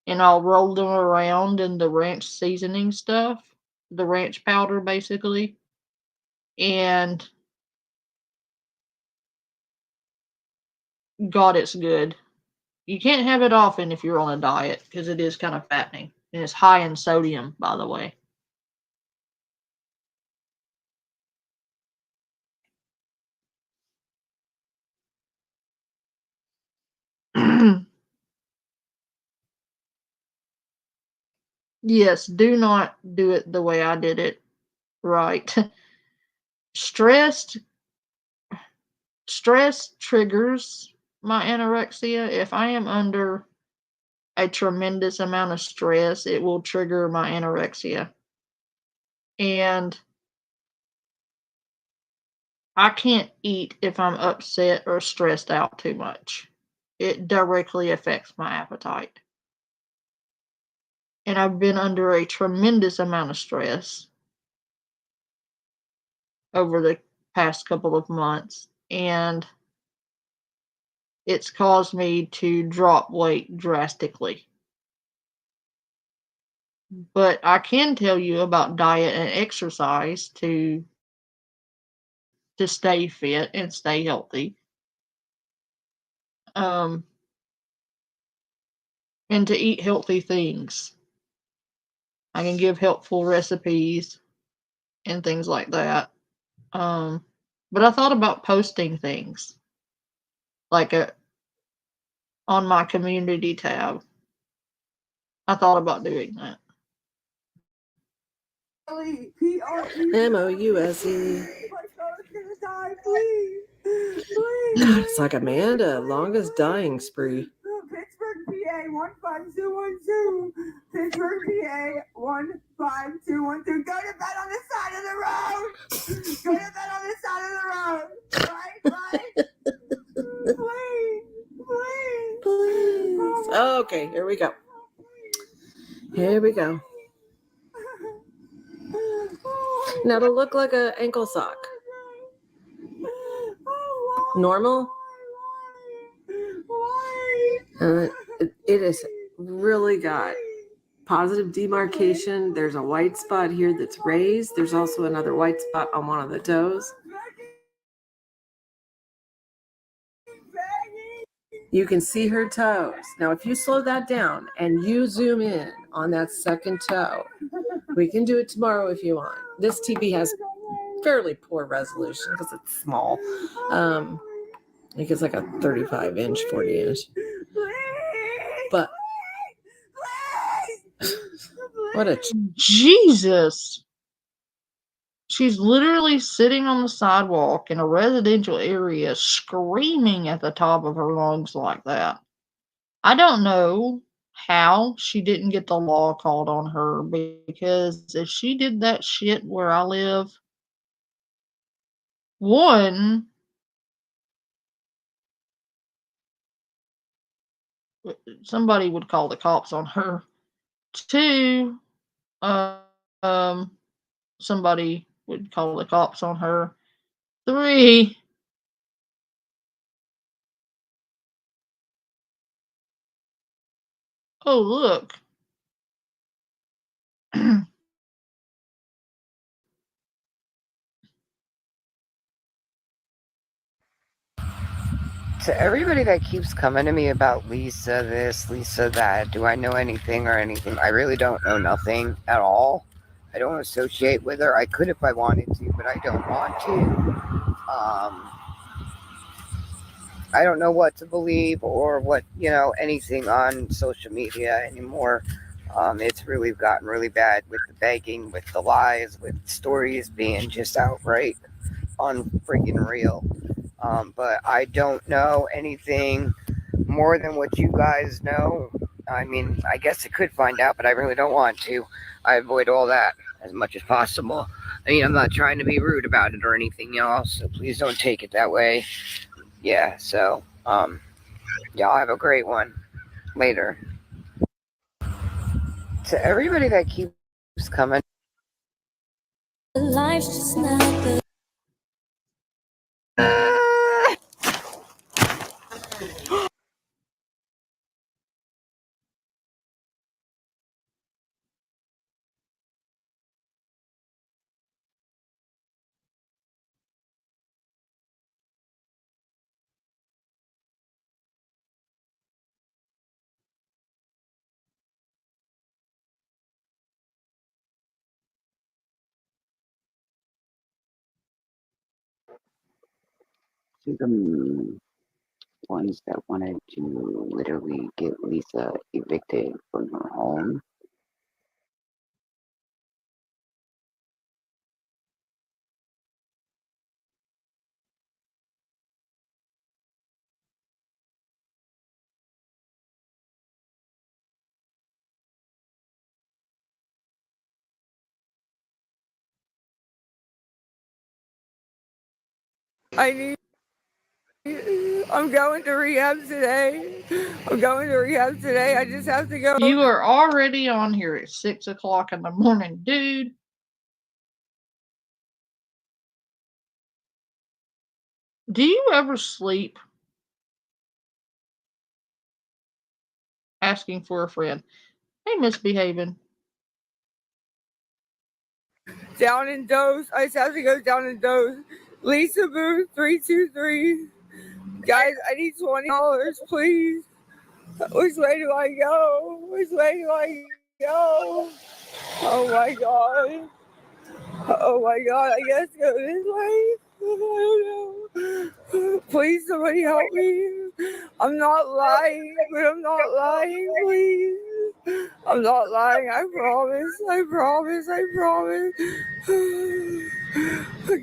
and I'll roll them around in the ranch seasoning stuff, the ranch powder basically, and God, it's good. You can't have it often if you're on a diet because it is kind of fattening. And it's high in sodium, by the way. Yes, do not do it the way I did it. Right. Stress triggers my anorexia. If I am under a tremendous amount of stress, it will trigger my anorexia. And I can't eat if I'm upset or stressed out too much. It directly affects my appetite. And I've been under a tremendous amount of stress over the past couple of months, and it's caused me to drop weight drastically. But I can tell you about diet and exercise to stay fit and stay healthy. And to eat healthy things. I can give helpful recipes and things like that. But I thought about posting things like on my community tab. I thought about doing that. MOUSE. It's like Amanda, longest dying spree. Pittsburgh, PA 15212. Pittsburgh, PA 15212. Go to bed on the side of the road. Go to bed on the side of the road. Right? Please. Okay, here we go. Here we go. Now it'll look like an ankle sock. Normal. It is really got positive demarcation. There's a white spot here that's raised. There's also another white spot on one of the toes. You can see her toes. Now, if you slow that down and you zoom in on that second toe, we can do it tomorrow if you want. This TV has fairly poor resolution because it's small. I think it's like a 35-inch, 40-inch. But what a Jesus! She's literally sitting on the sidewalk in a residential area screaming at the top of her lungs like that. I don't know how she didn't get the law called on her, because if she did that shit where I live, one, somebody would call the cops on her. Two, um, somebody would call the cops on her. Three, oh, look. To everybody that keeps coming to me about Lisa this, Lisa that, do I know anything or anything? I really don't know nothing at all. I don't associate with her. I could if I wanted to, but I don't want to. I don't know what to believe or what, anything on social media anymore. It's really gotten really bad with the begging, with the lies, with stories being just outright unfreaking real. But I don't know anything more than what you guys know. I mean, I guess I could find out, but I really don't want to. I avoid all that as much as possible. I mean, I'm not trying to be rude about it or anything, y'all, so please don't take it that way. Yeah, so, y'all have a great one. Later. To everybody that keeps coming. Life's just not good. To the ones that wanted to literally get Lisa evicted from her home. I'm going to rehab today. I'm going to rehab today. I just have to go. You are already on here at 6 o'clock in the morning, dude. Do you ever sleep? Asking for a friend. Hey, misbehaving. Down in Dose. I just have to go down in Dose. Lisa Booth 323. Guys, I need $20, please. Which way do I go? Which way do I go? Oh my god. Oh my god, I guess go this way. I don't know. Please, somebody help me. I'm not lying, but I'm not lying, please. I'm not lying, I promise. I promise, I promise.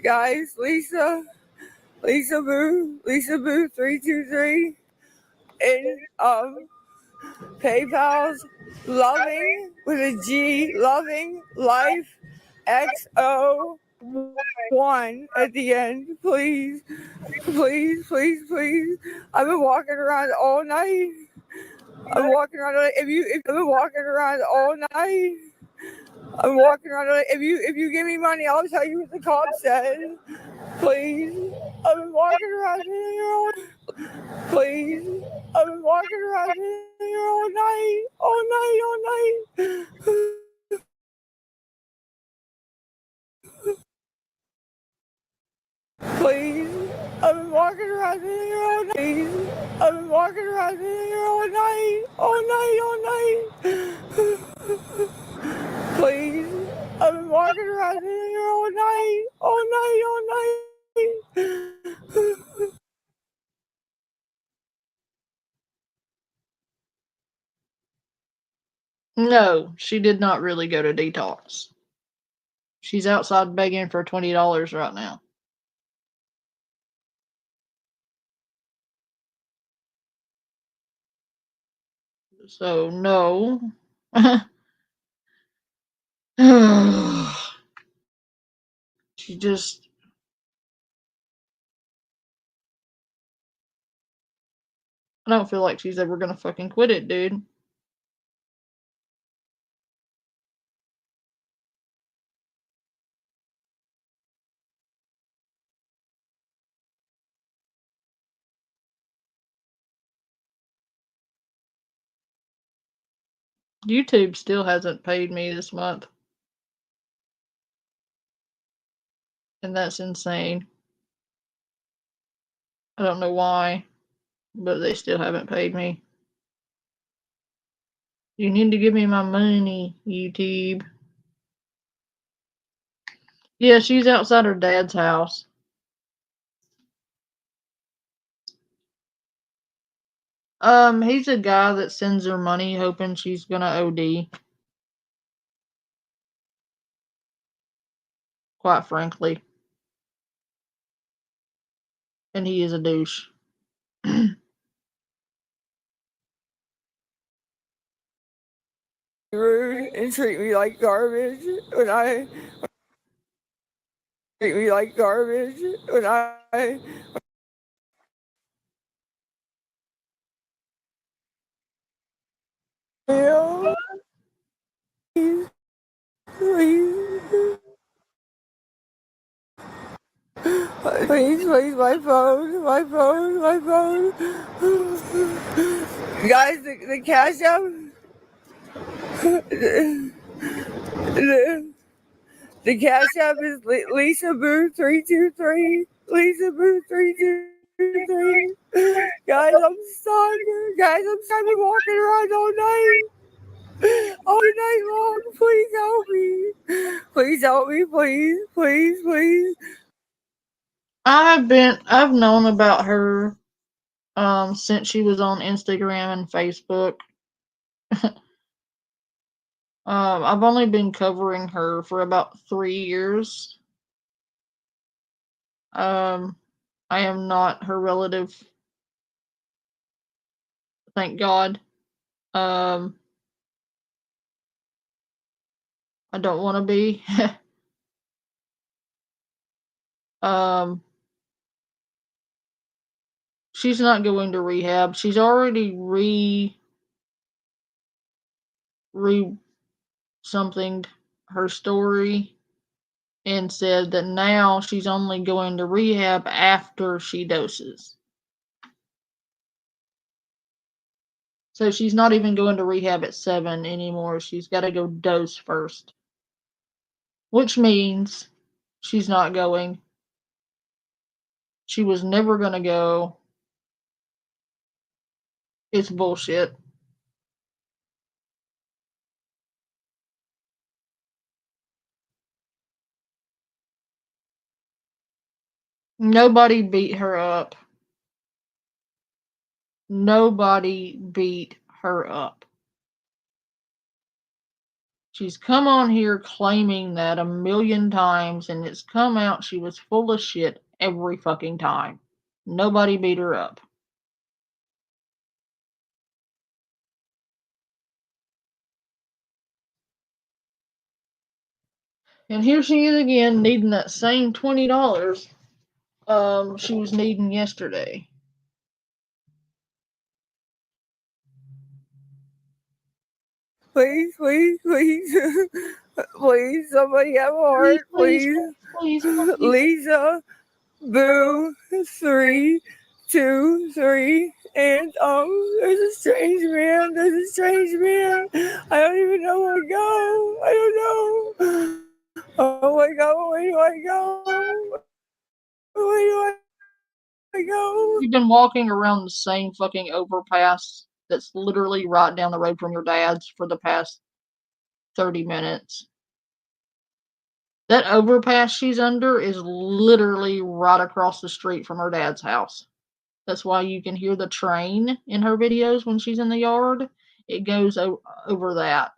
Guys, Lisa Boo 323 and PayPal's loving with a G, loving life XO1 at the end, please. Please, please, please. I've been walking around all night. I'm walking around if I've been walking around all night. I'm walking around if you give me money, I'll tell you what the cop said. Please. I've been walking around here all please. I've been walking around here all night. All night, all night. Please. I've been walking around here all night. Please. I've been walking around here all night. All night, all night. Please. I've been walking around here all night. All night, all night. No, she did not really go to detox. She's outside begging for $20 right now. So, no. She just. I don't feel like she's ever gonna fucking quit it, dude. YouTube still hasn't paid me this month. And that's insane. I don't know why, but they still haven't paid me. You need to give me my money, YouTube. Yeah, she's outside her dad's house. He's a guy that sends her money hoping she's gonna OD. Quite frankly. And he is a douche. Rude and treat me like garbage when I treat me like garbage when I feel please, please, please, please, my phone, my phone, my phone. Guys, the cash app. The cash app is Lisa Boo 323. Lisa Boo 323. Guys, I'm stuck. Guys, I've been walking around all night. All night long. Please help me. Please help me, please, please, please. I've known about her since she was on Instagram and Facebook. I've only been covering her for about 3 years. I am not her relative. Thank God. I don't want to be. She's not going to rehab. She's already somethinged her story and said that now she's only going to rehab after she doses. So she's not even going to rehab at 7 anymore. She's got to go dose first. Which means she's not going. She was never going to go. It's bullshit. Nobody beat her up. Nobody beat her up. She's come on here claiming that a million times, and it's come out she was full of shit every fucking time. Nobody beat her up. And here she is again, needing that same $20 she was needing yesterday. Please, please, please. Please, somebody have a heart, please. Lisa, Boo, 323. And there's a strange man. There's a strange man. I don't even know where to go. I don't know. Oh my God, where do I go? Where do I go? You've been walking around the same fucking overpass that's literally right down the road from your dad's for the past 30 minutes. That overpass she's under is literally right across the street from her dad's house. That's why you can hear the train in her videos when she's in the yard. It goes over that.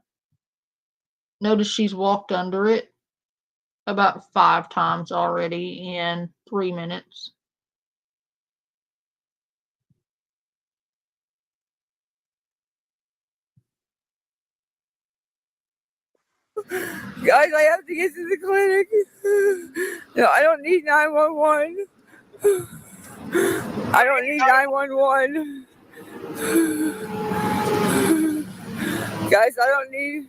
Notice she's walked under it about 5 times already in 3 minutes. Guys, I have to get to the clinic. No, I don't need 911. I don't need 911. Guys, I don't need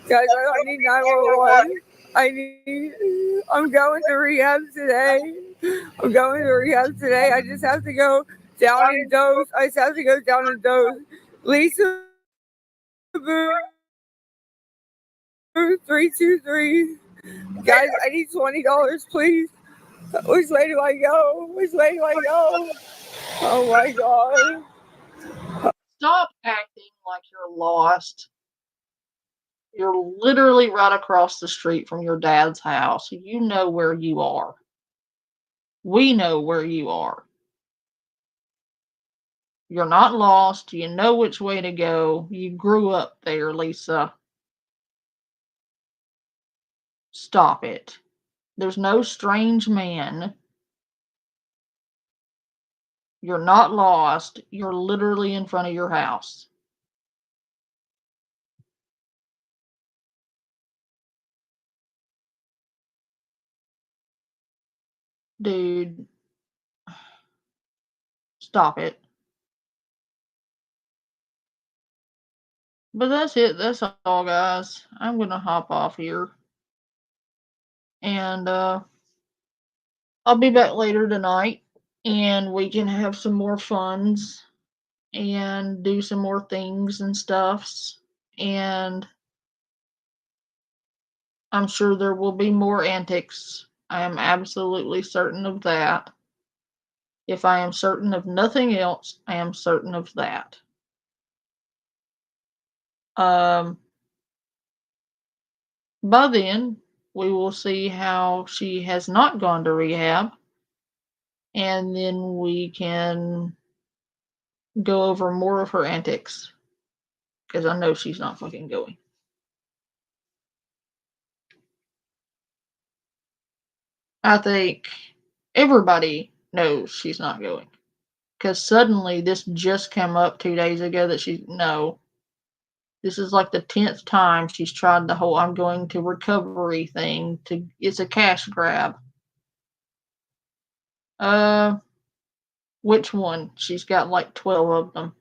911. I'm going to rehab today. I just have to go down and dose. Lisa, 323. Guys, I need $20, please. Which way do I go? Oh my God. Stop acting like you're lost. You're literally right across the street from your dad's house. You know where you are. We know where you are. You're not lost. You know which way to go. You grew up there, Lisa. Stop it. There's no strange man. You're not lost. You're literally in front of your house. Dude. Stop it. But that's it. That's all, guys. I'm going to hop off here. And I'll be back later tonight. And we can have some more funs. And do some more things and stuffs. And I'm sure there will be more antics. I am absolutely certain of that. If I am certain of nothing else, I am certain of that. By then, we will see how she has not gone to rehab. And then we can go over more of her antics. Because I know she's not fucking going. I think everybody knows she's not going. Because suddenly this just came up 2 days ago that this is like the 10th time she's tried the whole I'm going to recovery thing. It's a cash grab. Which one? She's got like 12 of them.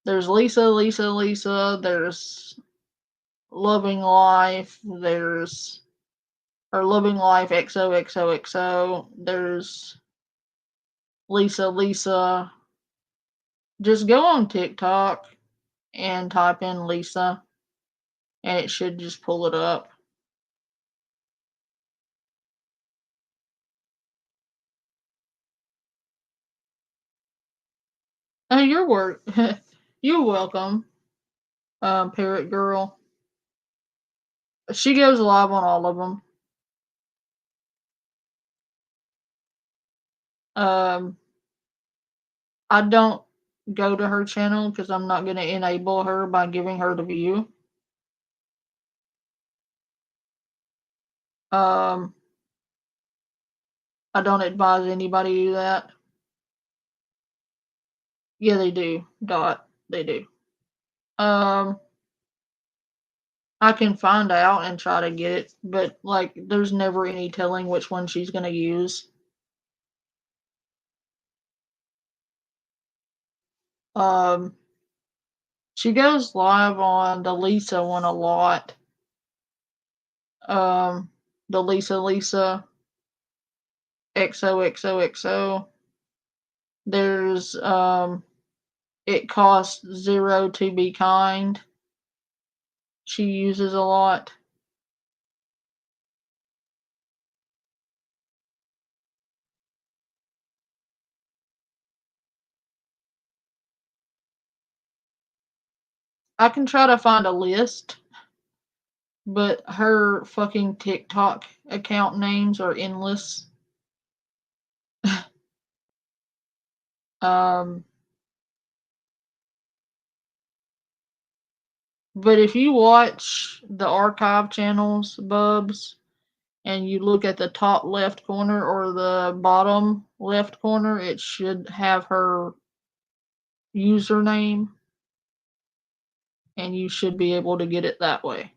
There's Lisa, Lisa, Lisa. There's Loving Life. There's Loving Life XOXOXO. There's Lisa, Lisa. Just go on TikTok and type in Lisa, and it should just pull it up. Oh, you're welcome, Parrot Girl. She goes live on all of them. I don't go to her channel because I'm not going to enable her by giving her the view. I don't advise anybody to do that. Yeah, they do. They do. I can find out and try to get it, but like, there's never any telling which one she's gonna use. She goes live on the Lisa one a lot. The Lisa XOXOXO. There's It Costs Zero to Be Kind. She uses a lot. I can try to find a list, but her fucking TikTok account names are endless. But if you watch the archive channels, Bubs, and you look at the top left corner or the bottom left corner, it should have her username, and you should be able to get it that way.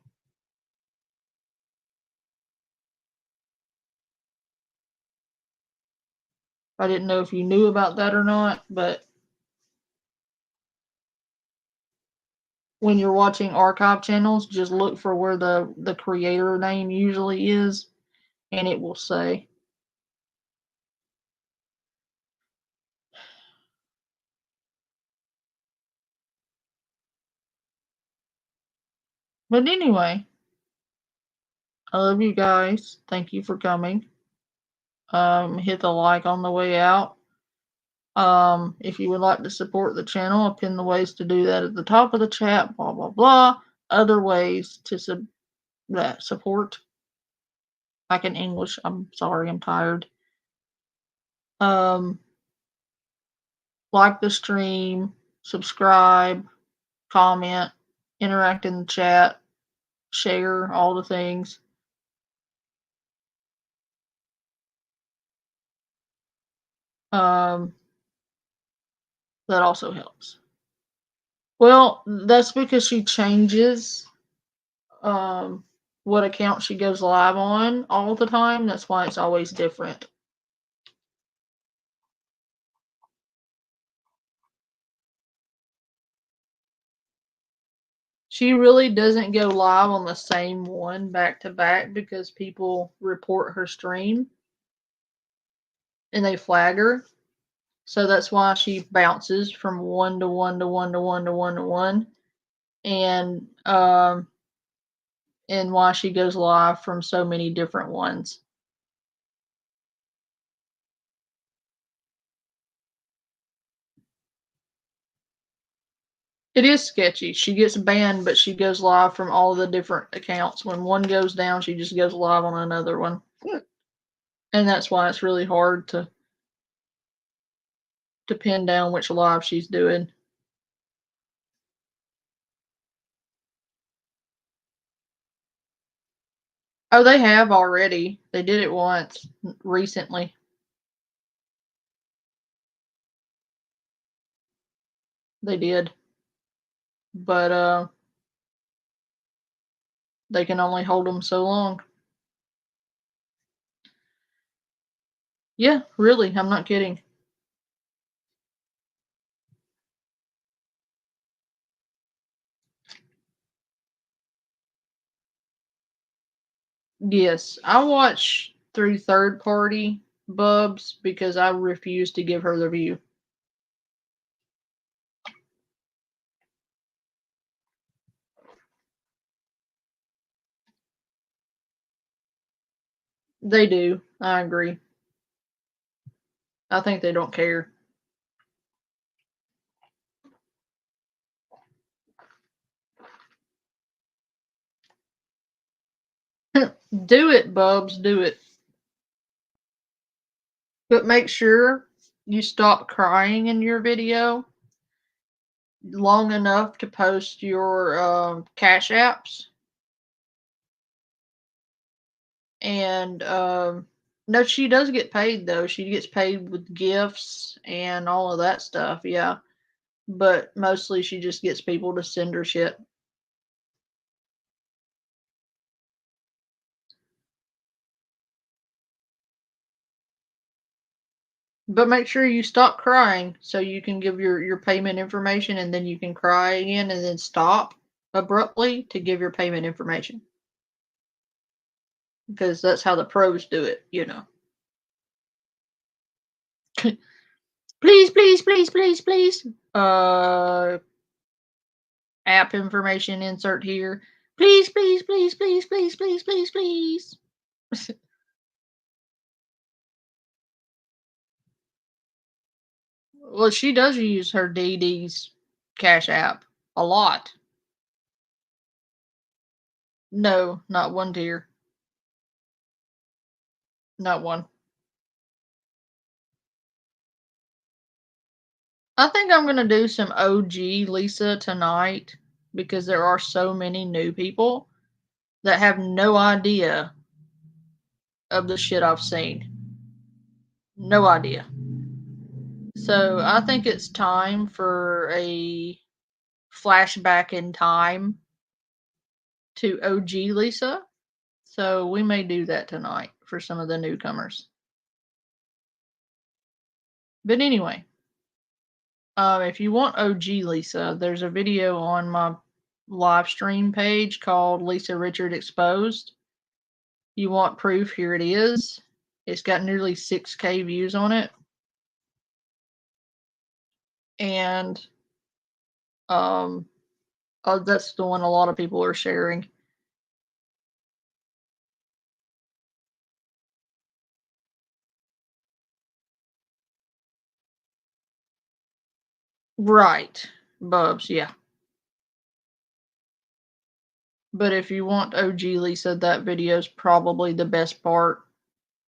I didn't know if you knew about that or not, but when you're watching archive channels, just look for where the creator name usually is, and it will say. But anyway, I love you guys. Thank you for coming. Hit the like on the way out. If you would like to support the channel, I'll pin the ways to do that at the top of the chat, blah, blah, blah. Other ways to support. Like in English. I'm sorry, I'm tired. Like the stream, subscribe, comment, interact in the chat, share, all the things. That also helps. Well, that's because she changes what account she goes live on all the time. That's why it's always different. She really doesn't go live on the same one back to back because people report her stream and they flag her. So that's why she bounces from one to one to one to one to one to one. And why she goes live from so many different ones. It is sketchy. She gets banned, but she goes live from all the different accounts. When one goes down, she just goes live on another one. And that's why it's really hard to pin down which live she's doing. Oh, they have already. They did it once recently. They did. But they can only hold them so long. Yeah, really, I'm not kidding. Yes, I watch through third party bubs because I refuse to give her the view. They do. I agree. I think they don't care. Do it, bubs, do it. But make sure you stop crying in your video long enough to post your cash apps. And no, she does get paid though. She gets paid with gifts and all of that stuff, yeah. But mostly she just gets people to send her shit. But make sure you stop crying so you can give your payment information, and then you can cry again and then stop abruptly to give your payment information. Because that's how the pros do it, you know. Please, please, please, please, please. App information insert here. Please, please, please, please, please, please, please, please. Well, she does use her DD's Cash App a lot. No, not one tier. Not one. I think I'm going to do some OG Lisa tonight because there are so many new people that have no idea of the shit I've seen. No idea. So I think it's time for a flashback in time to OG Lisa. So we may do that tonight for some of the newcomers. But anyway, if you want OG Lisa, there's a video on my live stream page called Lisa Richard Exposed. You want proof? Here it is. It's got nearly 6K views on it. And that's the one a lot of people are sharing. Right, Bubs, yeah. But if you want OG Lisa, that video is probably the best part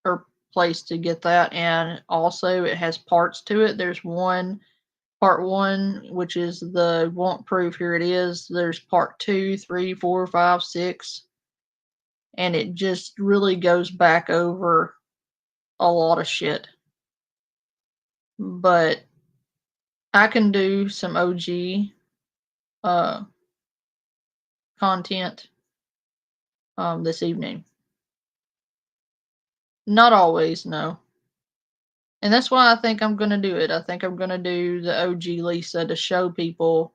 or place to get that. And also, it has parts to it. There's part one, which is the want proof. Here it is. There's part 2, 3, 4, 5, 6. And it just really goes back over a lot of shit. But I can do some OG content this evening. Not always, no. And that's why I think I'm going to do it. I think I'm going to do the OG Lisa to show people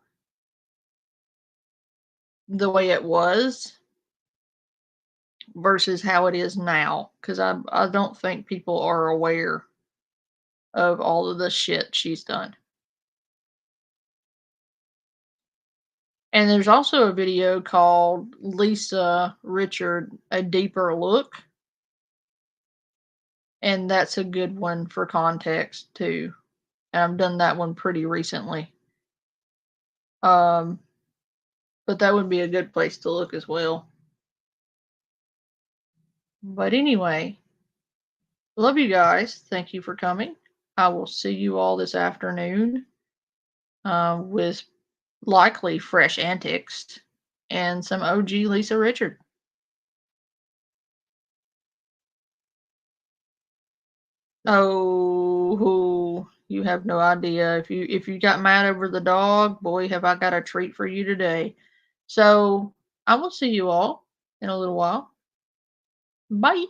the way it was versus how it is now. Because I don't think people are aware of all of the shit she's done. And there's also a video called Lisa Richard, A Deeper Look. And that's a good one for context too. And I've done that one pretty recently. But that would be a good place to look as well. But anyway, love you guys. Thank you for coming. I will see you all this afternoon with likely fresh antics and some OG Lisa Richard. Oh, you have no idea. If you got mad over the dog, boy, have I got a treat for you today. So I will see you all in a little while. Bye.